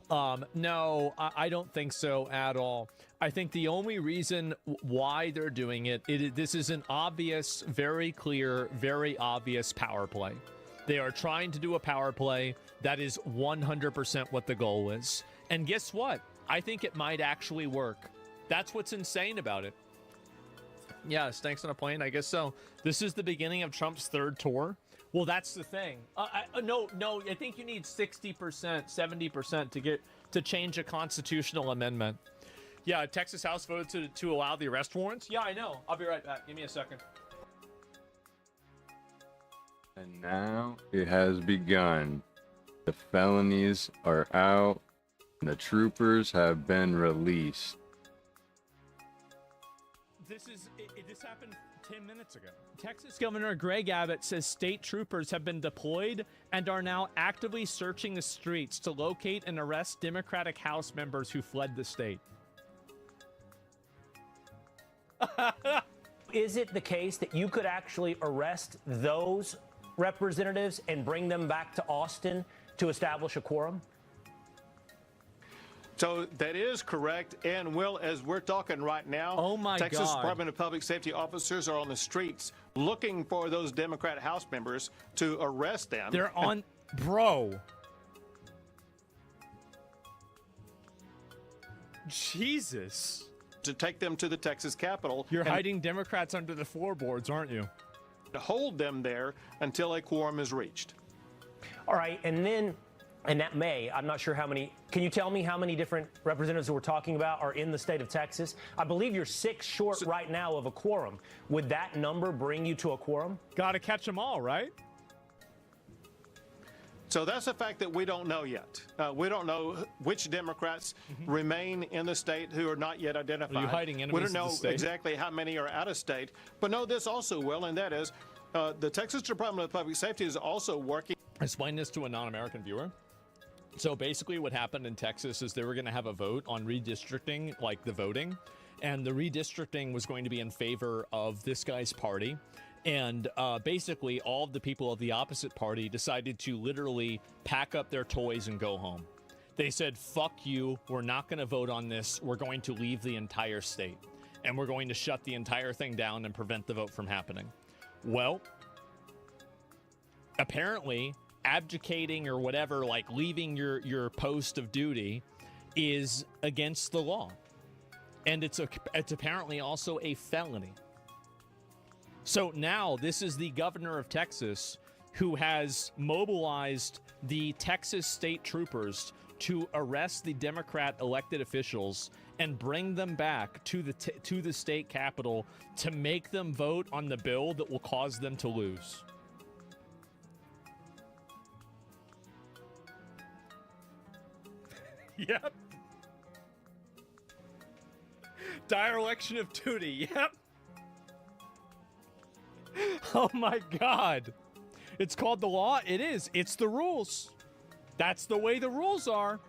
No, I don't think so at all. I think the only reason why they're doing it, this is an obvious, very clear, very obvious power play. They are trying to do a power play. That is 100% what the goal is. And guess what? I think it might actually work. That's what's insane about it. Yeah, stinks on a plane, I guess so. This is the beginning of Trump's third tour. Well, that's the thing. No, I think you need 60%, 70% to change a constitutional amendment. Yeah, Texas House voted to allow the arrest warrants. Yeah, I know. I'll be right back. Give me a second. And now it has begun. The felonies are out. The troopers have been released. This happened 10 minutes ago. Texas Governor Greg Abbott says state troopers have been deployed and are now actively searching the streets to locate and arrest Democratic House members who fled the state. Is it the case that you could actually arrest those representatives and bring them back to Austin to establish a quorum? So that is correct. And Will, as we're talking right now, oh my Texas God. Department of Public Safety officers are on the streets looking for those Democrat House members to arrest them. They're on, bro. Jesus. To take them to the Texas Capitol. You're hiding Democrats under the floorboards, aren't you? To hold them there until a quorum is reached. All right, and then, and that may, I'm not sure how many, can you tell me how many different representatives that we're talking about are in the state of Texas? I believe you're 6 short right now of a quorum. Would that number bring you to a quorum? Got to catch them all, right? So that's a fact that we don't know yet. We don't know which Democrats remain in the state who are not yet identified. Are you hiding enemies we don't of know the state? exactly how many are out of state. But know this also, Will, and that is the Texas Department of Public Safety is also working. Explain this to a non-American viewer. So basically what happened in Texas is they were going to have a vote on redistricting, like the voting. And the redistricting was going to be in favor of this guy's party. And basically, all of the people of the opposite party decided to literally pack up their toys and go home. They said, fuck you, we're not going to vote on this. We're going to leave the entire state. And we're going to shut the entire thing down and prevent the vote from happening. Well, apparently, abdicating or whatever, like leaving your post of duty, is against the law. And it's apparently also a felony. So now this is the governor of Texas who has mobilized the Texas state troopers to arrest the Democrat elected officials and bring them back to the state capitol to make them vote on the bill that will cause them to lose. Yep. Dire election of duty. Yep. Oh my God. It's called the law. It is. It's the rules. That's the way the rules are.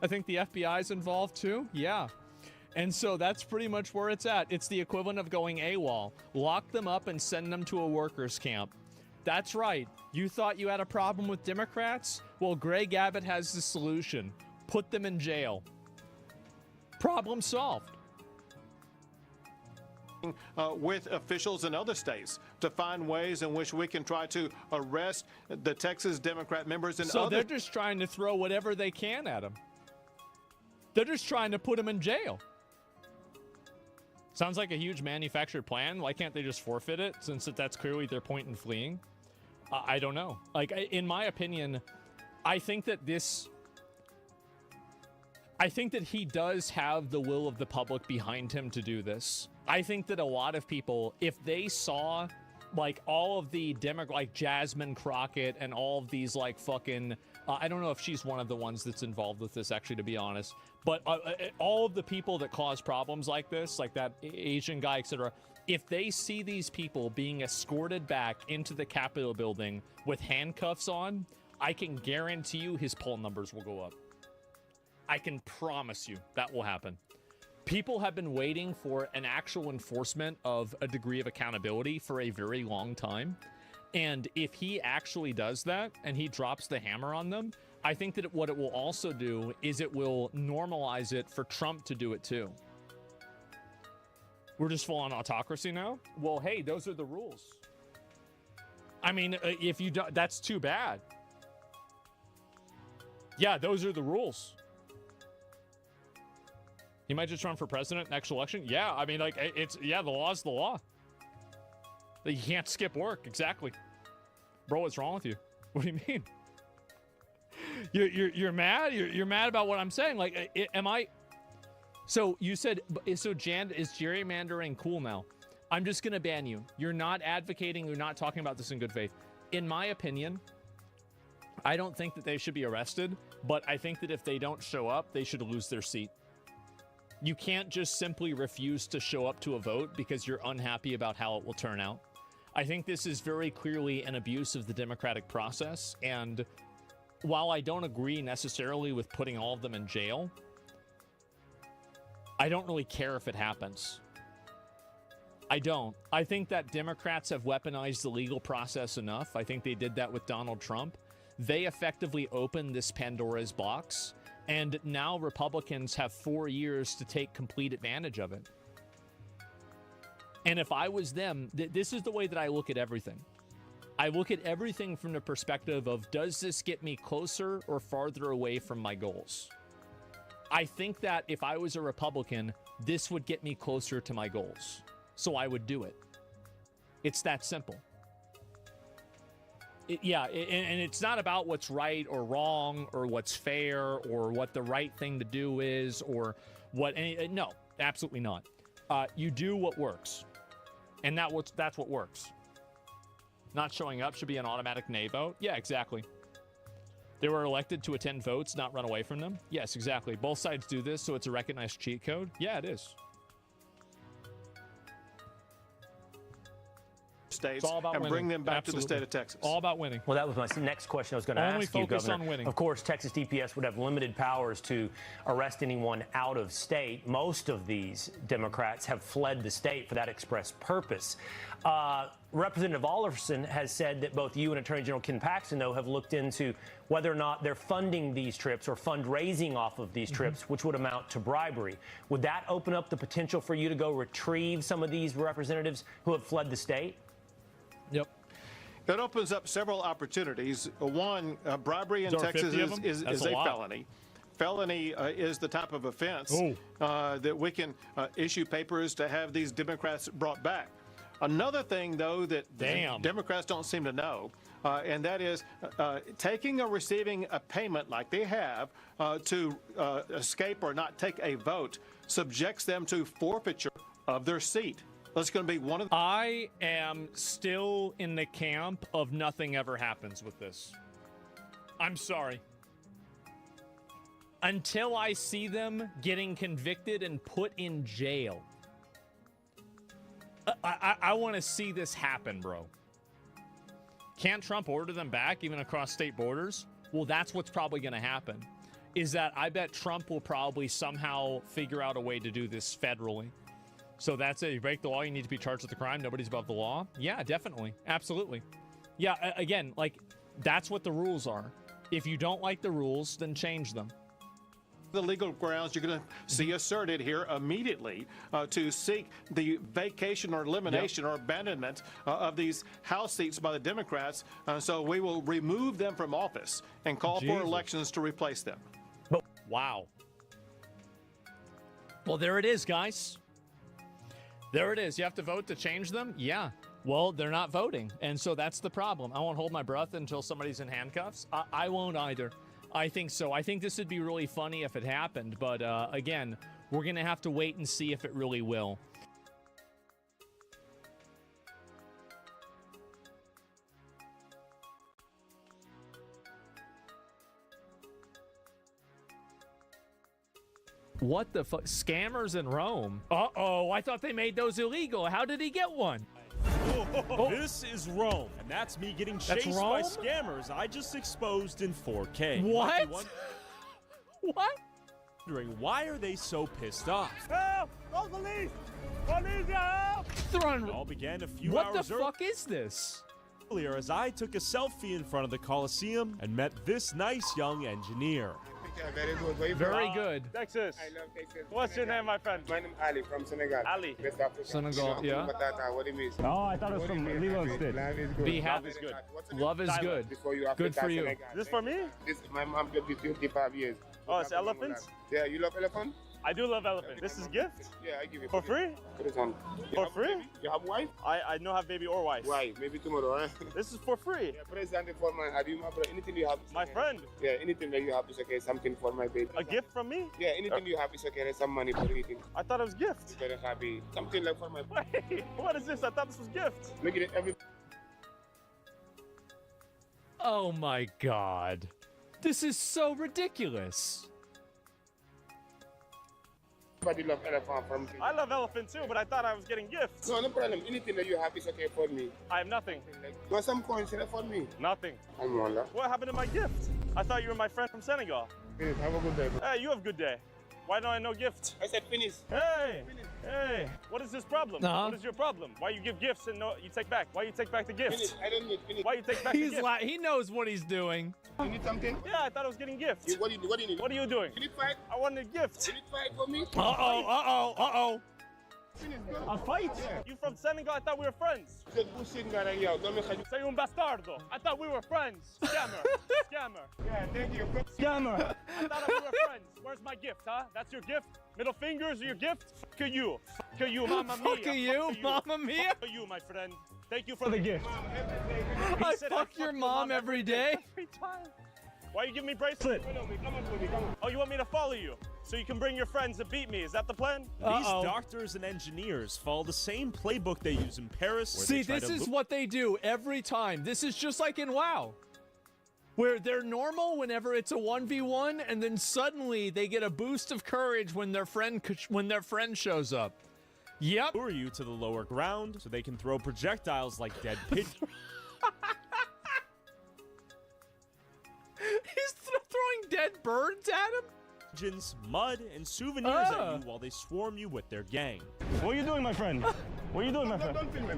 I think the FBI's involved too. Yeah. And so that's pretty much where it's at. It's the equivalent of going AWOL. Lock them up and send them to a workers' camp. That's right. You thought you had a problem with Democrats? Well, Greg Abbott has the solution. Put them in jail. Problem solved. With officials in other states to find ways in which we can try to arrest the Texas Democrat members and so they're just trying to throw whatever they can at them. They're just trying to put them in jail. Sounds like a huge manufactured plan. Why can't they just forfeit it, since that's clearly their point in fleeing? I don't know. Like, in my opinion, I think that he does have the will of the public behind him to do this. I think that a lot of people, if they saw, like, all of the like Jasmine Crockett and all of these, like, fucking, I don't know if she's one of the ones that's involved with this, actually, to be honest, but all of the people that cause problems like this, like that Asian guy, etc., if they see these people being escorted back into the Capitol building with handcuffs on, I can guarantee you his poll numbers will go up. I can promise you that will happen. People have been waiting for an actual enforcement of a degree of accountability for a very long time. And if he actually does that and he drops the hammer on them, I think that what it will also do is it will normalize it for Trump to do it too. We're just full on autocracy now? Well, hey, those are the rules. I mean, if you don't, that's too bad. Yeah, those are the rules. He might just run for president next election. Yeah, I mean, like, the law's the law. You can't skip work. Exactly. Bro, what's wrong with you? What do you mean? You're mad? You're mad about what I'm saying? Like, am I? So you said, so Jan, is gerrymandering cool now? I'm just going to ban you. You're not advocating, you're not talking about this in good faith. In my opinion, I don't think that they should be arrested, but I think that if they don't show up, they should lose their seat. You can't just simply refuse to show up to a vote because you're unhappy about how it will turn out. I think this is very clearly an abuse of the democratic process, and while I don't agree necessarily with putting all of them in jail, I don't really care if it happens. I don't. I think that Democrats have weaponized the legal process enough. I think they did that with Donald Trump. They effectively opened this Pandora's box And now Republicans have 4 years to take complete advantage of it. And if I was them, this is the way that I look at everything. I look at everything from the perspective of, does this get me closer or farther away from my goals? I think that if I was a Republican, this would get me closer to my goals. So I would do it. It's that simple. And it's not about what's right or wrong or what's fair or what the right thing to do is or what any. No, absolutely not. You do what works. And that's what works. Not showing up should be an automatic nay vote. Yeah, exactly. They were elected to attend votes, not run away from them. Yes, exactly. Both sides do this, so it's a recognized cheat code. Yeah, it is. States and bring them back to the state of Texas. All about winning. Well, that was my next question I was going to ask you, Governor. On winning. Of course, Texas DPS would have limited powers to arrest anyone out of state. Most of these Democrats have fled the state for that express purpose. Representative Alderson has said that both you and Attorney General Ken Paxton, though, have looked into whether or not they're funding these trips or fundraising off of these trips, which would amount to bribery. Would that open up the potential for you to go retrieve some of these representatives who have fled the state? Yep. That opens up several opportunities. One, bribery in Texas is a felony. Felony is the type of offense that we can issue papers to have these Democrats brought back. Another thing, though, that Democrats don't seem to know, and that is taking or receiving a payment like they have to escape or not take a vote subjects them to forfeiture of their seat. That's going to be one of the... I am still in the camp of nothing ever happens with this. I'm sorry. Until I see them getting convicted and put in jail. I want to see this happen, bro. Can't Trump order them back even across state borders? Well, that's what's probably going to happen. Is that I bet Trump will probably somehow figure out a way to do this federally. So that's it. You break the law, you need to be charged with the crime. Nobody's above the law. Yeah, definitely. Absolutely. Yeah, again, like, that's what the rules are. If you don't like the rules, then change them. The legal grounds you're going to see asserted here immediately to seek the vacation or elimination or abandonment of these House seats by the Democrats. So we will remove them from office and call for elections to replace them. Wow. Well, there it is, guys. There it is. You have to vote to change them? Yeah. Well, they're not voting. And so that's the problem. I won't hold my breath until somebody's in handcuffs. I won't either. I think so. I think this would be really funny if it happened. But again, we're going to have to wait and see if it really will. What the fuck? Scammers in Rome? Uh-oh, I thought they made those illegal. How did he get one? Oh. This is Rome, and that's me getting chased by scammers I just exposed in 4K. What? What? Wondering, why are they so pissed off? Help! Call police! Police, help! It all began a few hours What the fuck is this? Earlier, as I took a selfie in front of the Coliseum and met this nice young engineer. Very good. Very good. Texas. I love Texas. What's your name, my friend? My name is Ali from Senegal. Ali. West Africa. Senegal, yeah. What do you mean? Oh, I thought it was from Legal State. Love is good. Be happy. Love is good. Love is good. Good for you. This for me? This my mom got this 25 years. Oh, it's elephants? Yeah, you love elephant? I do love elephants. This is gift? Yeah, I give it for free. Put it on. For free? You have wife? I don't have baby or wife. Why? Maybe tomorrow, huh? This is for free. Yeah, present for my anything you have. My friend. Yeah, anything that you have is okay. Something for my baby. A gift from me? Yeah, anything you have is okay. Some money for anything. I thought it was gift. Very happy. Something like for my baby. Wait, what is this? I thought this was gift. Look at it. Oh my God. This is so ridiculous. Love elephant from me. I love elephant too, but I thought I was getting gifts. No problem. Anything that you have is okay for me. I have nothing. Got some coins for me? Nothing. What happened to my gift? I thought you were my friend from Senegal. Have a good day. Hey, you have a good day. Why don't I know gift? I said finish. Hey! Hey! What is this problem? What is your problem? Why you give gifts and you take back? Why you take back the gifts? Finish. I don't need finish. Why you take back the gift? He knows what he's doing. You need something? Yeah, I thought I was getting gifts. What do you need? What are you doing? You need fight? I wanted a gift. You need fight for me? Uh-oh. A fight? Yeah. You from Senegal? I thought we were friends. Say un bastardo. I thought we were friends. Scammer. Scammer. Yeah, thank you. Scammer. I thought we were friends. Where's my gift, huh? That's your gift? Middle fingers are your gift? Fuck you. Fuck you, mamma mia. Fuck you, mamma mia. Fuck you, my friend. Thank you for the gift. I fuck your mom every day. Every time. Why you give me bracelet? Oh, you want me to follow you? So you can bring your friends to beat me. Is that the plan? Uh-oh. These doctors and engineers follow the same playbook they use in Paris. See, this is what they do every time. This is just like in WoW, where they're normal whenever it's a 1v1, and then suddenly they get a boost of courage when their friend shows up. Yep. Lure you to the lower ground so they can throw projectiles like dead pigeons. He's throwing dead birds at him? Mud, and souvenirs at you while they swarm you with their gang. What are you doing, my friend? What are you doing, my friend? Don't film me.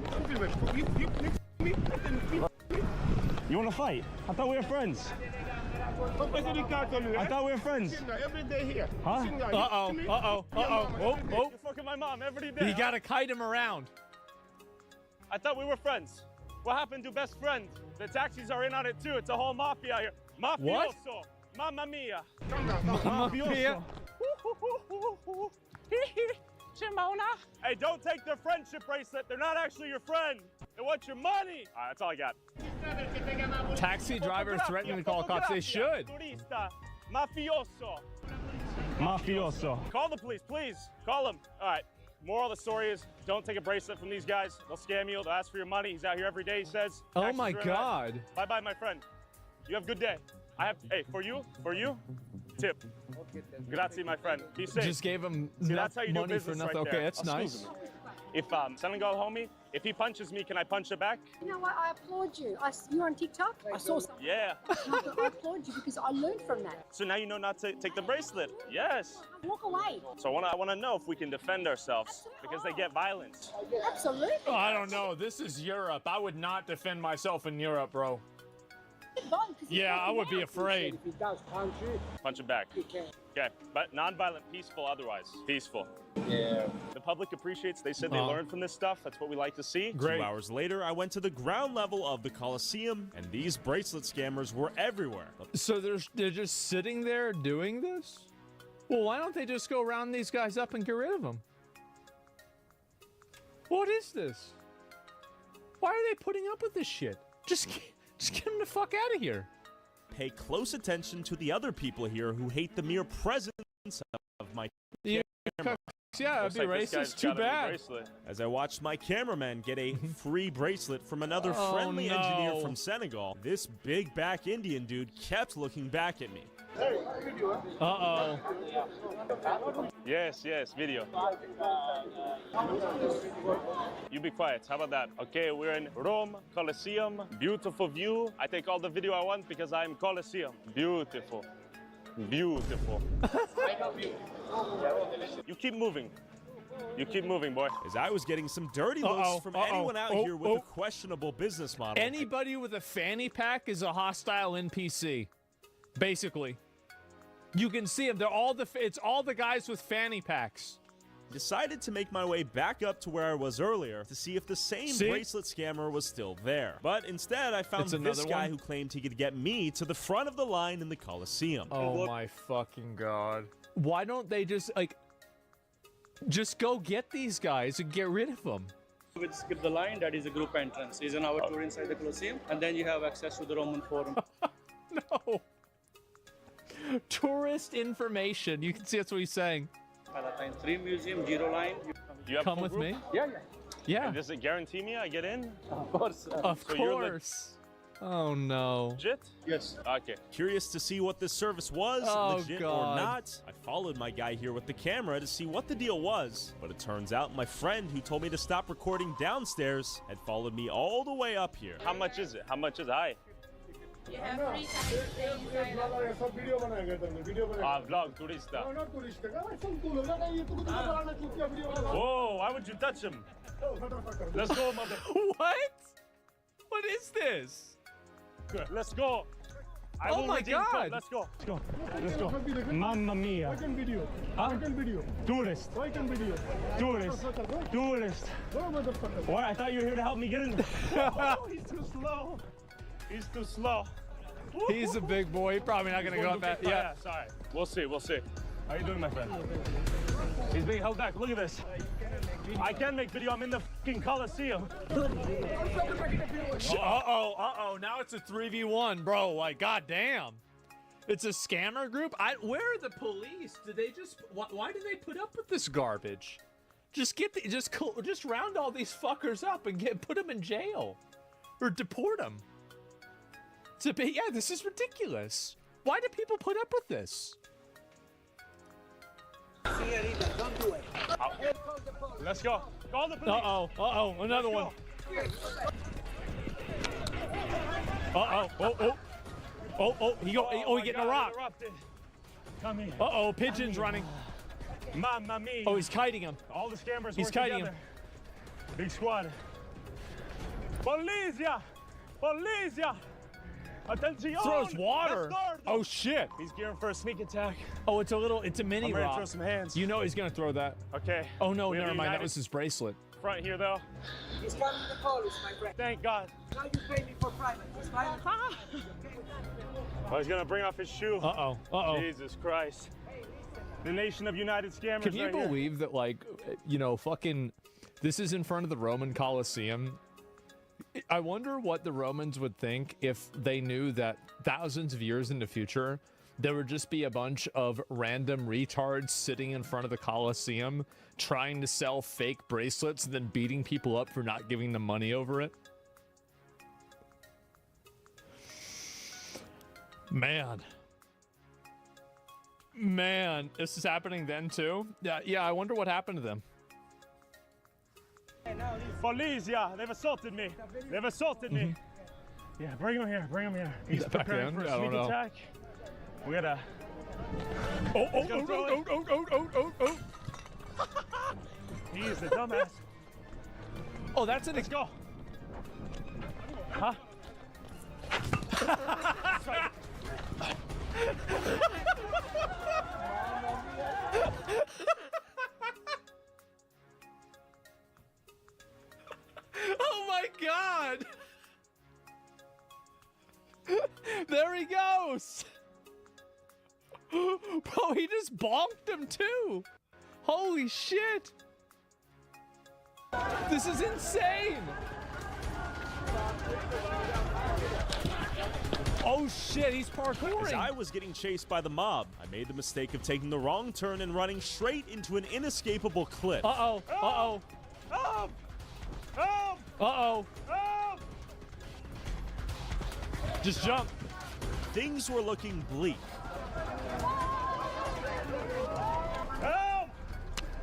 You want to fight? I thought we were friends. I thought we were friends. Every day here. Huh? Uh-oh. You're fucking my mom every day. You gotta kite him around. I thought we were friends. What happened to best friend? The taxis are in on it too. It's a whole mafia here. Mafioso. What? Mamma mia. Mamma mia. Simona. Hey, don't take their friendship bracelet. They're not actually your friend. They want your money. All right, that's all I got. Taxi drivers threatening to call cops. They should. Turista. Mafioso. Mafioso. Call the police, please. Call them. All right. Moral of the story is, don't take a bracelet from these guys. They'll scam you. They'll ask for your money. He's out here every day, he says. Oh my God. Bye-bye, my friend. You have a good day. Hey, for you, tip. Grazie, my friend. Be safe. Just gave him that's how you do money for business nothing. right Okay, there. that's nice. If Senegal homie, if he punches me, can I punch it back? You know what? I applaud you. You're on TikTok. I saw something. Yeah. I applaud you because I learned from that. So now you know not to take the bracelet. Yes. Walk away. So I want to know if we can defend ourselves because they get violent. Absolutely. Oh, I don't know. This is Europe. I would not defend myself in Europe, bro. Yeah, I would be afraid. If he does punch you, punch it back. You can. Okay, but non-violent, peaceful otherwise. Peaceful. Yeah. The public appreciates. They said they learned from this stuff. That's what we like to see. Great. 2 hours later, I went to the ground level of the Coliseum, and these bracelet scammers were everywhere. So they're just sitting there doing this? Well, why don't they just go round these guys up and get rid of them? What is this? Why are they putting up with this shit? Just get them the fuck out of here. Pay close attention to the other people here who hate the mere presence of my camera. Yeah, that'd be racist. Too bad. As I watched my cameraman get a free bracelet from another friendly engineer from Senegal, this big back Indian dude kept looking back at me. Uh-oh. Yes, video. You be quiet. How about that? Okay, we're in Rome, Colosseum. Beautiful view. I take all the video I want because I'm Colosseum. Beautiful. Beautiful. You keep moving. You keep moving, boy. As I was getting some dirty looks from anyone out here with a questionable business model. Anybody with a fanny pack is a hostile NPC. Basically. You can see them. It's all the guys with fanny packs. Decided to make my way back up to where I was earlier to see if the same bracelet scammer was still there. But instead, I found this guy who claimed he could get me to the front of the line in the Coliseum. Oh my fucking God. Why don't they just go get these guys and get rid of them? We'd skip the line. That is a group entrance. Is an hour tour inside the Colosseum, and then you have access to the Roman Forum. No. Tourist information. You can see that's what he's saying. Palatine 3 Museum, Giro Line. You have come with me? Yeah. And does it guarantee me I get in? Of course. Of course. Oh no. Legit? Yes. Okay. Curious to see what this service was, legit or not. I followed my guy here with the camera to see what the deal was, but it turns out my friend who told me to stop recording downstairs had followed me all the way up here. How much is it? How much is it? Hi. You have free time to stay inside. Vlog, turista. Whoa, why would you touch him? Let's go, mother. What? What is this? Good. Let's go. Oh my God. Let's go. Let's go. Mamma mia. Tourist. Tourist. What? I thought you were here to help me get in. Oh, he's too slow. He's too slow. He's a big boy. He's probably not gonna go up back. Yeah. Sorry. We'll see. We'll see. How you doing, my friend? He's being held back. Look at this. I can make video. I'm in the fucking Coliseum. Uh-oh. Now it's a 3v1, bro. Like, goddamn. It's a scammer group? Where are the police? Did they just... Why do they put up with this garbage? Just round all these fuckers up and put them in jail. Or deport them. Yeah, this is ridiculous. Why do people put up with this? Don't do it. Let's go. Call the police. Uh-oh, another one. He getting a rock. Come here. Uh-oh, pigeon's running. Mamma mia. Oh, he's kiting him. All the scammers He's work kiting together. him. Big squad. Polizia! Polizia! Attention! Throws water. Oh shit! He's gearing for a sneak attack. Oh, it's a mini I'm ready to rock. throw some hands. You know he's gonna throw that. Okay. Oh no, never mind. That was his bracelet. Front here though. He's coming to the police, my friend. Thank God. Now you pay me for private. It's private. Oh, he's gonna bring off his shoe. Uh-oh. Jesus Christ. The nation of United Scammers. Can you right here. believe that, like, fucking, this is in front of the Roman Colosseum? I wonder what the Romans would think if they knew that thousands of years in the future, there would just be a bunch of random retards sitting in front of the Colosseum trying to sell fake bracelets and then beating people up for not giving them money over it. Man, this is happening then too? Yeah, I wonder what happened to them. Police, yeah, they've assaulted me. Yeah, bring him here, He's back preparing in? for a I don't sneak know. attack. We gotta... Oh. He is the dumbass. Oh, that's it. Let's go. Huh? Oh my God! There he goes! Bro, he just bonked him too! Holy shit! This is insane! Oh shit, he's parkouring! As I was getting chased by the mob, I made the mistake of taking the wrong turn and running straight into an inescapable cliff. Uh-oh. Help! Help! Uh-oh. Help! Just jump. Things were looking bleak. Help!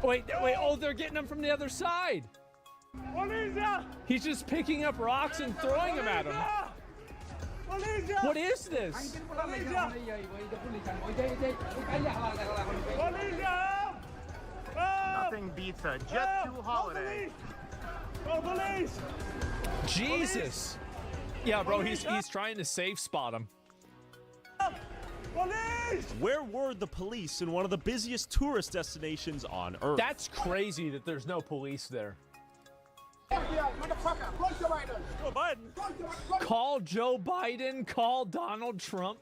Wait, oh, they're getting him from the other side. He's just picking up rocks and throwing them at him. What is this? Nothing beats a Jet 2 holiday. Oh, police! Jesus. Yeah, bro, he's trying to safe spot him. Police! Where were the police in one of the busiest tourist destinations on Earth? That's crazy that there's no police there. Joe Biden. Call Joe Biden, call Donald Trump.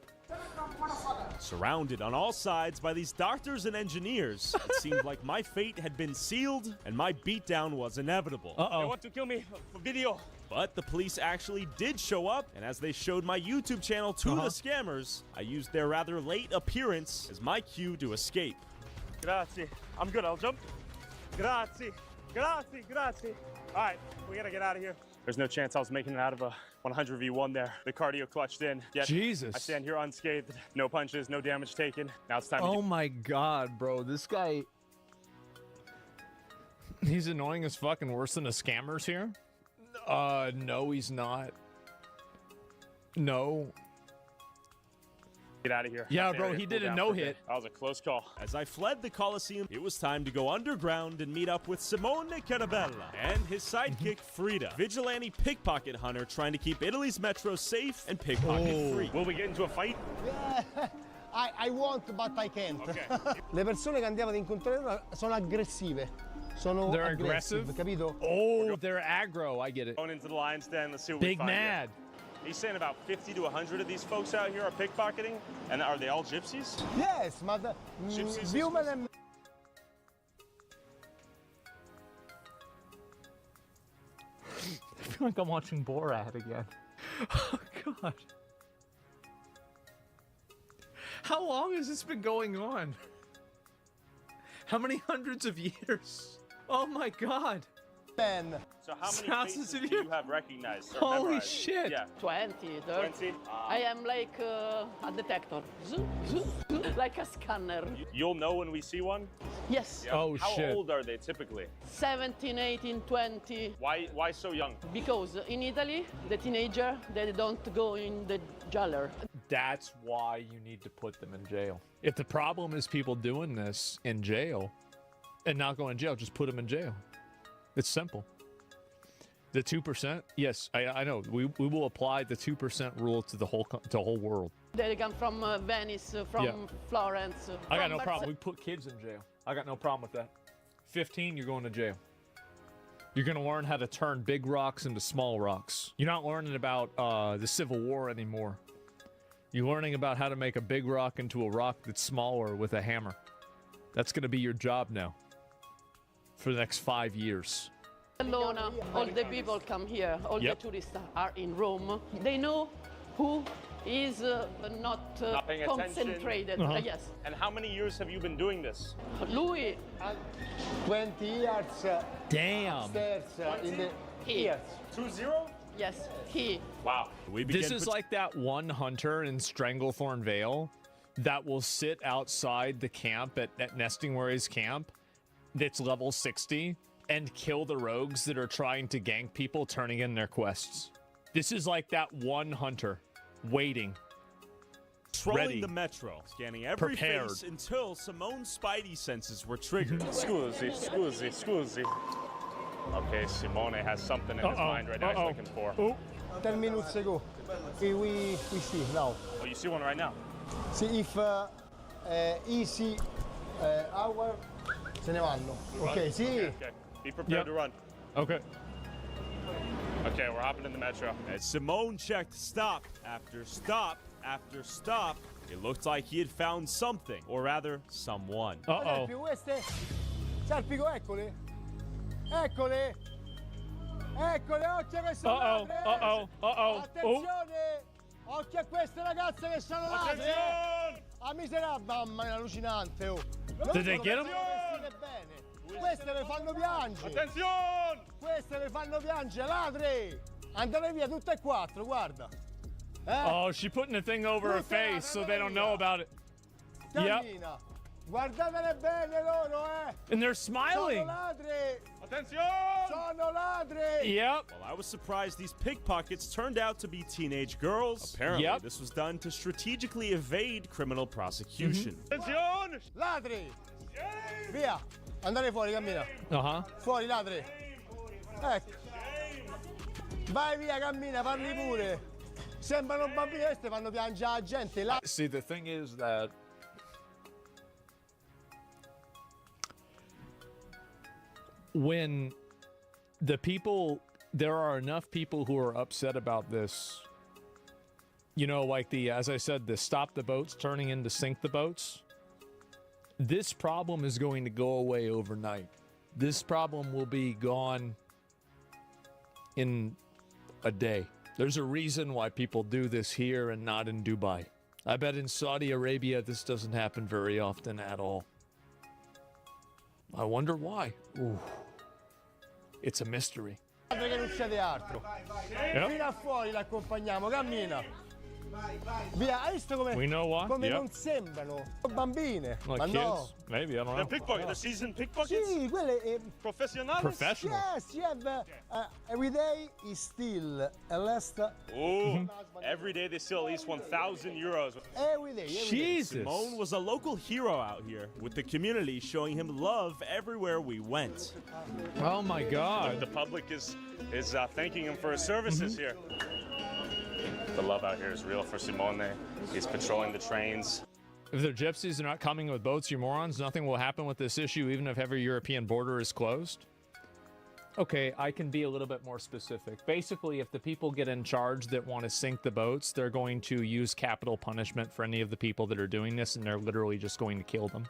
Surrounded on all sides by these doctors and engineers, it seemed like my fate had been sealed and my beatdown was inevitable. They want to kill me for video. But the police actually did show up, and as they showed my YouTube channel to the scammers, I used their rather late appearance as my cue to escape. Grazie. I'm good. I'll jump. Grazie. Grazie. All right, we gotta get out of here. There's no chance I was making it out of a 100v1 there. The cardio clutched in. Yet Jesus. I stand here unscathed. No punches, no damage taken. Now it's time to Oh my God, bro. This guy... He's annoying as fucking worse than the scammers here? No, he's not. No. Get out of here. Yeah, bro, he did a no-hit. That was a close call. As I fled the Coliseum, it was time to go underground and meet up with Simone Carabella and his sidekick Frida, vigilante pickpocket hunter trying to keep Italy's metro safe and pickpocket free. Will we get into a fight? Yeah, I want, but I can't. Okay. Le persone che andiamo ad incontrare sono aggressive. They're aggressive? Capito? Oh, they're aggro. I get it. Going into the lion's den. Let's see what we Big find mad. Here. He's saying about 50 to 100 of these folks out here are pickpocketing. And are they all gypsies? Yes, ma Gypsies? human. I feel like I'm watching Borat again. Oh, God. How long has this been going on? How many hundreds of years? Oh, my God. Men. So how many faces do you have recognized? Or Holy memorized? shit. Yeah. 20, 30. 20? I am like a detector. Like a scanner. You'll know when we see one? Yes. Yeah. Oh, How shit. old are they typically? 17, 18, 20. Why so young? Because in Italy, the teenager, they don't go in the jailer. That's why you need to put them in jail. If the problem is people doing this in jail and not going to jail, just put them in jail. It's simple. The 2%, yes, I know. We will apply the 2% rule to the whole world. They come from Venice, from Florence. I got no problem. We put kids in jail. I got no problem with that. 15, you're going to jail. You're going to learn how to turn big rocks into small rocks. You're not learning about the Civil War anymore. You're learning about how to make a big rock into a rock that's smaller with a hammer. That's going to be your job now for the next 5 years. Barcelona, all the people come here, all the tourists are in Rome. They know who is not paying concentrated. attention. Yes. And how many years have you been doing this? Louis. 20 years. Damn. Upstairs in the years. 20? Yes, he. Wow. This is like that one hunter in Stranglethorn Vale that will sit outside the camp at Nesting Worries camp that's level 60 and kill the rogues that are trying to gank people turning in their quests. This is like that one hunter waiting. Trolling ready, the metro, scanning every prepared. face until Simone's spidey senses were triggered. Scusi. Okay, Simone has something in his mind right now he's looking for. 10 minutes ago. We see now. Oh, you see one right now? See if easy hour se ne vanno. Okay, sì. Okay. Be prepared to run. Okay. Okay, we're hopping in the metro. As Simone checked stop after stop after stop, it looked like he had found something, or rather, someone. Uh-oh. Queste, Serpico, eccole. Eccole. Eccole, occhio che sono ladre. Attenzione. Occhio a queste ragazze che sono ladre. A miserabile, mamma mia, allucinante. Oh. Did they get him? Bene. Queste le fanno piangere. Attenzione. Queste le fanno piangere, ladre. Andate via tutte e quattro, guarda. Oh, she's putting the thing over her face so they don't know about it. Yep. Cammina. Guardatele bene loro, And they're smiling. Sono ladri. Attenzione. Sono ladri. Yep. Well, I was surprised these pickpockets turned out to be teenage girls. Apparently, this was done to strategically evade criminal prosecution. Attenzione. Ladri. Via. Andare fuori, cammina. Fuori, ladri. Ecco. Vai via, cammina, parli pure. Sembrano bambini, queste fanno piangere la gente. See, the thing is that when there are enough people who are upset about this, you know, like as I said, the stop the boats turning into sink the boats, this problem is going to go away overnight. This problem will be gone in a day. There's a reason why people do this here and not in Dubai. I bet in Saudi Arabia this doesn't happen very often at all. I wonder why. Ooh. It's a mystery. Che non siete altro. Fino a fuori l'accompagniamo, cammina. Via, hai visto come, We know what? come Yep. non sembrano bambine? Like Ma kids? no. Maybe, I don't know. They're pickpockets. They're seasoned pickpockets? Sì, quelle Professionals? Professional. Yes, you have every day is still at least Ooh. Every day they steal at least 1,000 euros. every day. Jesus. Simone was a local hero out here, with the community showing him love everywhere we went. Oh my God. The public is thanking him for his services here. The love out here is real for Simone. He's patrolling the trains. If they're gypsies, they're not coming with boats, you morons. Nothing will happen with this issue, even if every European border is closed. Okay, I can be a little bit more specific. Basically, if the people get in charge that want to sink the boats, they're going to use capital punishment for any of the people that are doing this, and they're literally just going to kill them.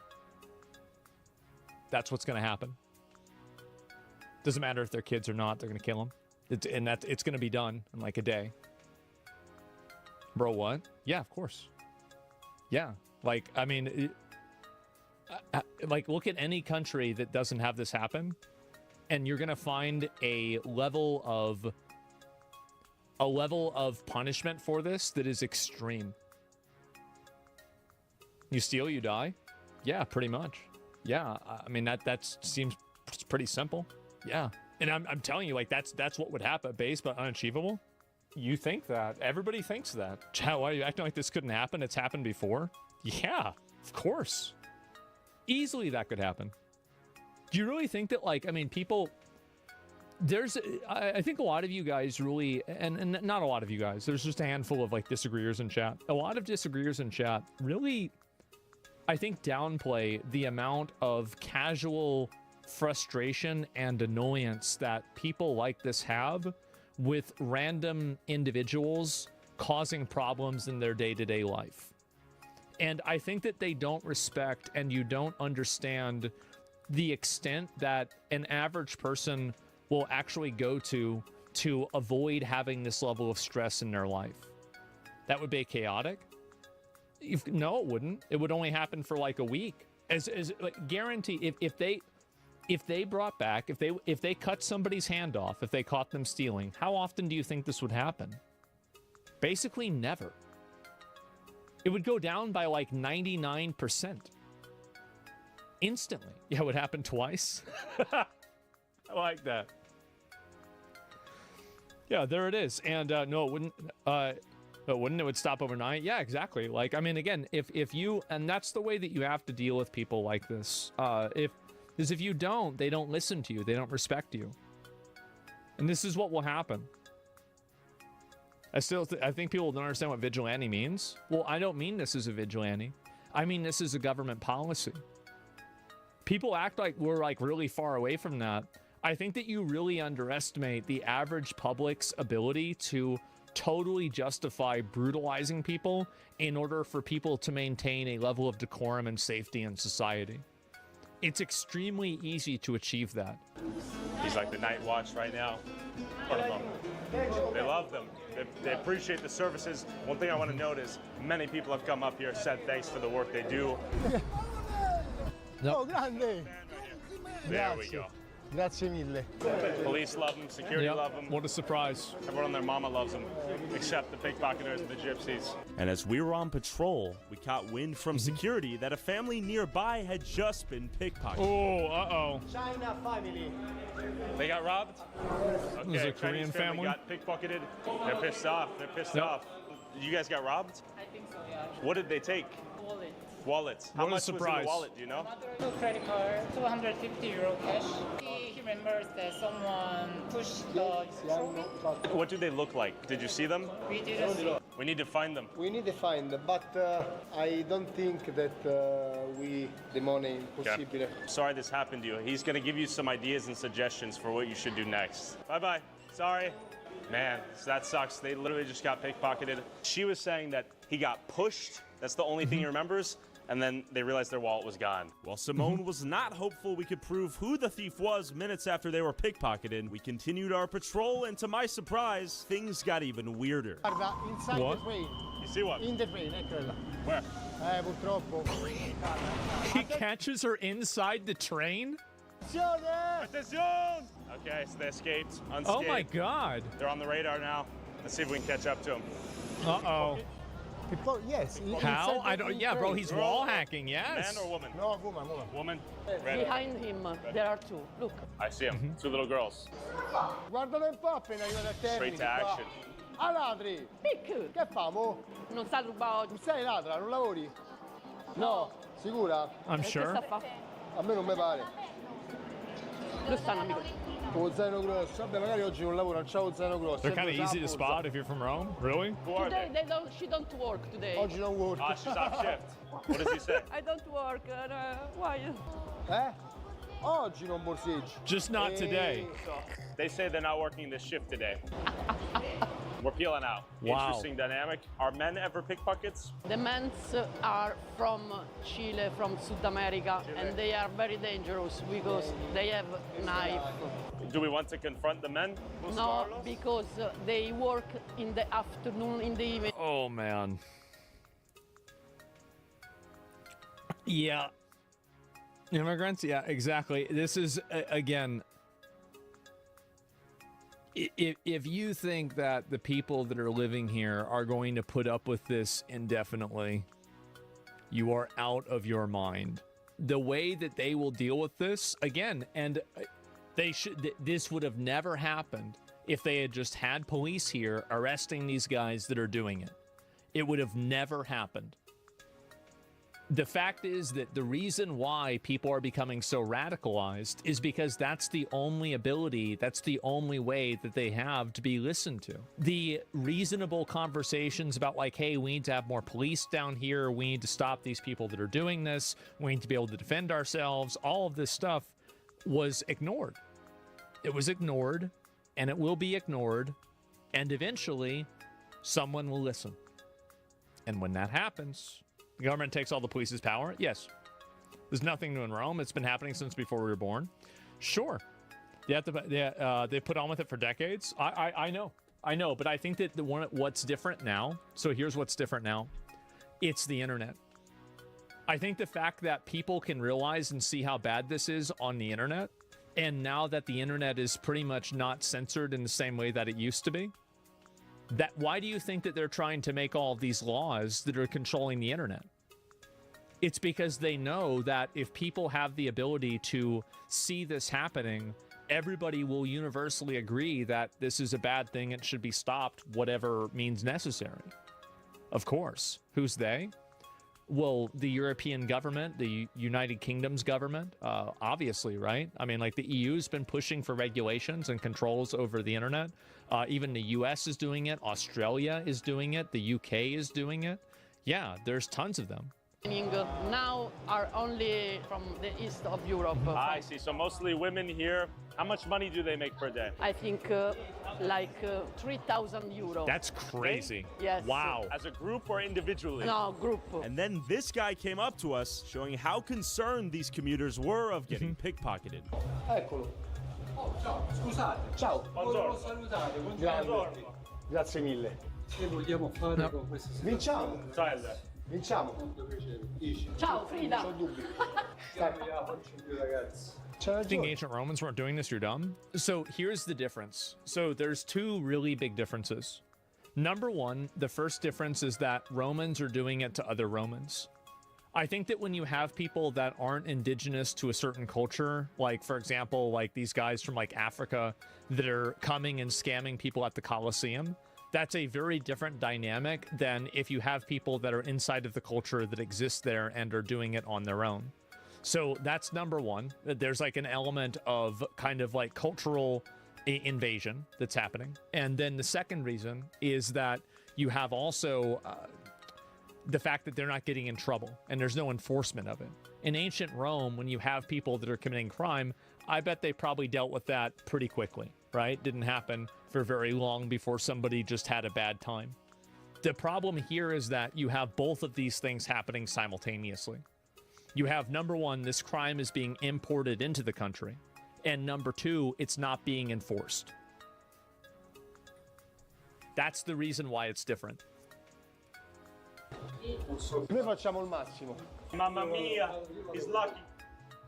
That's what's going to happen. Doesn't matter if they're kids or not, they're going to kill them. It's going to be done in like a day. Bro, what? Yeah, of course. Yeah. Like, I mean, like, look at any country that doesn't have this happen, and you're going to find a level of punishment for this that is extreme. You steal, you die? Yeah, pretty much. Yeah, I mean, that seems pretty simple. Yeah. And I'm telling you, like, that's what would happen based on Unachievable. You think that. Everybody thinks that. Chat, why are you acting like this couldn't happen? It's happened before. Yeah, of course. Easily that could happen. Do you really think that, like, I mean, people... I think a lot of you guys really... And not a lot of you guys. There's just a handful of, like, disagreeers in chat. A lot of disagreeers in chat really, I think, downplay the amount of casual frustration and annoyance that people like this have with random individuals causing problems in their day-to-day life. And I think that they don't respect and you don't understand the extent that an average person will actually go to avoid having this level of stress in their life. That would be chaotic. No, it wouldn't. It would only happen for like a week. Like, guarantee if they brought back, if they cut somebody's hand off, if they caught them stealing, how often do you think this would happen? Basically never. It would go down by like 99%. Instantly. Yeah, it would happen twice. I like that. Yeah, there it is. And no, it wouldn't. It would stop overnight. Yeah, exactly. Like, I mean, again, if you, and that's the way that you have to deal with people like this. If you don't, they don't listen to you. They don't respect you. And this is what will happen. I think people don't understand what vigilante means. Well, I don't mean this as a vigilante. I mean this is a government policy. People act like we're like really far away from that. I think that you really underestimate the average public's ability to totally justify brutalizing people in order for people to maintain a level of decorum and safety in society. It's extremely easy to achieve that. He's like the night watch right now. They love them. They appreciate the services. One thing I want to note is many people have come up here, said thanks for the work they do. Oh, grande! There we go. Grazie mille. Police love them, security love them. What a surprise. Everyone and their mama loves them, except the pickpocketers and the gypsies. And as we were on patrol, we caught wind from security that a family nearby had just been pickpocketed. Oh, uh-oh. China family. They got robbed? Okay, This is a Korean family? got pickpocketed. They're pissed off. They're pissed off. You guys got robbed? I think so, yeah. What did they take? Wallet. Wallets. How What a much was in surprise. the wallet, do you know? Two credit card, 250 euro cash. He remembers that someone pushed the trolley. What do they look like? Did you see them? We didn't see. We need to find them. We need to find, but I don't think that the money possible. Okay. Sorry this happened to you. He's going to give you some ideas and suggestions for what you should do next. Bye-bye. Sorry. Man, that sucks. They literally just got pickpocketed. She was saying that he got pushed. That's the only thing he remembers. And then they realized their wallet was gone. While Simone was not hopeful we could prove who the thief was minutes after they were pickpocketed, we continued our patrol, and to my surprise, things got even weirder. Guarda, inside What? the train. You see what? In the train, eccola. Where? Purtroppo. He catches her inside the train? Attention! Okay, so they escaped unscathed. Oh my God. They're on the radar now. Let's see if we can catch up to them. Uh-oh. Yes. How? I don't. Yeah, bro. He's wall hacking. Yes. Man or woman? No, woman. Woman. Behind him, there are two. Look. I see him. Two little girls. Guardalo un po' appena arriva da termine. Straight to action. Ah, ladri! Pic! Che famo? Non sa rubare oggi. Non sei ladra, non lavori? No. Sicura? I'm sure. A me non mi pare. Dove stanno, amico? Con zaino grosso. Vabbè, magari oggi non lavoro, non c'ho zaino grosso. They're kind of easy to spot if you're from Rome. Really? Today she don't work today. Oggi non work. Ah, she's off shift. What does he say? I don't work. Why? Oggi non borseggi. Just not today. They say they're not working this shift today. We're peeling out. Wow. Interesting dynamic. Are men ever pickpockets? The men are from Chile, from South America, and they are very dangerous because they have knife. Do we want to confront the men? No, because they work in the afternoon, in the evening. Oh man. Yeah. Immigrants? Yeah, exactly. This is, again, if you think that the people that are living here are going to put up with this indefinitely, you are out of your mind. The way that they will deal with this, again, and this would have never happened if they had just had police here arresting these guys that are doing it. It would have never happened. The fact is that the reason why people are becoming so radicalized is because that's the only ability, that's the only way that they have to be listened to. The reasonable conversations about like, hey, we need to have more police down here, we need to stop these people that are doing this, we need to be able to defend ourselves, all of this stuff was ignored. It was ignored, and it will be ignored, and eventually someone will listen. And when that happens, the government takes all the police's power? Yes. There's nothing new in Rome. It's been happening since before we were born. Sure. They put on with it for decades. I know. But I think that what's different now, so here's what's different now. It's the internet. I think the fact that people can realize and see how bad this is on the internet, and now that the internet is pretty much not censored in the same way that it used to be, why do you think that they're trying to make all of these laws that are controlling the internet? It's because they know that if people have the ability to see this happening, everybody will universally agree that this is a bad thing, it should be stopped, whatever means necessary. Of course. Who's they? Well, the European government, the United Kingdom's government, obviously, right? I mean, like the EU's been pushing for regulations and controls over the internet. Even the US is doing it. Australia is doing it. The UK is doing it. Yeah, there's tons of them. Now are only from the east of Europe. I see. So mostly women here. How much money do they make per day? I think like 3,000 euros. That's crazy. Yes. Wow. As a group or individually? No, group. And then this guy came up to us showing how concerned these commuters were of getting pickpocketed. Eccolo. Oh, ciao, scusate. Ciao. Volevo salutare. Buongiorno. Grazie mille. Che vogliamo fare con questa situazione? Vinciamo. Vinciamo. Ciao, Frida. Non ho dubbi. Ragazzi. You think ancient Romans weren't doing this? You're dumb. So here's the difference. So there's two really big differences. Number one, the first difference is that Romans are doing it to other Romans. I think that when you have people that aren't indigenous to a certain culture, like, for example, like these guys from like Africa that are coming and scamming people at the Colosseum, that's a very different dynamic than if you have people that are inside of the culture that exists there and are doing it on their own. So that's number one. There's like an element of kind of like cultural invasion that's happening. And then the second reason is that you have also the fact that they're not getting in trouble and there's no enforcement of it. In ancient Rome, when you have people that are committing crime, I bet they probably dealt with that pretty quickly, right? Didn't happen for very long before somebody just had a bad time. The problem here is that you have both of these things happening simultaneously. You have, number one, this crime is being imported into the country. And number two, it's not being enforced. That's the reason why it's different. Noi facciamo il massimo. Mamma mia, he's lucky.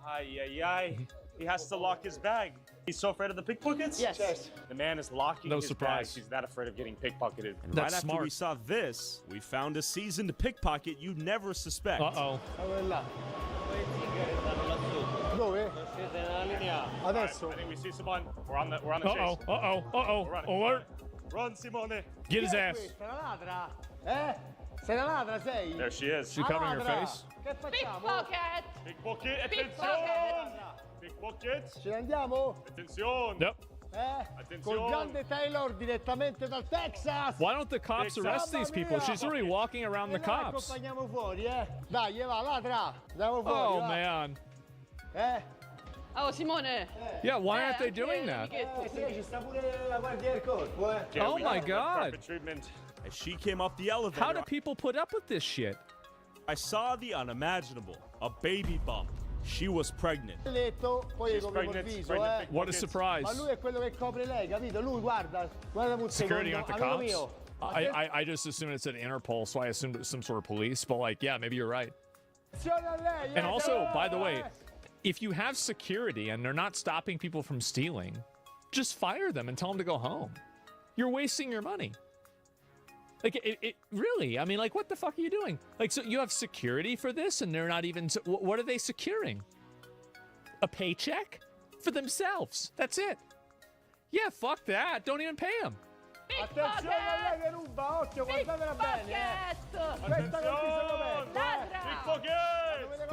Ay, ay, ay. He has to lock his bag. He's so afraid of the pickpockets? Yes. The man is locking No his surprise. bag. He's not afraid of getting pickpocketed. And That's right after smart. we saw this, we found a seasoned pickpocket you'd never suspect. Uh-oh. Dove? Adesso. I think we see someone. We're on the Uh-oh. chase. Uh-oh. Uh-oh. Alert. Run, Simone. Get his ass. Questa, la ladra? Sei la ladra, sei? There she is. She covering her face? Che facciamo? Pickpocket! Pickpocket, Pickpocket! attenzione! Pickpocket, Ce ne andiamo? attenzione. Nope. Col grande Taylor direttamente dal Texas. Why don't the cops arrest these people? She's already walking around the E la cops. accompagniamo fuori, Dai, va, ladra. Andiamo fuori, Oh, va. man. Oh, Simone. Yeah, why aren't they doing that? Sì, ci sta pure la guardia del corpo, Oh, my God. Perfect treatment. As she came up the elevator, How do people put up with this shit? I saw the unimaginable, a baby bump. She was pregnant. Letto, poi copriamo il viso, What a surprise. Ma lui è quello che copre lei, capito? Lui guarda un Security secondo, aren't the amico cops? mio. I just assumed it said Interpol, so I assumed it was some sort of police. But, like, yeah, maybe you're right. Attenzione a lei, And also, by the way, if you have security and they're not stopping people from stealing, just fire them and tell them to go home. You're wasting your money. Like, it really, I mean, like, what the fuck are you doing? Like, so you have security for this and they're not even, what are they securing? A paycheck? For themselves. That's it. Yeah, fuck that. Don't even pay them. Attenzione a lei che ruba, occhio, guardatela bene, Questa col viso coperto, Pickpocket!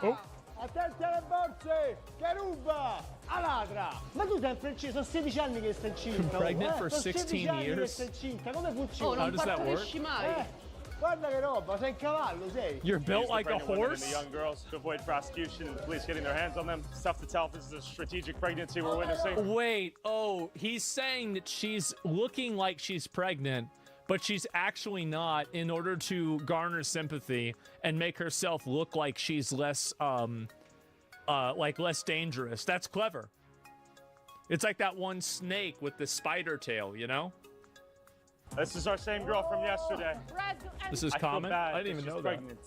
Uh-oh. Attenti alle borse, che ruba! A ladra! Ma tu sempre incinta, sono 16 anni che stai incinta. Pregnant for Sono 16 anni che years? stai incinta, come Oh, funziona? How non does that work? partorisci mai. Guarda che roba, sei un cavallo, sei. You're built Use the like a pregnant women and horse? the young girls to avoid prosecution and police getting their hands on them. It's tough to tell if this is a strategic pregnancy we're witnessing. Wait, oh, he's saying that she's looking like she's pregnant, but she's actually not, in order to garner sympathy and make herself look like she's less, less dangerous. That's clever. It's like that one snake with the spider tail, you know? This is our same girl from yesterday. This is I feel common? bad I didn't even she's know that. pregnant.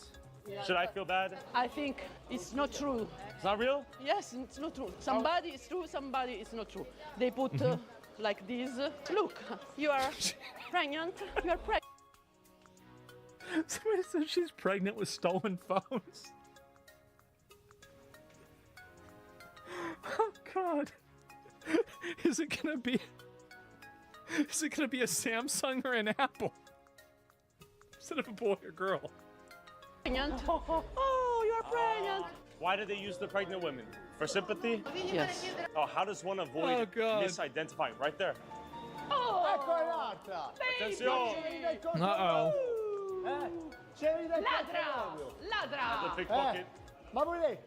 Should I feel bad? I think it's not true. It's not real? Yes, it's not true. Somebody is true, somebody is not true. They put like this. Look, you are pregnant. You are pregnant. Somebody said she's pregnant with stolen phones. Oh, God. Is it gonna be a Samsung or an Apple? Instead of a boy or girl. Pregnant. Oh, you are pregnant. Why do they use the pregnant women? For sympathy? Yes. Oh, how does one avoid God. misidentifying? Right there. Ecco l'altra. Attenzione! Uh-oh. C'eri del Ladra! Ladra! The pickpocket. Ma pure lei? Io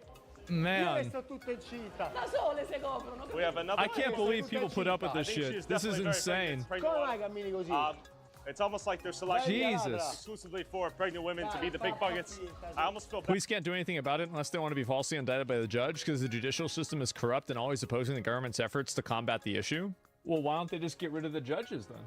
che Man. sto tutta incinta. Da sole si coprono. We have another. I can't believe people put up with this I think she shit. is This is definitely very insane. pregnant. Come mai cammini così? It's almost like they're selecting Jesus. exclusively for pregnant women to be the pickpockets. I almost feel bad. Police can't do anything about it unless they want to be falsely indicted by the judge because the judicial system is corrupt and always opposing the government's efforts to combat the issue. Well, why don't they just get rid of the judges then?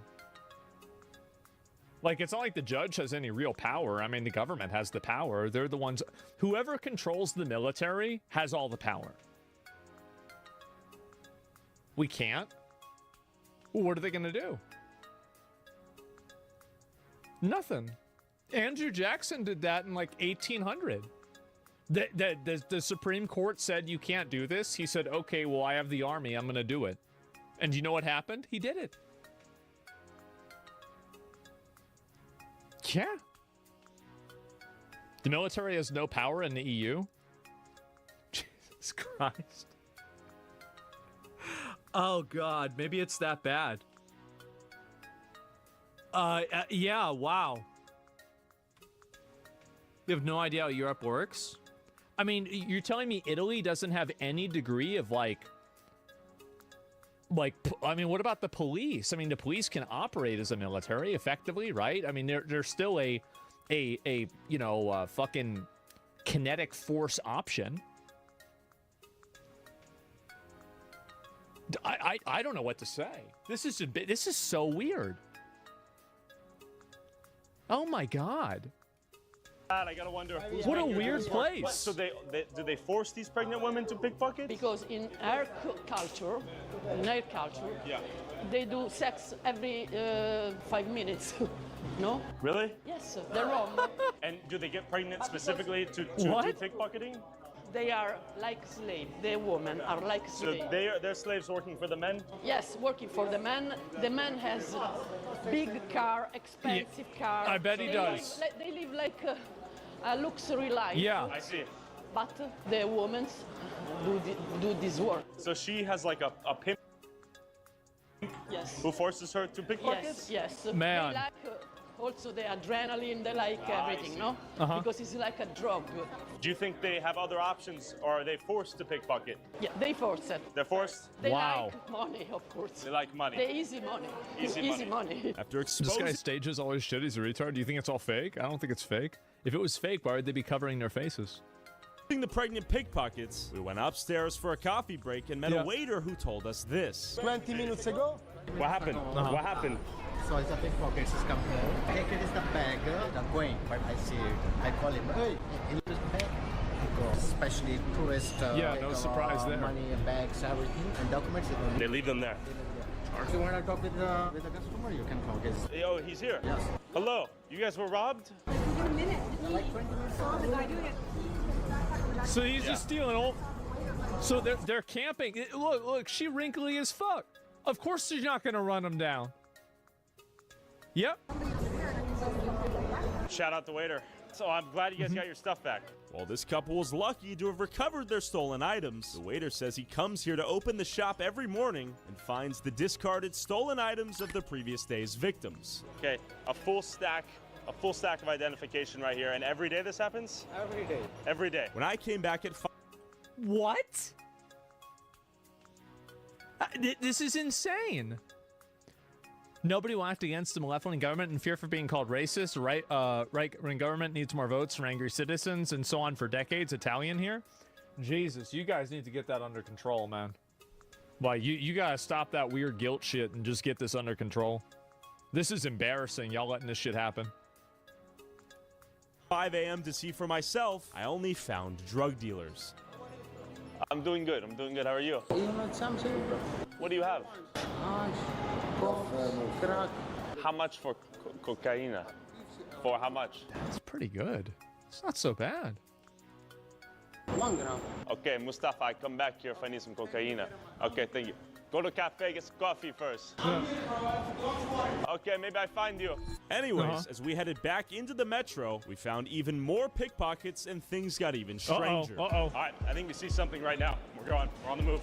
Like, it's not like the judge has any real power. I mean, the government has the power. They're the ones... Whoever controls the military has all the power. We can't? Well, what are they going to do? Nothing. Andrew Jackson did that in, like, 1800. The Supreme Court said you can't do this. He said, okay, well, I have the army. I'm going to do it. And you know what happened? He did it. Yeah. The military has no power in the EU. Jesus Christ. Oh, God. Maybe it's that bad. Yeah, wow. You have no idea how Europe works? I mean, you're telling me Italy doesn't have any degree of, like, I mean, what about the police? I mean, the police can operate as a military effectively, right? I mean, they're still a you know, fucking kinetic force option. I don't know what to say. This is so weird. Oh my God. I gotta wonder who's What a making weird this place. work. So do they force these pregnant women to pickpocket? Because in our culture, Yeah. they do sex every 5 minutes. No? Really? Yes, they're wrong. And do they get pregnant specifically to do pickpocketing? They are like slaves. The women are like So slaves. they're slaves working for the men? Yes, working for the man. The man has big car, expensive car. I bet he does. They live like a luxury life. Yeah. I see. But the women do this work. So she has like a pimp Yes. who forces her to pickpocket? Yes, yes. Man. They like also the adrenaline, they like everything, no? Uh-huh. Because it's like a drug. Do you think they have other options, or are they forced to pickpocket? Yeah, they force it. They're forced? They like money, of course. They like money. The easy money. Easy money. After This exposing guy stages all his shit. He's a retard. Do you think it's all fake? I don't think it's fake. If it was fake, why would they be covering their faces? the pregnant pickpockets, we went upstairs for a coffee break and met a waiter who told us this. 20 minutes ago? What happened? What happened? So it's a pickpocket, it's come here. Take it is the bag, the coin, but I call him, hey, in this bag? Because especially tourists, yeah, no surprise there. Money, bags, everything, and documents. They leave them there. If you want to talk with the customer, you can talk. Oh, he's here? Yes. Hello, you guys were robbed? A minute. Like 20 minutes. Oh, the guy doing it. So he's just stealing all. So they're camping. Look, she wrinkly as fuck. Of course she's not gonna run them down. Yep. Shout out the waiter. So I'm glad you guys got your stuff back. While this couple was lucky to have recovered their stolen items, the waiter says he comes here to open the shop every morning and finds the discarded stolen items of the previous day's victims. Okay, a full stack of identification right here. And every day this happens? Every day. Every day. When I came back at 5. What? This is insane. Nobody will act against the malevolent government in fear for being called racist. Right-wing government needs more votes from angry citizens, and so on for decades. Italian here. Jesus, you guys need to get that under control, man. Like, you gotta stop that weird guilt shit and just get this under control. This is embarrassing, y'all letting this shit happen. 5 a.m. to see for myself, I only found drug dealers. I'm doing good. How are you? You want something? What do you have? Crack. How much for cocaine? For how much? That's pretty good. It's not so bad. 1 gram. Okay, Mustafa, I come back here if I need some cocaine. Okay, thank you. Go to cafe, get some coffee first. Okay, maybe I find you. Anyways, as we headed back into the metro, we found even more pickpockets and things got even stranger. All right, I think we see something right now. We're on the move.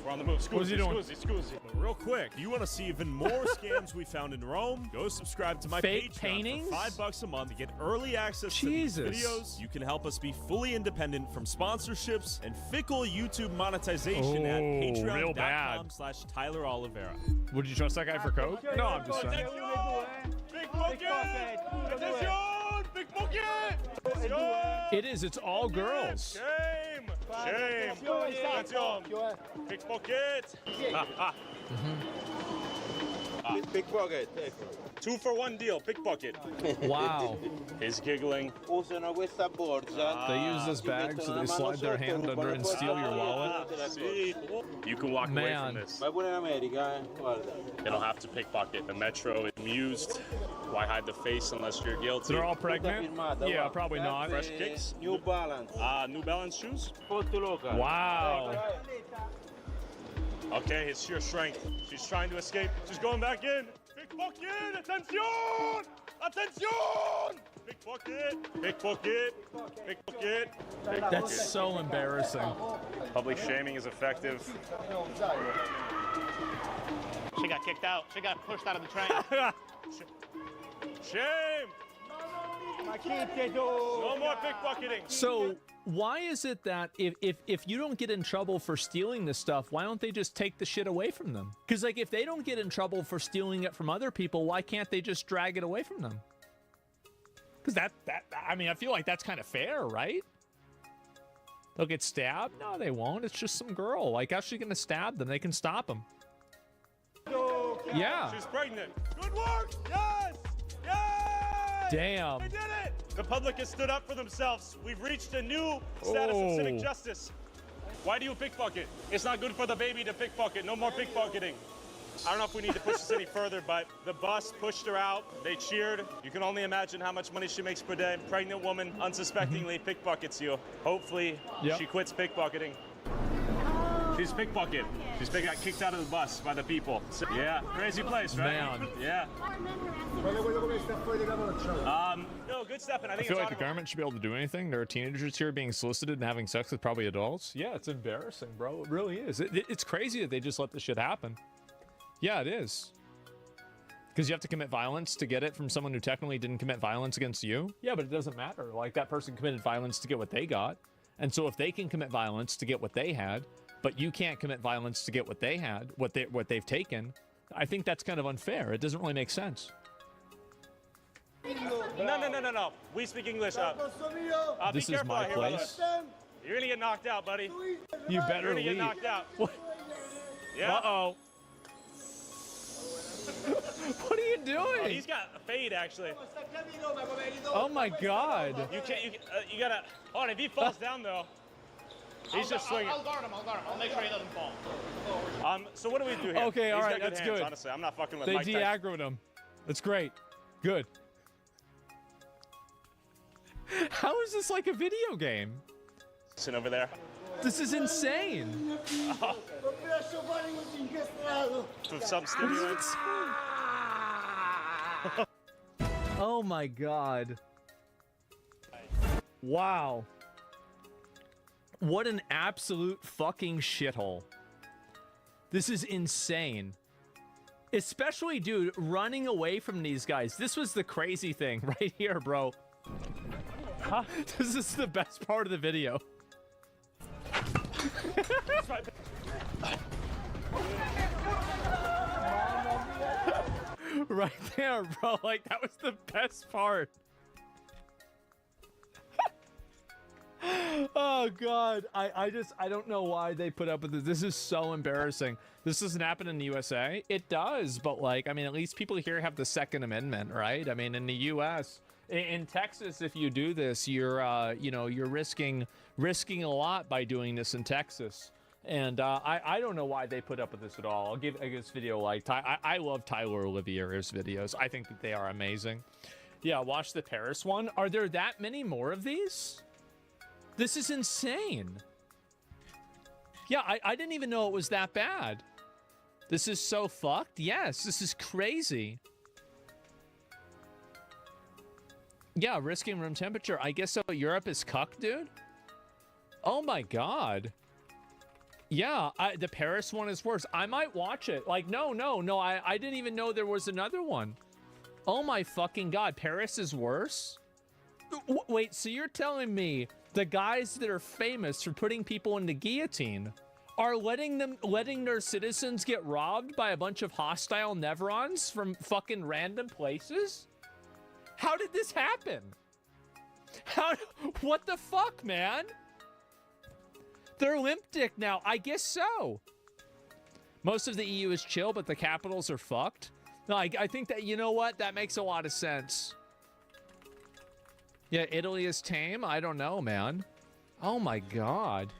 What's he doing? Scusi. But real quick, do you want to see even more scams we found in Rome? Go subscribe to my Fake Patreon paintings? for $5 a month to get early access Jesus. to these videos. You can help us be fully independent from sponsorships and fickle YouTube monetization at real bad. patreon.com/Tyler Oliveira. Would you trust that guy for coke? No, I'm just saying. Pickpocket! Attention! Pickpocket! It is. It's all girls. Shame! Attention! Pickpocket! Pickpocket. 2 for 1 deal, pickpocket. Wow. He's giggling. Usano questa borsa. They use this bag so they slide their hand under and steal your wallet. See? You can walk away from this. Vai pure in America, guarda. They don't have to pickpocket. The metro is amused. Why hide the face unless you're guilty? They're all pregnant? Yeah, probably not. Fresh kicks? New Balance. New Balance shoes? Wow. Okay, it's sheer strength. She's trying to escape. She's going back in. Pickpocket! Attention! Attention! Pickpocket! That's so embarrassing. Public shaming is effective. She got kicked out. She got pushed out of the train. Shame! No more pickpocketing. So why is it that if you don't get in trouble for stealing this stuff, why don't they just take the shit away from them? Because like if they don't get in trouble for stealing it from other people, why can't they just drag it away from them? Because I mean, I feel like that's kind of fair, right? They'll get stabbed? No, they won't. It's just some girl. Like, how's she gonna stab them? They can stop them. Yeah. She's pregnant. Good work! Yes! Yes! Damn. They did it! The public has stood up for themselves. We've reached a new status of civic justice. Why do you pickpocket? It's not good for the baby to pickpocket. No more pickpocketing. I don't know if we need to push this any further, but the bus pushed her out. They cheered. You can only imagine how much money she makes per day. Pregnant woman unsuspectingly pickpockets you. Hopefully she quits pickpocketing. She's pickpocket. She's got kicked out of the bus by the people. So, yeah, crazy place, right? Man. Yeah. No, good stuff, and I think I feel like the government should be able to do anything. There are teenagers here being solicited and having sex with probably adults. Yeah, it's embarrassing, bro. It really is. It's crazy that they just let this shit happen. Yeah, it is. Because you have to commit violence to get it from someone who technically didn't commit violence against you. Yeah, but it doesn't matter. Like, that person committed violence to get what they got. And so if they can commit violence to get what they had, but you can't commit violence to get what they had, what they've taken, I think that's kind of unfair. It doesn't really make sense. No. We speak English. This is my place. You're gonna get knocked out, buddy. You better leave. You're gonna get knocked out. What? Yeah. Uh-oh. What are you doing? Oh, he's got a fade, actually. Oh my God. You gotta. Oh, and if he falls down though, he's just swinging. I'll guard him. I'll make sure he doesn't fall. So what do we do here? Okay, all right, got that's hands, good. Honestly, I'm not fucking with They Mike Tyson. de-aggroed him. That's great. Good. How is this like a video game? Sitting over there. This is insane. With some stimulants. Oh my God. Wow. What an absolute fucking shithole. This is insane. Especially, dude, running away from these guys. This was the crazy thing right here, bro. Huh? This is the best part of the video. Right there, bro. Like, that was the best part. Oh God, I don't know why they put up with this. This is so embarrassing. This doesn't happen in the USA. It does, but like, I mean, at least people here have the Second Amendment, right? I mean, in the US, in Texas, if you do this, you're you're risking a lot by doing this in Texas. And I don't know why they put up with this at all. I'll give this video a like. I love Tyler Olivier's videos. I think that they are amazing. Yeah, watch the Paris one. Are there that many more of these? This is insane. Yeah, I didn't even know it was that bad. This is so fucked. Yes, this is crazy. Yeah, risking room temperature. I guess so. Europe is cucked, dude. Oh my God. Yeah, the Paris one is worse. I might watch it. Like, no. I didn't even know there was another one. Oh my fucking God. Paris is worse? Wait, so you're telling me the guys that are famous for putting people in the guillotine are letting their citizens get robbed by a bunch of hostile Nevrons from fucking random places? How did this happen? What the fuck, man? They're limp dick now. I guess so. Most of the EU is chill, but the capitals are fucked. No, I think that, you know what? That makes a lot of sense. Yeah, Italy is tame. I don't know, man. Oh my God.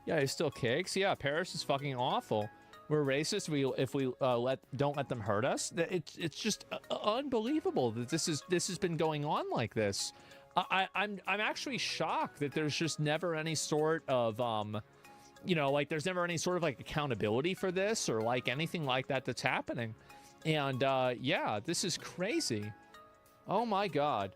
Yeah, it still kicks. Yeah, Paris is fucking awful. We're racist. If we don't let them hurt us. It's just unbelievable that this has been going on like this. I'm actually shocked that there's just never any sort of like there's never any sort of like accountability for this or like anything like that that's happening. And yeah, this is crazy. Oh my God.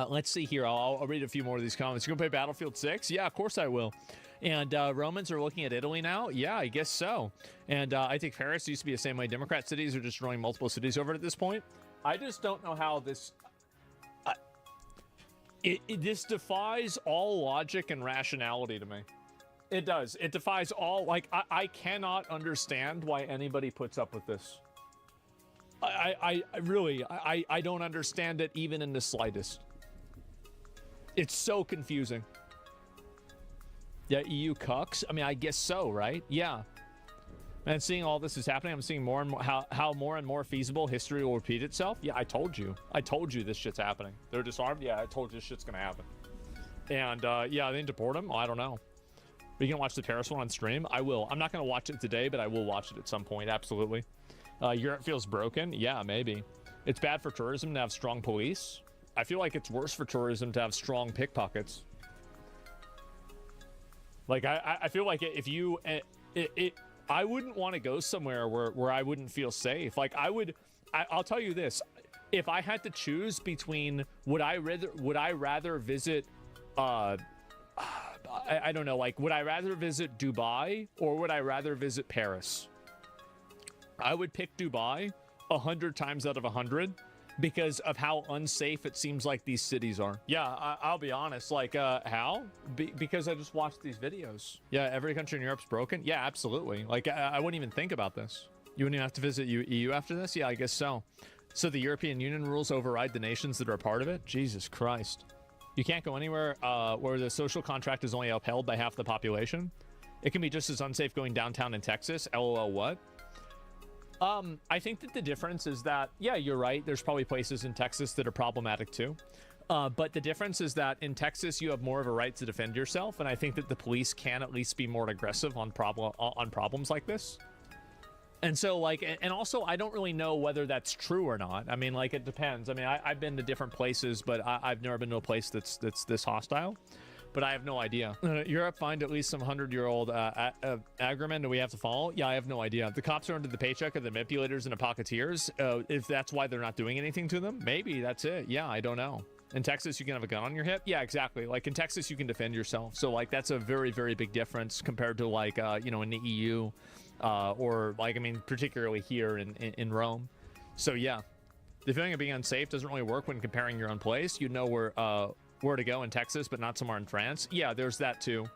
Let's see here. I'll read a few more of these comments. You're gonna play Battlefield 6? Yeah, of course I will. And Romans are looking at Italy now? Yeah, I guess so. And I think Paris used to be the same way. Democrat cities are destroying multiple cities over at this point. I just don't know how this... this defies all logic and rationality to me. It does. It defies all... Like, I cannot understand why anybody puts up with this. I really don't understand it even in the slightest. It's so confusing. Yeah, EU cucks? I mean, I guess so, right? Yeah. And seeing all this is happening, I'm seeing more and more how more and more feasible history will repeat itself. Yeah, I told you this shit's happening. They're disarmed. Yeah, I told you this shit's gonna happen. And yeah, they deport them. I don't know. Are you gonna watch the Paris one on stream? I will. I'm not gonna watch it today, but I will watch it at some point. Absolutely. Europe feels broken. Yeah, maybe. It's bad for tourism to have strong police. I feel like it's worse for tourism to have strong pickpockets. Like I feel like if you I wouldn't want to go somewhere where I wouldn't feel safe. Like I'll tell you this: if I had to choose between would I rather visit I don't know, like would I rather visit Dubai or would I rather visit Paris? I would pick Dubai 100 times out of 100 because of how unsafe it seems like these cities are. Yeah, I'll be honest. Like, how? Because I just watched these videos. Yeah, every country in Europe's broken. Yeah, absolutely. Like, I wouldn't even think about this. You wouldn't even have to visit EU after this? Yeah, I guess so. So the European Union rules override the nations that are a part of it? Jesus Christ. You can't go anywhere where the social contract is only upheld by half the population. It can be just as unsafe going downtown in Texas. LOL, what? I think that the difference is that, yeah, you're right. There's probably places in Texas that are problematic too. But the difference is that in Texas, you have more of a right to defend yourself. And I think that the police can at least be more aggressive on problems like this. And so, like, and also, I don't really know whether that's true or not. I mean, like, it depends. I mean, I've been to different places, but I've never been to a place that's this hostile. But I have no idea. Europe find at least some 100-year-old agreement that we have to follow? Yeah, I have no idea. The cops are under the paycheck of the manipulators and the pocketeers. If that's why they're not doing anything to them, maybe that's it. Yeah, I don't know. In Texas, you can have a gun on your hip? Yeah, exactly. Like, in Texas, you can defend yourself. So, like, that's a very, very big difference compared to, like, you know, in the EU or, like, I mean, particularly here in Rome. So, yeah. The feeling of being unsafe doesn't really work when comparing your own place. You know where to go in Texas, but not somewhere in France. Yeah, there's that too.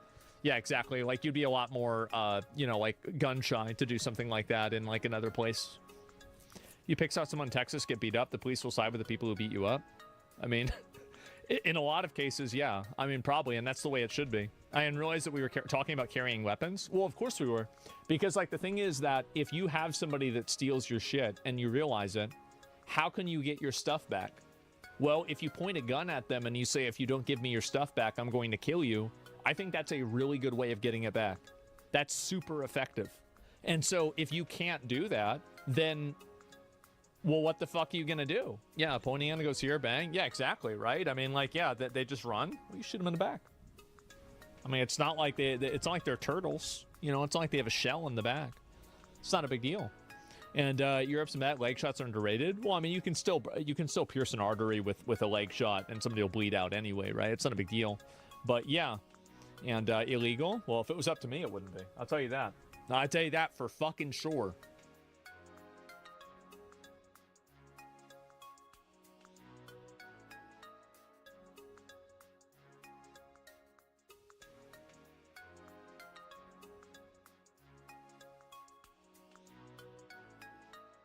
Yeah, exactly. Like, you'd be a lot more, you know, like, gun shy to do something like that in, like, another place. You pick out someone in Texas, get beat up, the police will side with the people who beat you up. I mean, in a lot of cases, yeah. I mean, probably, and that's the way it should be. I didn't realize that we were talking about carrying weapons. Well, of course we were. Because, like, the thing is that if you have somebody that steals your shit and you realize it, how can you get your stuff back? Well, if you point a gun at them and you say, if you don't give me your stuff back, I'm going to kill you, I think that's a really good way of getting it back. That's super effective. And so if you can't do that, then, well, what the fuck are you going to do? Yeah, pointing gun goes here, bang. Yeah, exactly, right? I mean, like, yeah, they just run. Well, you shoot them in the back. I mean, it's not like it's not like they're turtles. You know, it's not like they have a shell in the back. It's not a big deal. And Europe's and leg shots are underrated. Well, I mean, you can still pierce an artery with a leg shot, and somebody will bleed out anyway, right? It's not a big deal. But yeah, and illegal. Well, if it was up to me, it wouldn't be. I'll tell you that. I'll tell you that for fucking sure.